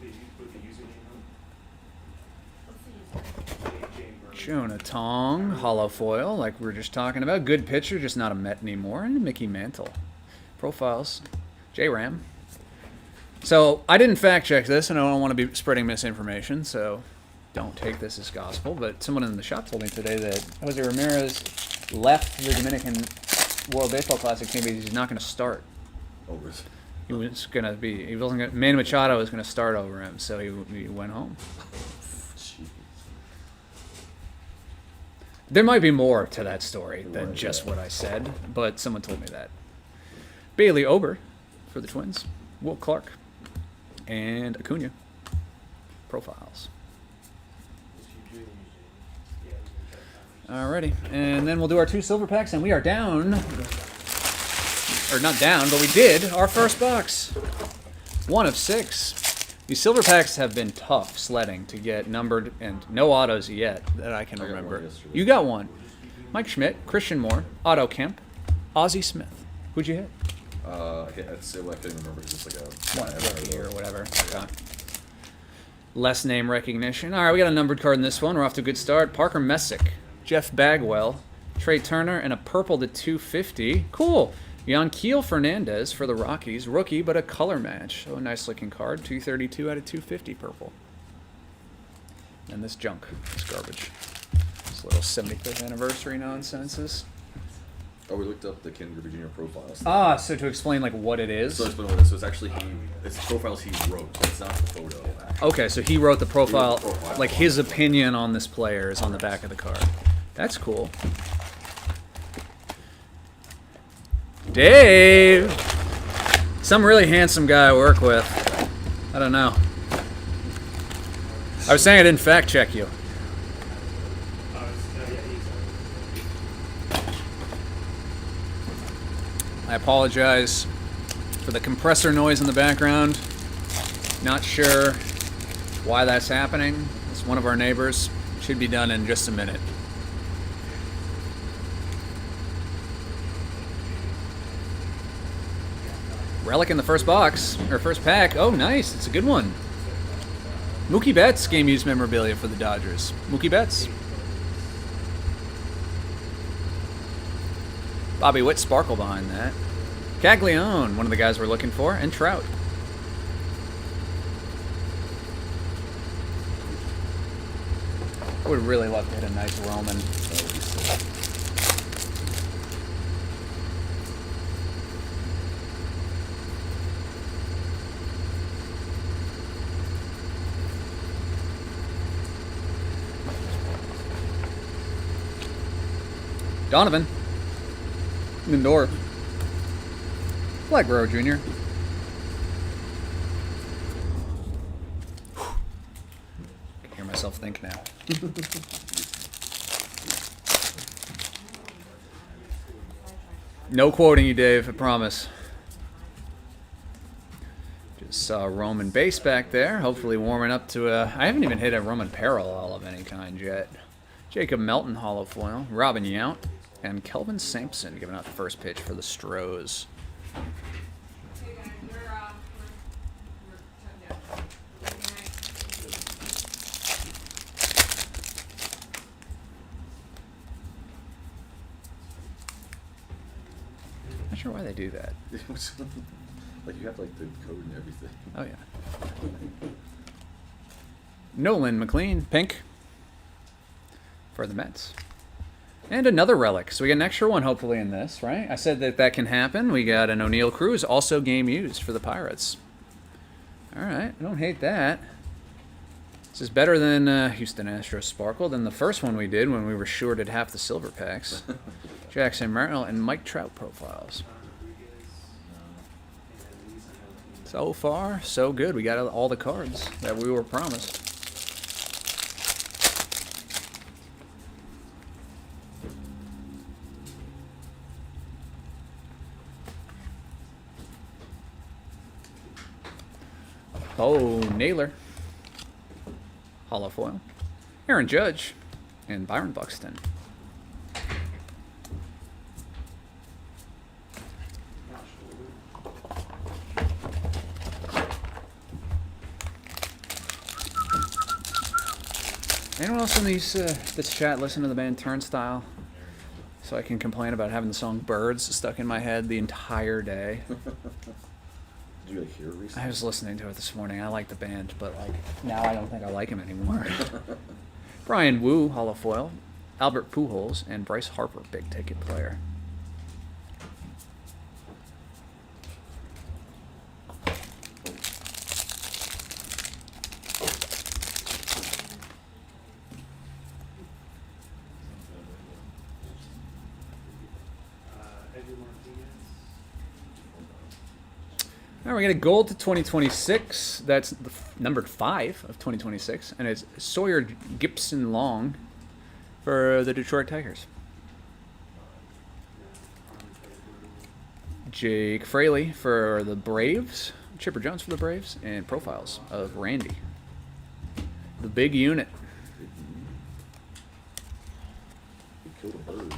They put the username on. JJ Murray. Jonah Tong, hollow foil, like we were just talking about. Good pitcher, just not a Met anymore. And Mickey Mantle. Profiles, J-Ram. So I didn't fact check this, and I don't want to be spreading misinformation, so don't take this as gospel. But someone in the shop told me today that Jose Ramirez left the Dominican World Baseball Classic team, but he's not going to start. Over. He was going to be, he wasn't going to, Manny Machado was going to start over him, so he went home. Jeez. There might be more to that story than Right, just yeah. what I said, but someone told me that. Bailey Ober for the Twins, Will Clark, and Acuna. Profiles. Alrighty, and then we'll do our two silver packs, and we are down, or not down, but we did our first box. One of 6. These silver packs have been tough sledding to get numbered, and no autos yet that I can I got one remember. yesterday. You got one. Mike Schmidt, Christian Moore, Otto Kemp, Ozzie Smith. Who'd you hit? I'd say I couldn't remember. It's just like a One rookie or whatever. Okay. Less name recognition. All right, we got a numbered card in this one. We're off to a good start. Parker Messick, Jeff Bagwell, Trey Turner, and a purple to 250. Cool. Yanquiel Fernandez for the Rockies. Rookie, but a color match. So a nice looking card. 232 out of 250 purple. And this junk. This garbage. This little 75th anniversary nonsenses. Oh, we looked up the Ken Griffey Jr. profiles. Ah, so to explain like what it is. So explain what it is. So it's actually it's profiles he wrote. So it's not the photo. Okay, so he wrote the profile, He wrote the profile. like his opinion on this player is on the back of the card. That's cool. Dave! Some really handsome guy I work with. I don't know. I was saying I didn't fact check you. I apologize for the compressor noise in the background. Not sure Why that's happening? It's one of our neighbors. Should be done in just a minute. Relic in the first box, or first pack. Oh, nice. It's a good one. Mookie Betts game used memorabilia for the Dodgers. Mookie Betts. Bobby Witt sparkle behind that. Caglione, one of the guys we're looking for, and Trout. I would really love to hit a nice Roman. Donovan. Lindor. Black Row Jr. I can hear myself think now. No quoting you, Dave, I promise. Just saw Roman base back there, hopefully warming up to a... I haven't even hit a Roman parallel of any kind yet. Jacob Melton hollow foil, Robin Yount, and Kelvin Sampson giving out the first pitch for the Stros. Hey guys, we're shutting down. Good night. Not sure why they do that. Like you have like the code and everything. Oh yeah. Nolan McLean, pink for the Mets. And another relic. So we got an extra one hopefully in this, right? I said that that can happen. We got an O'Neill Cruz, also game used for the Pirates. All right, I don't hate that. This is better than Houston Astros Sparkle than the first one we did when we were shorted half the silver packs. Jackson Merrill and Mike Trout profiles. So far, so good. We got all the cards that we were promised. Oh, Naylor. Hollow foil. Aaron Judge. And Byron Buxton. Anyone else in this chat listen to the band Turnstile? So I can complain about having the song Birds stuck in my head the entire day. Did you like hear it recently? I was listening to it this morning. I like the band, but like now I don't think I like him anymore. Brian Wu, hollow foil. Albert Pujols and Bryce Harper, big ticket player. All right, we got a gold to 2026. That's the numbered 5 of 2026, and it's Sawyer Gibson Long for the Detroit Tigers. Jake Fraley for the Braves, Chipper Jones for the Braves, and profiles of Randy. The big unit. He killed a bird.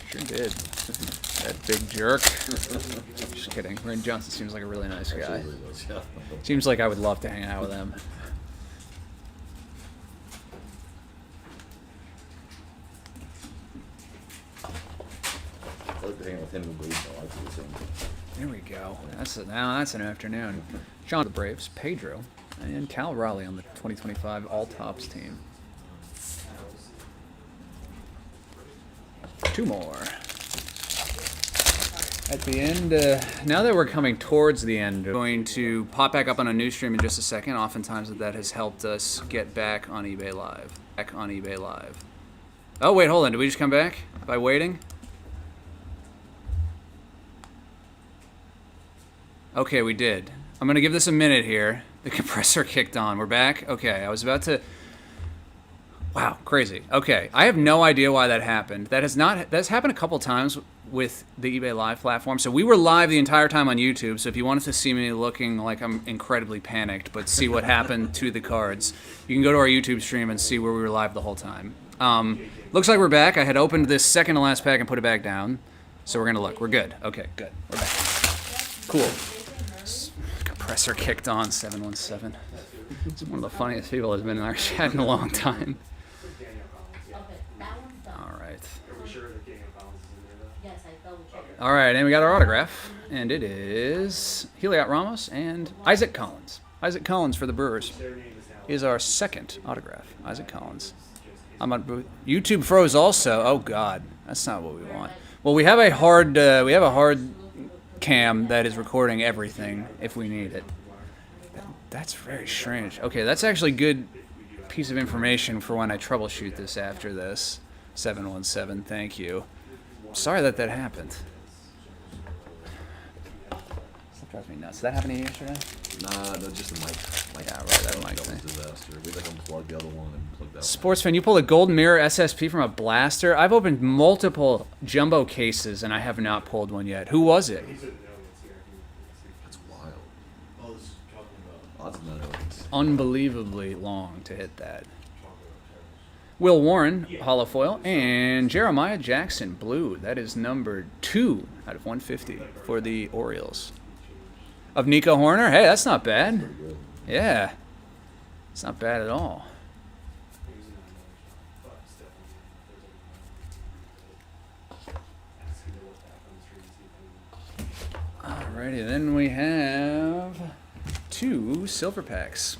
Sure did. That big jerk. Just kidding. Randy Johnson seems like a really nice guy. Actually, really was, yeah. Seems like I would love to hang out with him. I like to hang out with him and Wade, though. I do the same thing. There we go. Now that's an afternoon. Sean the Braves, Pedro, and Cal Raleigh on the 2025 All Tops team. 2 more. At the end, now that we're coming towards the end, I'm going to pop back up on a new stream in just a second. Oftentimes that has helped us get back on eBay Live. Oh, wait, hold on. Did we just come back by waiting? Okay, we did. I'm going to give this a minute here. The compressor kicked on. We're back? Okay, I was about to... Wow, crazy. Okay, I have no idea why that happened. That's happened a couple times with the eBay Live platform. So we were live the entire time on YouTube. So if you wanted to see me looking like I'm incredibly panicked, but see what happened to the cards, you can go to our YouTube stream and see where we were live the whole time. Looks like we're back. I had opened this second to last pack and put it back down. So we're gonna look. We're good. Okay, good. We're back. Cool. Compressor kicked on 717. It's one of the funniest people that's been in our chat in a long time. All right. All right, and we got our autograph, and it is Heliot Ramos and Isaac Collins. Isaac Collins for the Brewers is our second autograph. Isaac Collins. I'm on YouTube froze also. Oh God, that's not what we want. Well, we have a hard cam that is recording everything if we need it. That's very strange. Okay, that's actually good piece of information for when I troubleshoot this after this. 717, thank you. Sorry that happened. That drives me nuts. Did that happen to you yesterday? Nah, no, just the mic. Yeah, right, that mic was thing. a disaster. We like unplugged the other one and plugged that one. Sports fan, you pulled a Golden Mirror SSP from a blaster. I've opened multiple jumbo cases and I have not pulled one yet. Who was it? That's wild. Odds of none. Unbelievably long to hit that. Will Warren, holofoil, and Jeremiah Jackson, blue. That is number 2 out of 150 for the Orioles. Of Nico Horner, hey, that's not bad. Yeah, it's not bad at all. Alrighty, then we have 2 silver packs.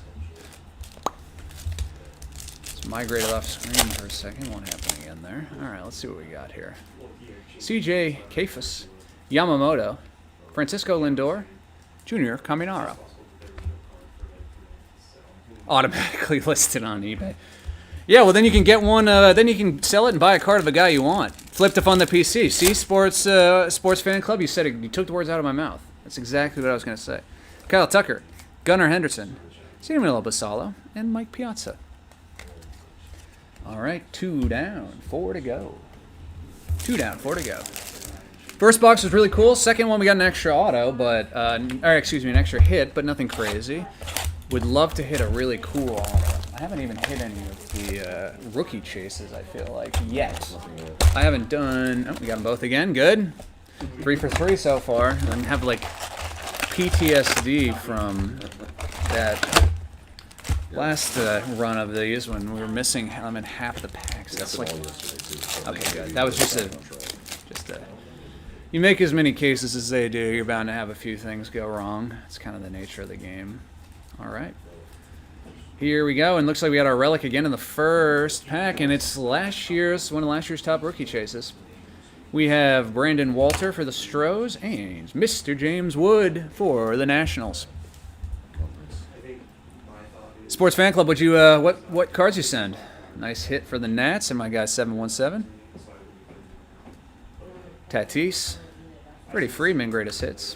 Let's migrate it off screen for a second. Won't happen again there. Alright, let's see what we got here. CJ Kafus, Yamamoto, Francisco Lindor, Junior Caminaro. Automatically listed on eBay. Yeah, well then you can get one. Then you can sell it and buy a card of a guy you want. Flip to fund the PC. See, sports fan club. You said it. You took the words out of my mouth. That's exactly what I was going to say. Kyle Tucker, Gunnar Henderson, Samuel Basalo, and Mike Piazza. All right, 2 down, 4 to go. 2 down, 4 to go. First box was really cool. Second one we got an extra auto, but an extra hit, but nothing crazy. Would love to hit a really cool auto. I haven't even hit any of the rookie chases, I feel like, yet. I haven't done... Oh, we got them both again. Good. 3 for 3 so far. And have, like, PTSD from that last run of these when we were missing half the packs. That's like... Okay, good. That was just a... You make as many cases as they do, you're bound to have a few things go wrong. It's kind of the nature of the game. All right. Here we go, and looks like we got our relic again in the first pack, and it's one of last year's top rookie chases. We have Brandon Walter for the Stros and Mr. James Wood for the Nationals. Sports Fan Club, what cards you send? Nice hit for the Nats and my guy 717. Tatis, Freddie Freeman, greatest hits.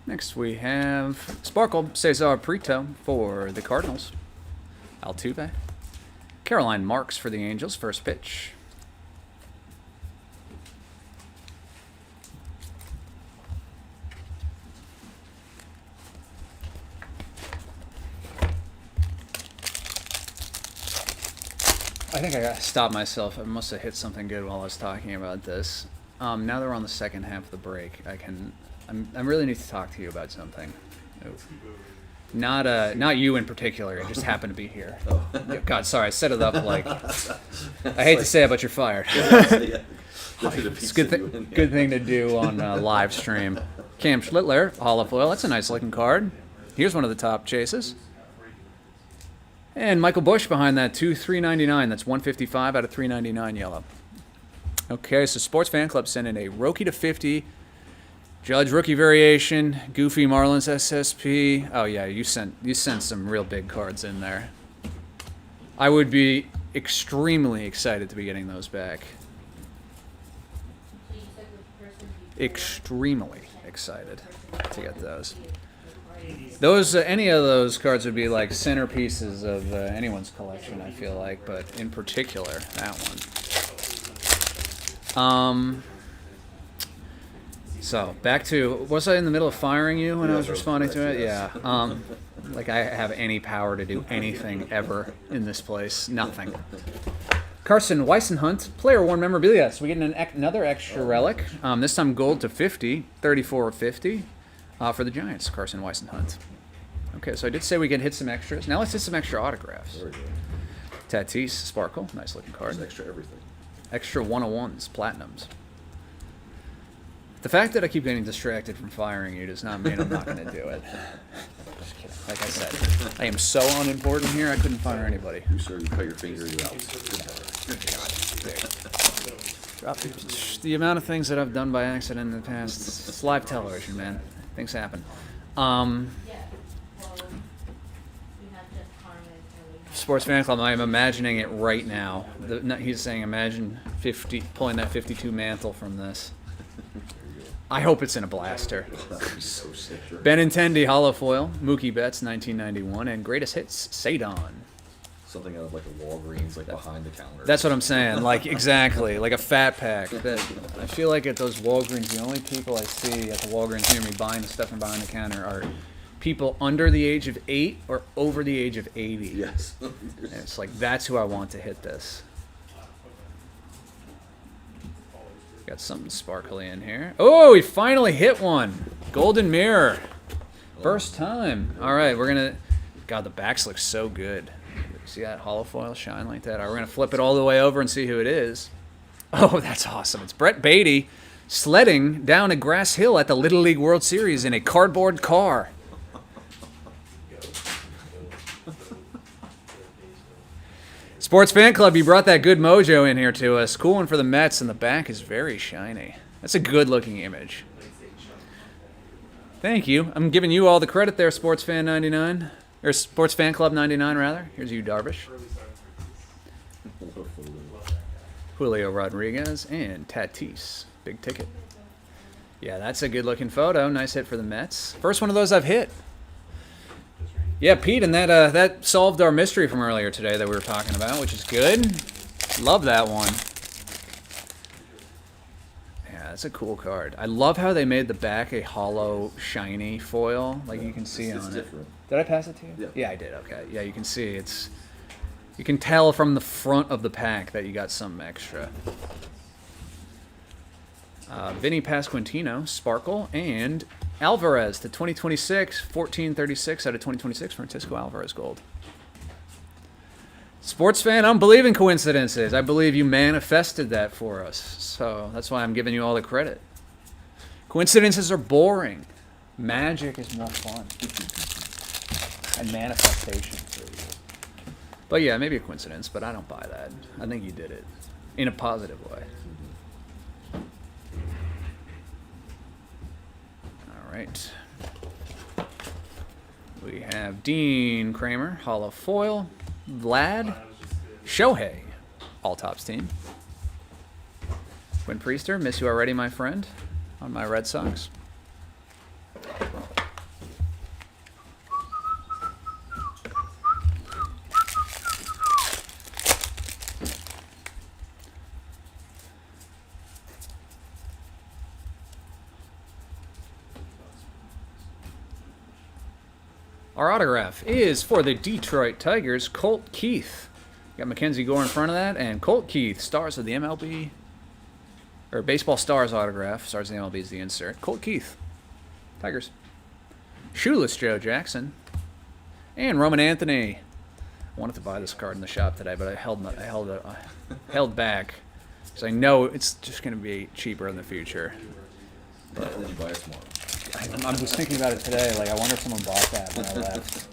Next we have Sparkle Cesar Prieto for the Cardinals. Altuve. Caroline Marks for the Angels, first pitch. I think I gotta stop myself. I must have hit something good while I was talking about this. Now that we're on the second half of the break, I really need to talk to you about something. Oof. Not you in particular. I just happen to be here. Oh. God, sorry, I set it up like I hate to say it, but you're fired. It's a good thing to do on live stream. Cam Schlittler, holofoil. That's a nice looking card. Here's one of the top chases. And Michael Busch behind that, 399. That's 155 out of 399 yellow. Okay, so Sports Fan Club sent in a Roki to 50 Judge rookie variation, Goofy Marlins SSP. Oh yeah, you sent some real big cards in there. I would be extremely excited to be getting those back. Extremely excited to get those. Those any of those cards would be like centerpieces of anyone's collection, I feel like, but in particular that one. So back to, was I in the middle of firing you when I was responding to it? Yes. Yeah. Like I have any power to do anything ever in this place? Nothing. Carson Weissenhunt, player worn memorabilia. So we get another extra relic. This time gold to 50, 34 of 50 for the Giants. Carson Weissenhunt. Okay, so I did say we could hit some extras. Now let's hit some extra autographs. Very good. Tatis, Sparkle, nice looking card. There's extra everything. Extra 101s, platinums. The fact that I keep getting distracted from firing you does not mean I'm not going to do it. Just kidding. Like I said, I am so unimportant here, I couldn't fire anybody. You sir, you cut your finger, you're out. Drop the amount of things that I've done by accident in the past. It's live television, man. Things happen. Sports Fan Club, I am imagining it right now. He's saying imagine pulling that 52 mantle from this. I hope it's in a blaster. That would be so sick. Sure. Benintendi Hollow Foil, Mookie Betts 1991, and Greatest Hits, Sadon. Something out of like a Walgreens, like behind the counter. That's what I'm saying. Like exactly, like a fat pack. I feel like at those Walgreens, the only people I see at the Walgreens near me buying the stuff from behind the counter are people under the age of 8 or over the age of 80. Yes. And it's like that's who I want to hit this. Got something sparkly in here. Oh, we finally hit one. Golden Mirror. First time. All right, we're going to... God, the backs look so good. See that hollow foil shine like that? All right, we're going to flip it all the way over and see who it is. Oh, that's awesome. It's Brett Beatty sledding down a grass hill at the Little League World Series in a cardboard car. Sports Fan Club, you brought that good mojo in here to us. Cool one for the Mets, and the back is very shiny. That's a good-looking image. Thank you. I'm giving you all the credit there, Sports Fan 99. Or Sports Fan Club 99, rather. Here's you, Darvish. Julio Rodriguez and Tatis. Big ticket. Yeah, that's a good-looking photo. Nice hit for the Mets. First one of those I've hit. Yeah, Pete, and that solved our mystery from earlier today that we were talking about, which is good. Love that one. Yeah, that's a cool card. I love how they made the back a hollow, shiny foil, like you can see on it. Different. Did I pass it to you? Yeah. Yeah, I did. Okay. Yeah, you can see it's. You can tell from the front of the pack that you got some extra. Vinny Pasquantino, Sparkle, and Alvarez to 2026, 1436 out of 2026, Francisco Alvarez Gold. Sports Fan, I don't believe in coincidences. I believe you manifested that for us. So that's why I'm giving you all the credit. Coincidences are boring. Magic is more fun. And manifestation. But yeah, maybe a coincidence, but I don't buy that. I think you did it in a positive way. All right. We have Dean Kramer, Hollow Foil, Vlad, Shohei, All Tops team. Quinn Priester, miss you already, my friend, on my Red Sox. Our autograph is for the Detroit Tigers, Colt Keith. Got Mackenzie Gore in front of that, and Colt Keith, stars of the MLB, or Baseball Stars autograph. Stars of the MLB is the insert. Colt Keith, Tigers. Shoeless Joe Jackson, and Roman Anthony. I wanted to buy this card in the shop today, but I held back because I know it's just going to be cheaper in the future. And then you buy it tomorrow. I was thinking about it today. Like, I wonder if someone bought that when I left.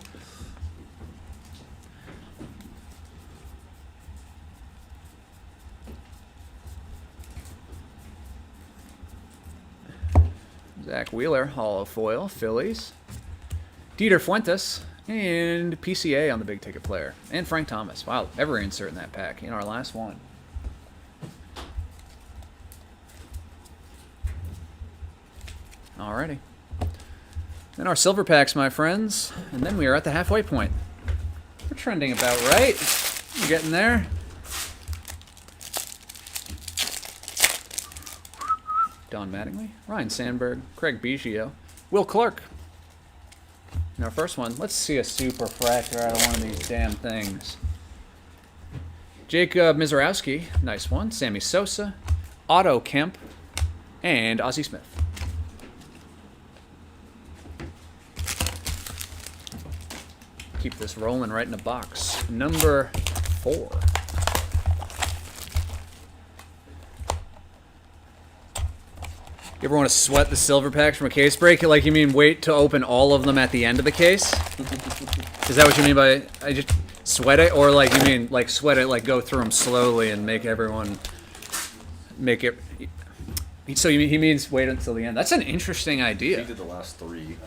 Zach Wheeler, hollow foil, Phillies. Dieter Fuentes, and PCA on the big ticket player. And Frank Thomas. Wow, every insert in that pack in our last one. Alrighty. Then our silver packs, my friends. And then we are at the halfway point. We're trending about right. We're getting there. Don Mattingly, Ryan Sandberg, Craig Biggio, Will Clark. And our first one, let's see a super fractor out of one of these damn things. Jacob Mizorowski, nice one. Sammy Sosa, Otto Kemp, and Ozzie Smith. Keep this rolling right in the box. Number 4. You ever want to sweat the silver packs from a case break? Like, you mean wait to open all of them at the end of the case? Is that what you mean by I just sweat it? Or like you mean like sweat it, like go through them slowly and make everyone make it. So he means wait until the end. That's an interesting He idea. did the last 3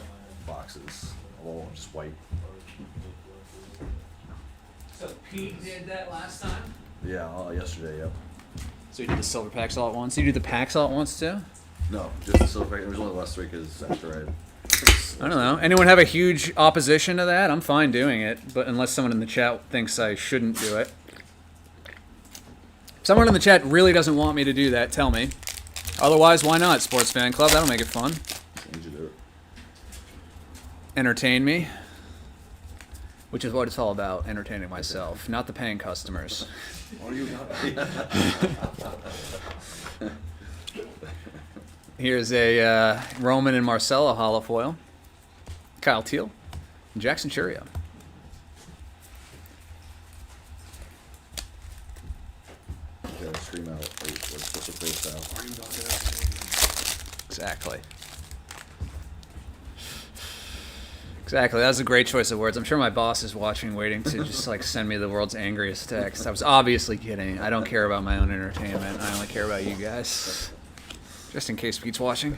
boxes. I'll just wipe. So Pete did that last time? Yeah, yesterday, yep. So you did the silver packs all at once? You do the packs all at once too? No, just the silver. It was only the last 3 because after I don't know. Anyone have a huge opposition to that? I'm fine doing it, but unless someone in the chat thinks I shouldn't do it. If someone in the chat really doesn't want me to do that, tell me. Otherwise, why not? Sports Fan Club, that'll make it fun. need to do it. Entertain me. Which is what it's all about, entertaining myself, not the paying customers. What do you got? Here's a Roman and Marcelo holofoil. Kyle Teal, and Jackson Churio. Okay, scream out. What's the face out? Are you not there? Exactly. Exactly. That was a great choice of words. I'm sure my boss is watching, waiting to just like send me the world's angriest text. I was obviously kidding. I don't care about my own entertainment. I only care about you guys. Just in case Pete's watching.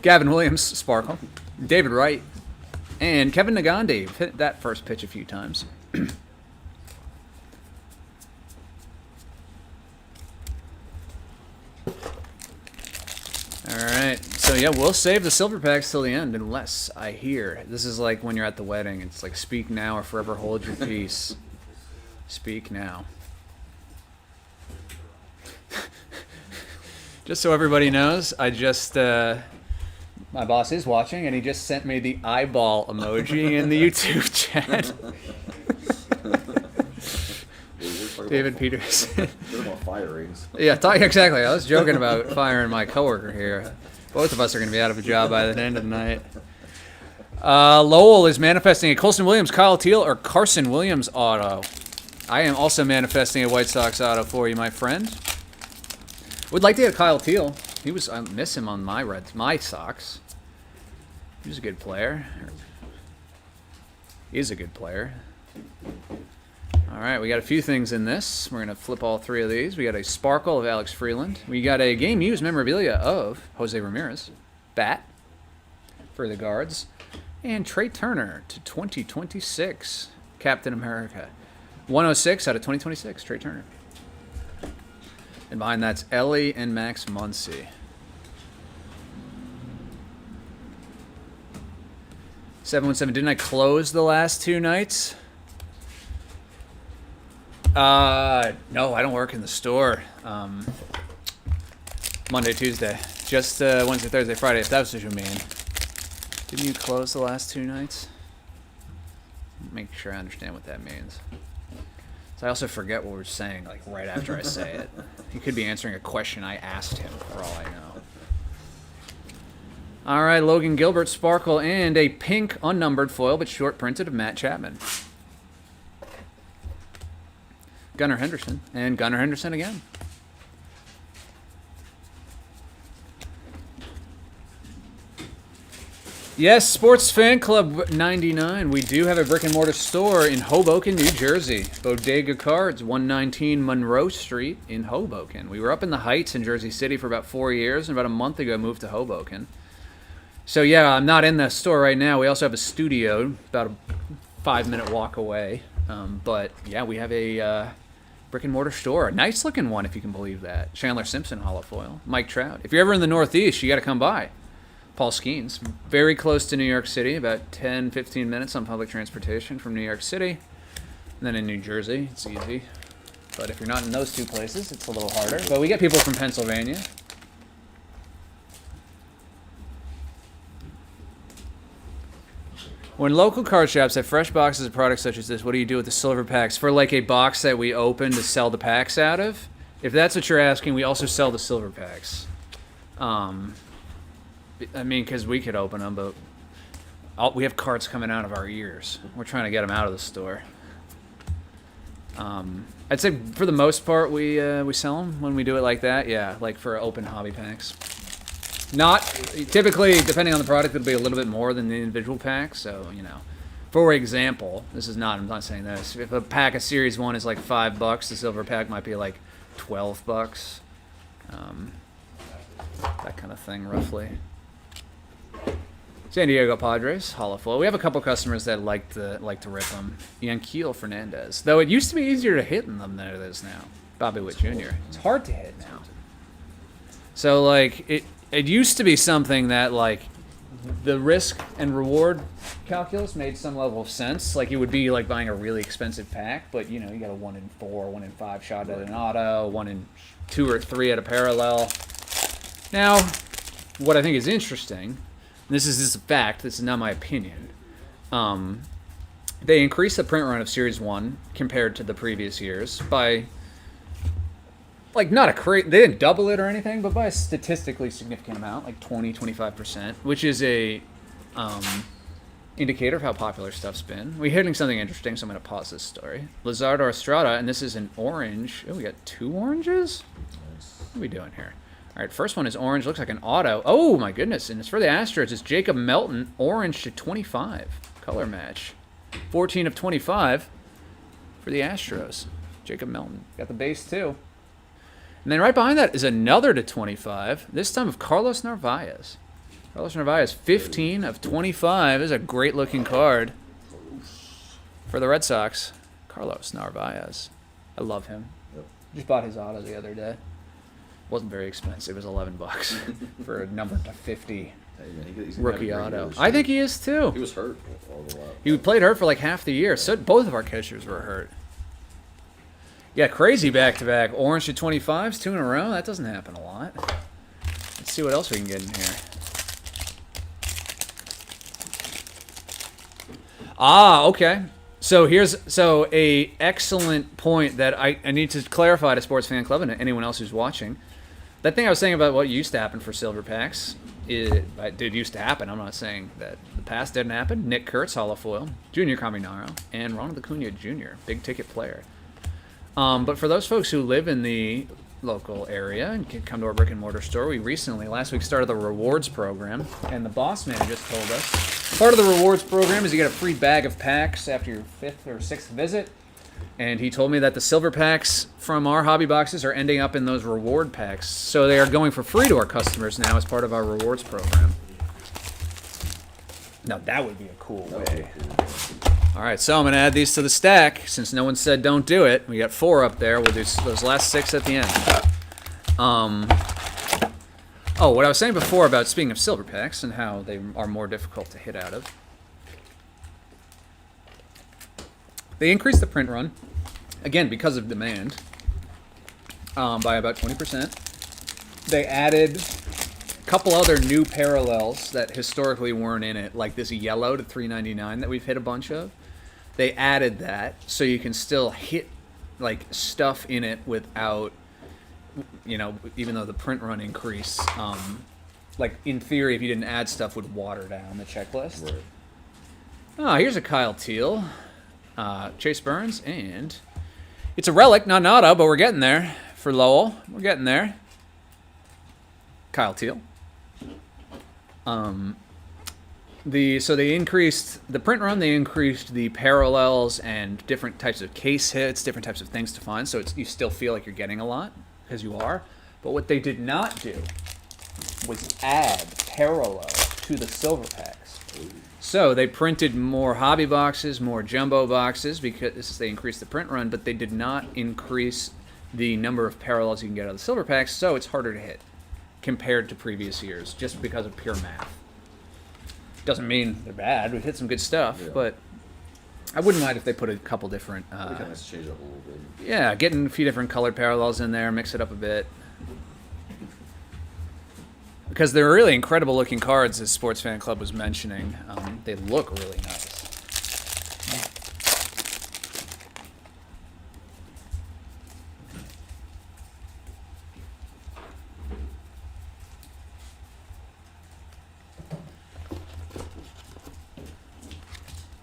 Gavin Williams, Sparkle. David Wright. And Kevin Nagandi. Hit that first pitch a few times. Alright, so yeah, we'll save the silver packs till the end unless I hear. This is like when you're at the wedding. It's like speak now or forever hold your peace. Speak now. Just so everybody knows, I just, my boss is watching and he just sent me the eyeball emoji in the YouTube chat. David Peters. What about firings? Yeah, exactly. I was joking about firing my coworker here. Both of us are going to be out of a job by the end of the night. Lowell is manifesting a Colson Williams, Kyle Teal, or Carson Williams auto. I am also manifesting a White Sox auto for you, my friend. Would like to get Kyle Teal. I miss him on my Sox. He was a good player. Is a good player. All right, we got a few things in this. We're going to flip all 3 of these. We got a Sparkle of Alex Freeland. We got a Game Used memorabilia of Jose Ramirez. Bat for the guards. And Trey Turner to 2026. Captain America. 106 out of 2026, Trey Turner. And behind that's Ellie and Max Muncy. 717, didn't I close the last 2 nights? No, I don't work in the store. Monday, Tuesday. Just Wednesday, Thursday, Friday, if that's what you mean. Didn't you close the last 2 nights? Make sure I understand what that means. So I also forget what we're saying, like, right after I say it. He could be answering a question I asked him, for all I know. All right, Logan Gilbert, Sparkle, and a pink unnumbered foil, but short printed of Matt Chapman. Gunnar Henderson, and Gunnar Henderson again. Yes, Sports Fan Club 99. We do have a brick and mortar store in Hoboken, New Jersey. Bodega Cards, 119 Monroe Street in Hoboken. We were up in the Heights in Jersey City for about 4 years, and about a month ago moved to Hoboken. So yeah, I'm not in the store right now. We also have a studio about a 5-minute walk away. But yeah, we have a brick and mortar store, a nice looking one, if you can believe that. Chandler Simpson holofoil, Mike Trout. If you're ever in the Northeast, you got to come by. Paul Skeens, very close to New York City, about 10-15 minutes on public transportation from New York City. And then in New Jersey, it's easy. But if you're not in those two places, it's a little harder. But we get people from Pennsylvania. When local card shops have fresh boxes of products such as this, what do you do with the silver packs? For like a box that we open to sell the packs out of? If that's what you're asking, we also sell the silver packs. I mean, because we could open them, but we have cards coming out of our ears. We're trying to get them out of the store. I'd say for the most part, we sell them when we do it like that. Yeah, like for open hobby packs. Not typically, depending on the product, it'll be a little bit more than the individual pack. So for example, I'm not saying this. If a pack of Series 1 is like $5, the silver pack might be like $12. That kind of thing, roughly. San Diego Padres, holofoil. We have a couple customers that like to rip them. Yanquiel Fernandez. Though it used to be easier to hit in them than it is now. Bobby Witt Jr. It's hard to hit now. So like it used to be something that like the risk and reward calculus made some level of sense. Like it would be like buying a really expensive pack, but you got a 1 in 4, 1 in 5 shot at an auto, 1 in 2 or 3 at a parallel. Now, what I think is interesting, this is a fact, this is not my opinion. They increased the print run of Series 1 compared to the previous years by, like, they didn't double it or anything, but by a statistically significant amount, like 20-25%, which is a indicator of how popular stuff's been. We're hitting something interesting, so I'm going to pause this story. Lizardo Estrada, and this is an orange. Oh, we got 2 oranges? What are we doing here? All right, first one is orange. Looks like an auto. Oh, my goodness. And it's for the Astros. It's Jacob Melton, orange to 25. Color match. 14 of 25 for the Astros. Jacob Melton. Got the base, too. And then right behind that is another to 25, this time of Carlos Narvaez. Carlos Narvaez, 15 of 25. This is a great-looking card for the Red Sox. Carlos Narvaez. I love him. Just bought his auto the other day. Wasn't very expensive. It was $11 for a number to 50 Hey, man, he's rookie auto. I think he is, too. He was hurt all the while. He played hurt for like half the year. So both of our catchers were hurt. Yeah, crazy back-to-back. Orange to 25s, 2 in a row. That doesn't happen a lot. Let's see what else we can get in here. Okay. So a excellent point that I need to clarify to Sports Fan Club and anyone else who's watching. That thing I was saying about what used to happen for silver packs, it did used to happen. I'm not saying that the past didn't happen. Nick Kurtz, holofoil, Junior Caminaro, and Ronald Acuna Jr., big-ticket player. But for those folks who live in the local area and can come to our brick and mortar store, we recently, last week, started the rewards program, and the boss man just told us part of the rewards program is you get a free bag of packs after your 5th or 6th visit, and he told me that the silver packs from our hobby boxes are ending up in those reward packs, so they are going for free to our customers now as part of our rewards program. Now that would be a cool way. All right, so I'm going to add these to the stack. Since no one said don't do it, we got 4 up there. We'll do those last 6 at the end. What I was saying before about, speaking of silver packs and how they are more difficult to hit out of. They increased the print run, again, because of demand, by about 20%. They added a couple other new parallels that historically weren't in it, like this yellow to $3.99 that we've hit a bunch of. They added that so you can still hit like stuff in it without, even though the print run increased. Like in theory, if you didn't add stuff, would water down the checklist. Right. Oh, here's a Kyle Teal, Chase Burns, and it's a relic, not an auto, but we're getting there for Lowell. We're getting there. Kyle Teal. So they increased the print run, they increased the parallels and different types of case hits, different types of things to find, so you still feel like you're getting a lot, because you are. But what they did not do was add parallel to the silver packs. So they printed more hobby boxes, more jumbo boxes because they increased the print run, but they did not increase the number of parallels you can get out of the silver packs, so it's harder to hit compared to previous years just because of pure math. Doesn't mean they're bad. We've hit some good stuff, Yeah. but I wouldn't mind if they put a couple different... We kind of change it up a little bit. yeah, getting a few different colored parallels in there, mix it up a bit. Because they're really incredible looking cards, as Sports Fan Club was mentioning. They look really nice.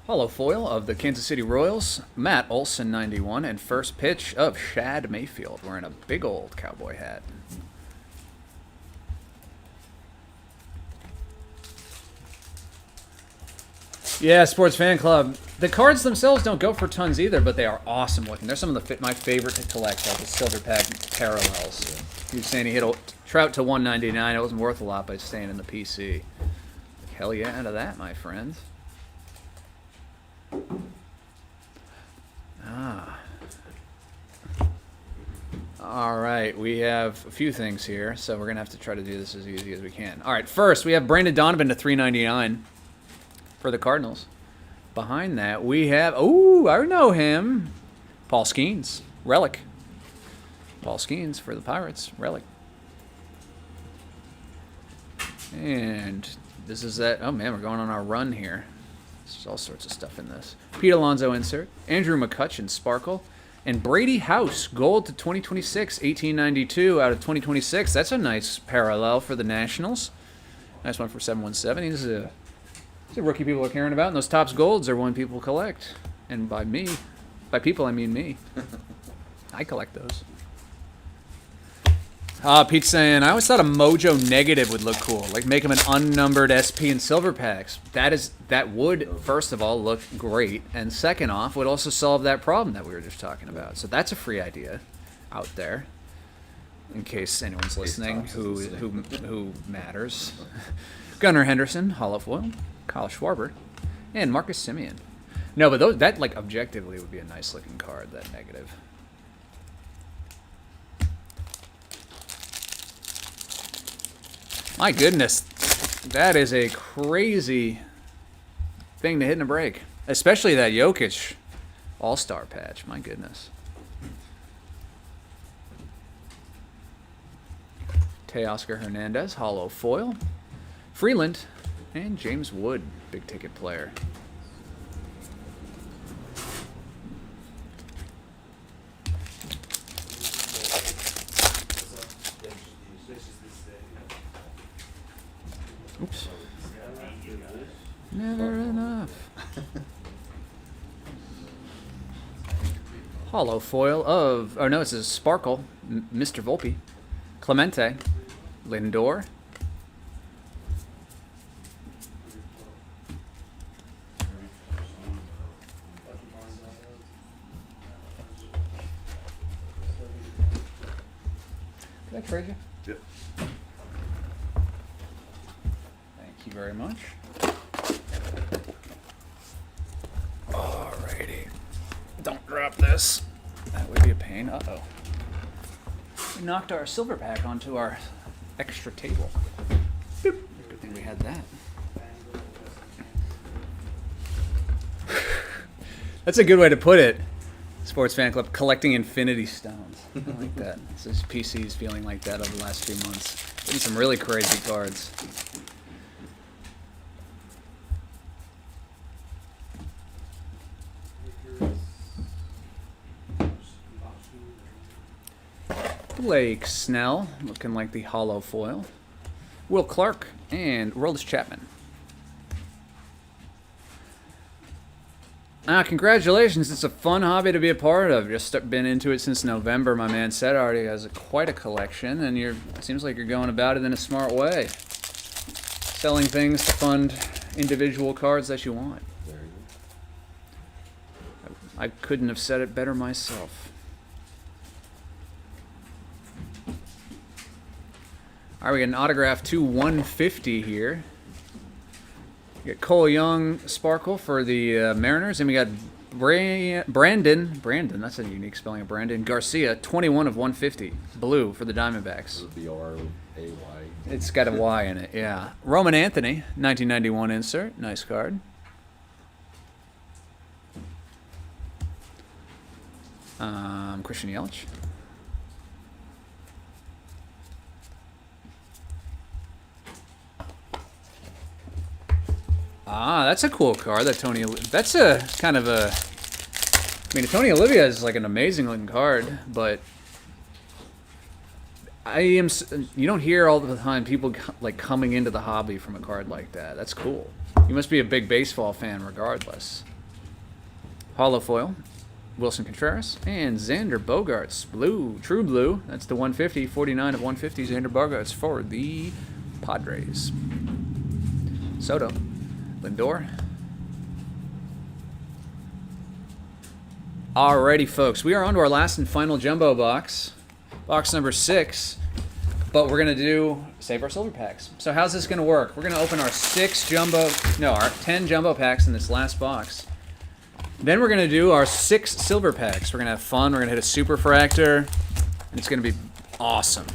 Hollow foil of the Kansas City Royals, Matt Olson 91, and first pitch of Shad Mayfield wearing a big old cowboy hat. Yeah, Sports Fan Club. The cards themselves don't go for tons either, but they are awesome looking. They're some of my favorite to collect, like the silver pack parallels. He was saying he hit a Trout to 199. It wasn't worth a lot, but it's staying in the PC. Like, hell yeah, out of that, my friend. All right, we have a few things here, so we're going to have to try to do this as easy as we can. All right, first, we have Brandon Donovan to 399 for the Cardinals. Behind that, we have, oh, I know him, Paul Skeens, Relic. Paul Skeens for the Pirates, Relic. And this is that, oh man, we're going on our run here. There's all sorts of stuff in this. Pete Alonso insert, Andrew McCutcheon Sparkle, and Brady House Gold to 2026, 1892 out of 2026. That's a nice parallel for the Nationals. Nice one for 717. He's a rookie people are caring about, and those Topps Golds are one people collect. And by people I mean me. I collect those. Pete's saying, I always thought a Mojo Negative would look cool. Like, make them an unnumbered SP and silver packs. That would, first of all, look great. And second off, would also solve that problem that we were just talking about. So that's a free idea out there. In case anyone's listening who matters. Gunnar Henderson, Hollow Foil, Kyle Schwarber, and Marcus Simeon. No, but that, like, objectively would be a nice looking card, that negative. My goodness, that is a crazy thing to hit in a break. Especially that Jokic All-Star patch, my goodness. Teoscar Hernandez, Hollow Foil. Freeland, and James Wood, big ticket player. Oops. Never enough. Hollow foil of, oh no, it's a Sparkle, Mr. Volpe, Clemente, Lindor, did I trade you? Yep. Thank you very much. Alrighty. Don't drop this. That would be a pain. Uh-oh. We knocked our silver pack onto our extra table. Boop. Good thing we had that. That's a good way to put it. Sports Fan Club, collecting infinity stones. I like that. This is PC's feeling like that over the last few months. Getting some really crazy cards. Blake Snell, looking like the hollow foil. Will Clark and Roldis Chapman. Congratulations. It's a fun hobby to be a part of. Just been into it since November. My man said already has quite a collection, and it seems like you're going about it in a smart way. Selling things to fund individual cards that you want. There you go. I couldn't have said it better myself. All right, we got an autograph to 150 here. We got Cole Young Sparkle for the Mariners, and we got Brandon, that's a unique spelling of Brandon, Garcia, 21 of 150, blue for the Diamondbacks. BRAY. It's got a Y in it, yeah. Roman Anthony, 1991 insert, nice card. Christian Yelich. Ah, that's a cool card. That Tony. That's a kind of a. I mean, Tony Olivia is like an amazing looking card, but you don't hear all the time people like coming into the hobby from a card like that. That's cool. You must be a big baseball fan, regardless. Hollow foil, Wilson Contreras, and Xander Bogaerts, blue, true blue. That's the 150, 49 of 150. Xander Bogaerts for the Padres. Soto. Lindor. Alrighty, folks. We are on to our last and final jumbo box. Box number 6. But we're going to save our silver packs. So how's this going to work? We're going to open our 10 jumbo packs in this last box. Then we're going to do our 6 silver packs. We're going to have fun. We're going to hit a super fractor. And it's going to be awesome.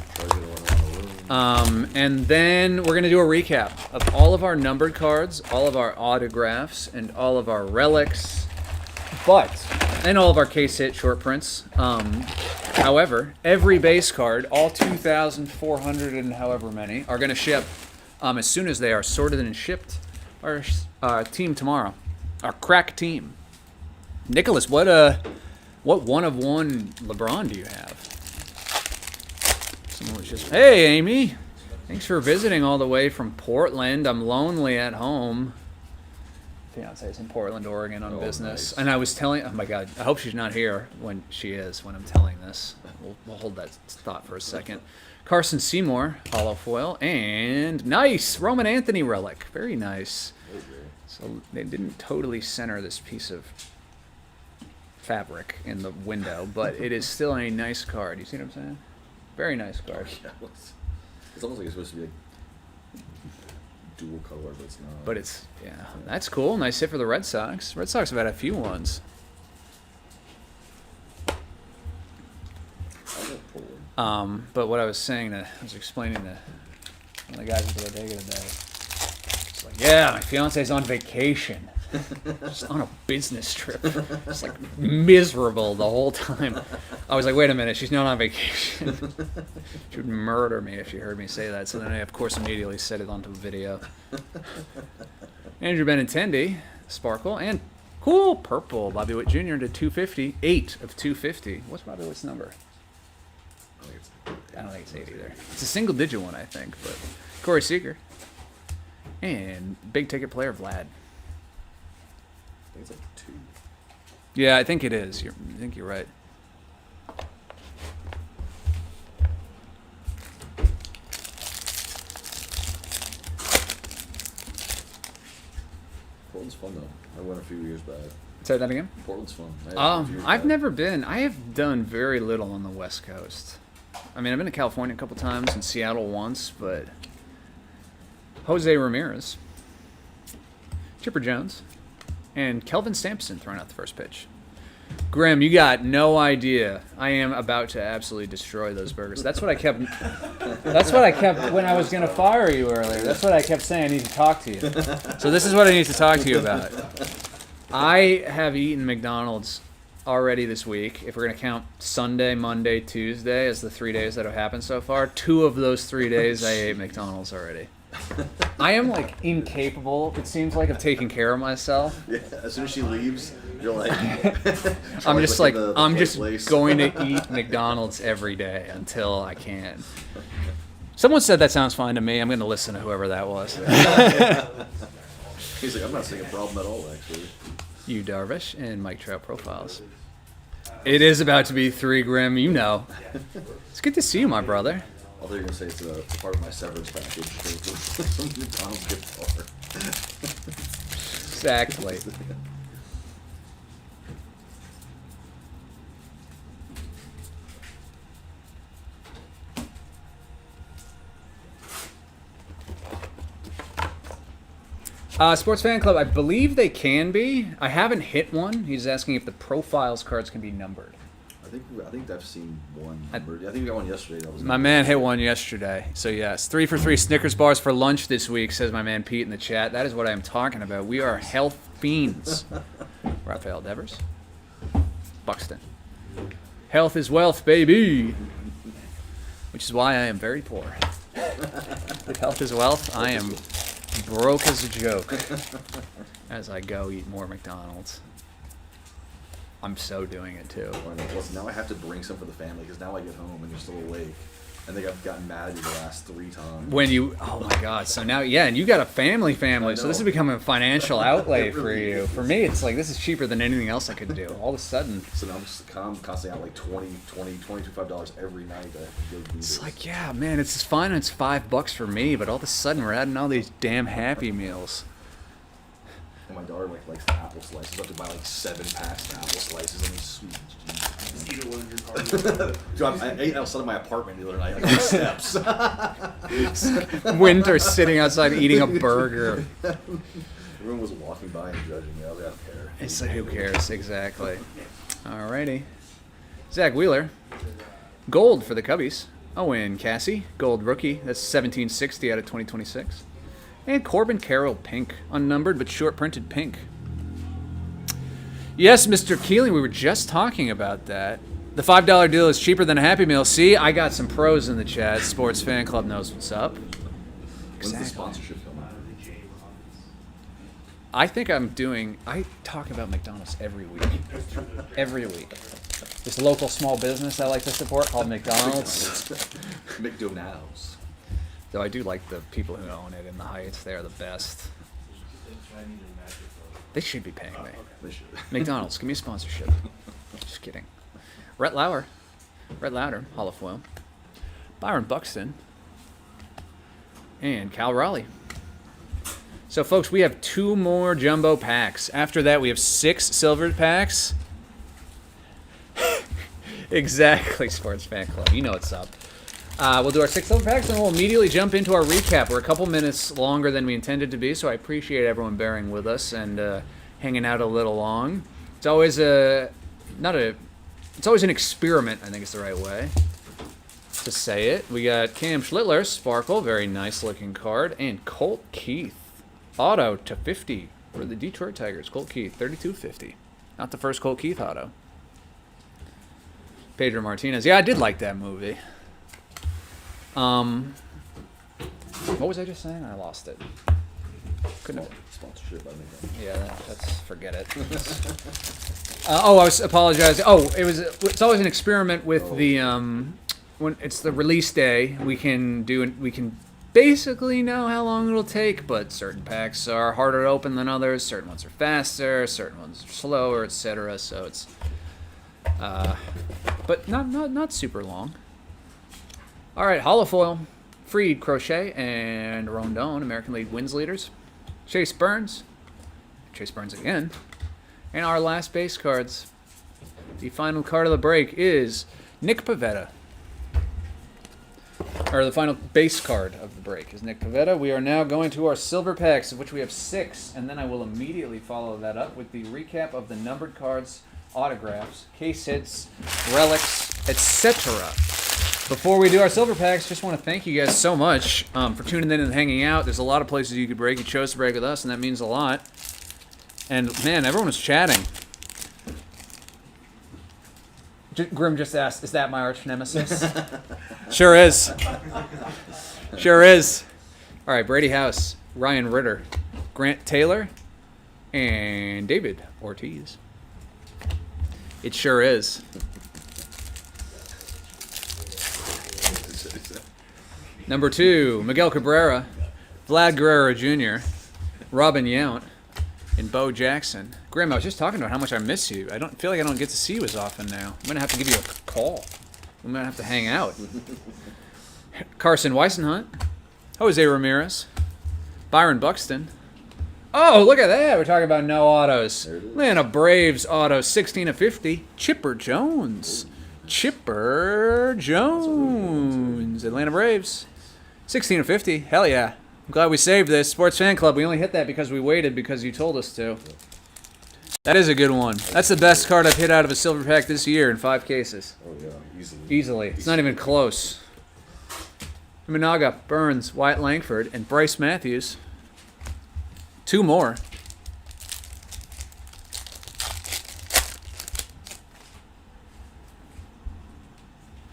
And then we're going to do a recap of all of our numbered cards, all of our autographs, and all of our relics, and all of our case hit short prints. However, every base card, all 2,400 and however many, are going to ship as soon as they are sorted and shipped. Our team tomorrow, our crack team. Nicholas, what 1 of 1 LeBron do you have? Someone was just, hey, Amy. Thanks for visiting all the way from Portland. I'm lonely at home. Fiance's in Portland, Oregon on business. Nice. And I was telling, oh my God, I hope she's not here when I'm telling this. We'll hold that thought for a second. Carson Seymour, hollow foil, and nice Roman Anthony relic. Very nice. So they didn't totally center this piece of fabric in the window, but it is still a nice card. You see what I'm saying? Very nice card. Yeah, it's almost like it's supposed to be like dual color, but it's not. But it's, yeah, that's cool. Nice hit for the Red Sox. Red Sox have had a few ones. But what I was saying, I was explaining to one of the guys at the bodega today. It's like, yeah, my fiance's on vacation. Just on a business trip. Just like miserable the whole time. I was like, wait a minute, she's not on vacation. She would murder me if she heard me say that. So then I, of course, immediately set it onto a video. Andrew Benintendi, Sparkle, and cool purple Bobby Witt Jr. to 250. 8 of 250. What's Bobby Witt's number? I don't think it's 8 either. It's a single digit one, I think. But Corey Seager. And big ticket player Vlad. It's like 2. Yeah, I think it is. I think you're right. Portland's fun though. I went a few years back. Say that again? Portland's fun. I've never been. I have done very little on the West Coast. I mean, I've been to California a couple times and Seattle once, but Jose Ramirez, Chipper Jones, and Kelvin Sampson throwing out the first pitch. Grim, you got no idea. I am about to absolutely destroy those burgers. That's what I kept. That's what I kept when I was going to fire you earlier. That's what I kept saying. I need to talk to you. So this is what I need to talk to you about. I have eaten McDonald's already this week. If we're going to count Sunday, Monday, Tuesday as the 3 days that have happened so far, 2 of those 3 days I ate McDonald's already. I am like incapable, it seems like, of taking care of myself. Yeah, as soon as she leaves, you're like I'm just like I'm just going to eat McDonald's every day until I can. Someone said that sounds fine to me. I'm going to listen to whoever that was. He's like, I'm not seeing a problem at all, actually. You Darvish and Mike Trout profiles. It is about to be 3, Grim, you know. It's good to see you, my brother. I thought you were going to say it's a part of my severance package. Some McDonald's gift card. Exactly. Sports Fan Club, I believe they can be. I haven't hit one. He's asking if the profiles cards can be numbered. I think I've seen one numbered. I think we got one yesterday. That was My man hit one yesterday. So, yes, 3 for 3 Snickers bars for lunch this week, says my man Pete in the chat. That is what I am talking about. We are health fiends. Rafael Devers. Buxton. Health is wealth, baby. Which is why I am very poor. If health is wealth, I am broke as a joke as I go eat more McDonald's. I'm so doing it too. Listen, now I have to bring some for the family because now I get home and they're still awake. And they have gotten mad at me the last 3 times. When you, oh my God. So now, yeah, and you got a family. So this is becoming a financial outlay for you. For me, it's like, this is cheaper than anything else I could do. All of a sudden. So now I'm constantly out like $25 every night. I have to go do It's this. like, yeah, man, it's fine. It's $5 for me, but all of a sudden we're adding all these damn Happy Meals. And my daughter likes the apple slices. I have to buy like 7 packs of apple slices and these sweet. Is either one of your cards? Dude, I ate outside of my apartment the other night, like on the steps. Winter sitting outside eating a burger. Everyone was walking by and judging me. I was like, I don't care. It's like, who cares? Exactly. Alrighty. Zach Wheeler. Gold for the Cubbies. Owen Cassie. Gold rookie. That's 1760 out of 2026. And Corbin Carroll pink. Unnumbered but short printed pink. Yes, Mr. Keeling, we were just talking about that. The $5 deal is cheaper than a Happy Meal. See, I got some pros in the chat. Sports Fan Club knows what's up. When's the sponsorship coming? I think I talk about McDonald's every week. Every week. This local small business I like to support called McDonald's. McDonald's. Though I do like the people who own it in the Heights. They're the best. They should be paying me. They should. McDonald's, give me a sponsorship. Just kidding. Rhett Lauder, Hall of Foil. Byron Buxton. And Cal Raleigh. So, folks, we have 2 more jumbo packs. After that, we have 6 silvered packs. Exactly, Sports Fan Club. You know what's up. We'll do our 6 silver packs, and we'll immediately jump into our recap. We're a couple minutes longer than we intended to be, so I appreciate everyone bearing with us and hanging out a little long. It's always it's always an experiment, I think is the right way to say it. We got Cam Schlittler, Sparkle, very nice looking card, and Colt Keith, auto to 50 for the Detroit Tigers. Colt Keith, 3250. Not the first Colt Keith auto. Pedro Martinez. Yeah, I did like that movie. What was I just saying? I lost it. Couldn't have. Sponsorship, I think. Yeah, that's forget it. I was apologizing. It's always an experiment with the when it's the release day. We can basically know how long it'll take, but certain packs are harder to open than others. Certain ones are faster. Certain ones are slower, etc. So it's, but not super long. All right, holofoil, Freed, Crochet, and Rondon, American League wins leaders. Chase Burns again. And our last base cards. The final card of the break is Nick Pivetta. Or the final base card of the break is Nick Pivetta. We are now going to our silver packs, of which we have 6, and then I will immediately follow that up with the recap of the numbered cards, autographs, case hits, relics, etc. Before we do our silver packs, just want to thank you guys so much for tuning in and hanging out. There's a lot of places you could break. You chose to break with us, and that means a lot. And, man, everyone was chatting. Grim just asked, is that my arch nemesis? Sure is. Sure is. All right, Brady House, Ryan Ritter, Grant Taylor, and David Ortiz. It sure is. Number 2, Miguel Cabrera, Vlad Guerrero Jr., Robin Yount, and Bo Jackson. Grim, I was just talking about how much I miss you. I don't feel like I don't get to see you as often now. I'm going to have to give you a call. I'm going to have to hang out. Carson Weissenhunt, Jose Ramirez, Byron Buxton. Oh, look at that. We're talking about no autos. Atlanta Braves auto, 16 of 50. Chipper Jones. Chipper Jones. Atlanta Braves. 16 of 50. Hell yeah. I'm glad we saved this. Sports Fan Club, we only hit that because we waited because you told us to. That is a good one. That's the best card I've hit out of a silver pack this year in 5 cases. Oh yeah, easily. Easily. It's not even close. Minaga, Burns, Wyatt Langford, and Bryce Matthews. 2 more.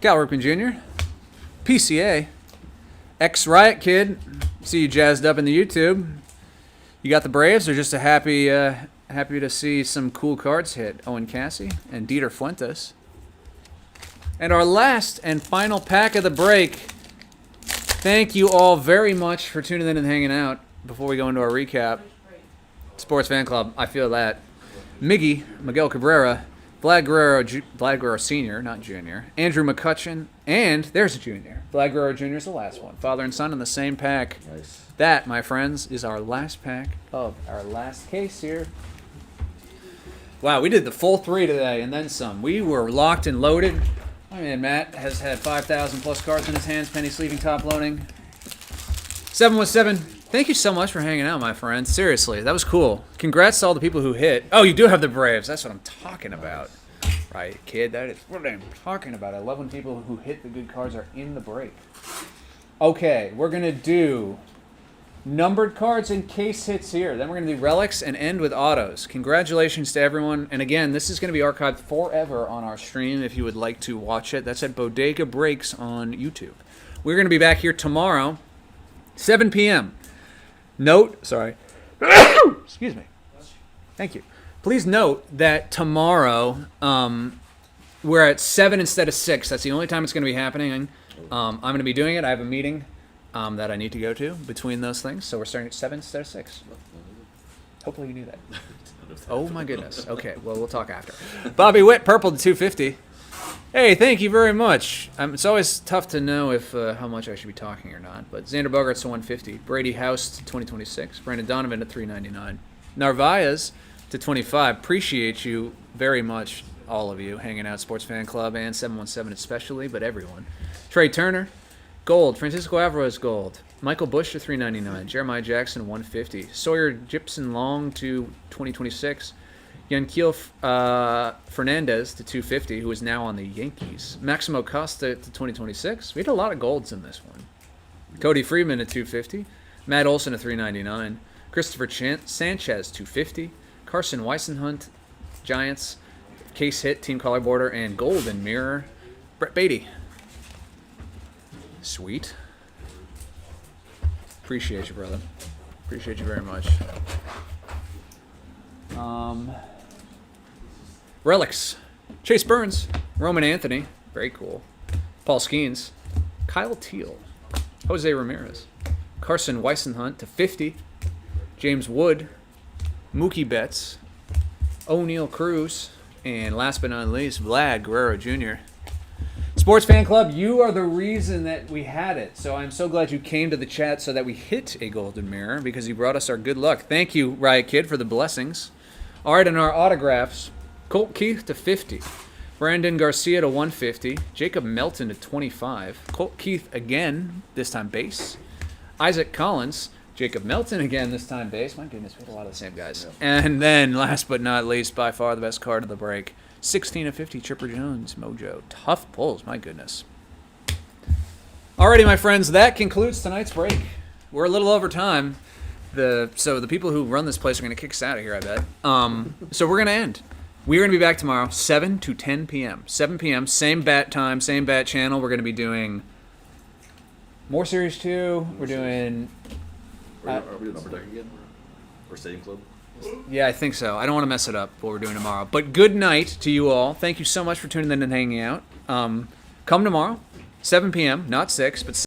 Cal Ripken Jr., PCA, ex-Riot Kid. See you jazzed up in the YouTube. You got the Braves, or just a happy to see some cool cards hit? Owen Cassie and Dieter Fuentes. And our last and final pack of the break. Thank you all very much for tuning in and hanging out before we go into our recap. Sports Fan Club, I feel that. Miggy, Miguel Cabrera, Vlad Guerrero Sr., not Jr., Andrew McCutcheon, and there's a Jr. Vlad Guerrero Jr. is the last one. Father and son in the same pack. Nice. That, my friends, is our last pack of our last case here. Wow, we did the full 3 today and then some. We were locked and loaded. My man Matt has had 5,000 plus cards in his hands, penny sleeving, top loading. 717, thank you so much for hanging out, my friend. Seriously, that was cool. Congrats to all the people who hit. Oh, you do have the Braves. That's what I'm talking about. Right, kid, that is what I'm talking about. I love when people who hit the good cards are in the break. Okay, we're going to do numbered cards and case hits here. Then we're going to do relics and end with autos. Congratulations to everyone. And again, this is going to be archived forever on our stream if you would like to watch it. That's at Bodega Breaks on YouTube. We're going to be back here tomorrow, 7 p.m. Note, sorry. Excuse me. Thank you. Please note that tomorrow we're at 7 instead of 6. That's the only time it's going to be happening. I'm going to be doing it. I have a meeting that I need to go to between those things. So we're starting at 7 instead of 6. Hopefully you knew that. Oh my goodness. Okay, well, we'll talk after. Bobby Witt, purple to 250. Hey, thank you very much. It's always tough to know if how much I should be talking or not. But Xander Bogaerts to 150. Brady House to 2026. Brandon Donovan to 399. Narvaez to 25. Appreciate you very much, all of you, hanging out. Sports Fan Club and 717 especially, but everyone. Trey Turner. Gold. Francisco Alvarez gold. Michael Bush to 399. Jeremiah Jackson 150. Sawyer Gibson Long to 2026. Yanquiel Fernandez to 250, who is now on the Yankees. Maximo Costa to 2026. We had a lot of golds in this one. Cody Freeman at 250. Matt Olson to 399. Christopher Sanchez 250. Carson Weissenhunt, Giants. Case hit, team color border, and golden mirror. Brett Beatty. Sweet. Appreciate you, brother. Appreciate you very much. Relics. Chase Burns. Roman Anthony. Very cool. Paul Skeens. Kyle Teal. Jose Ramirez. Carson Weissenhunt to 50. James Wood. Mookie Betts. O'Neal Cruz. And last but not least, Vlad Guerrero Jr. Sports Fan Club, you are the reason that we had it. So I'm so glad you came to the chat so that we hit a golden mirror because you brought us our good luck. Thank you, Riot Kid, for the blessings. All right, and our autographs. Colt Keith to 50. Brandon Garcia to 150. Jacob Melton to 25. Colt Keith again, this time base. Isaac Collins. Jacob Melton again, this time base. My goodness, we had a lot of the same guys. Yeah. And then, last but not least, by far the best card of the break. 16 of 50, Chipper Jones, Mojo. Tough pulls, my goodness. Alrighty, my friends, that concludes tonight's break. We're a little over time. So the people who run this place are going to kick us out of here, I bet. So we're going to end. We're going to be back tomorrow, 7 to 10 p.m. 7 p.m., same bat time, same bat channel. We're going to be doing more Series 2. We're doing... Are we doing Upper Deck again? Or Stadium Club? Yeah, I think so. I don't want to mess it up, what we're doing tomorrow. But good night to you all. Thank you so much for tuning in and hanging out. Come tomorrow, 7 p.m., not 6, but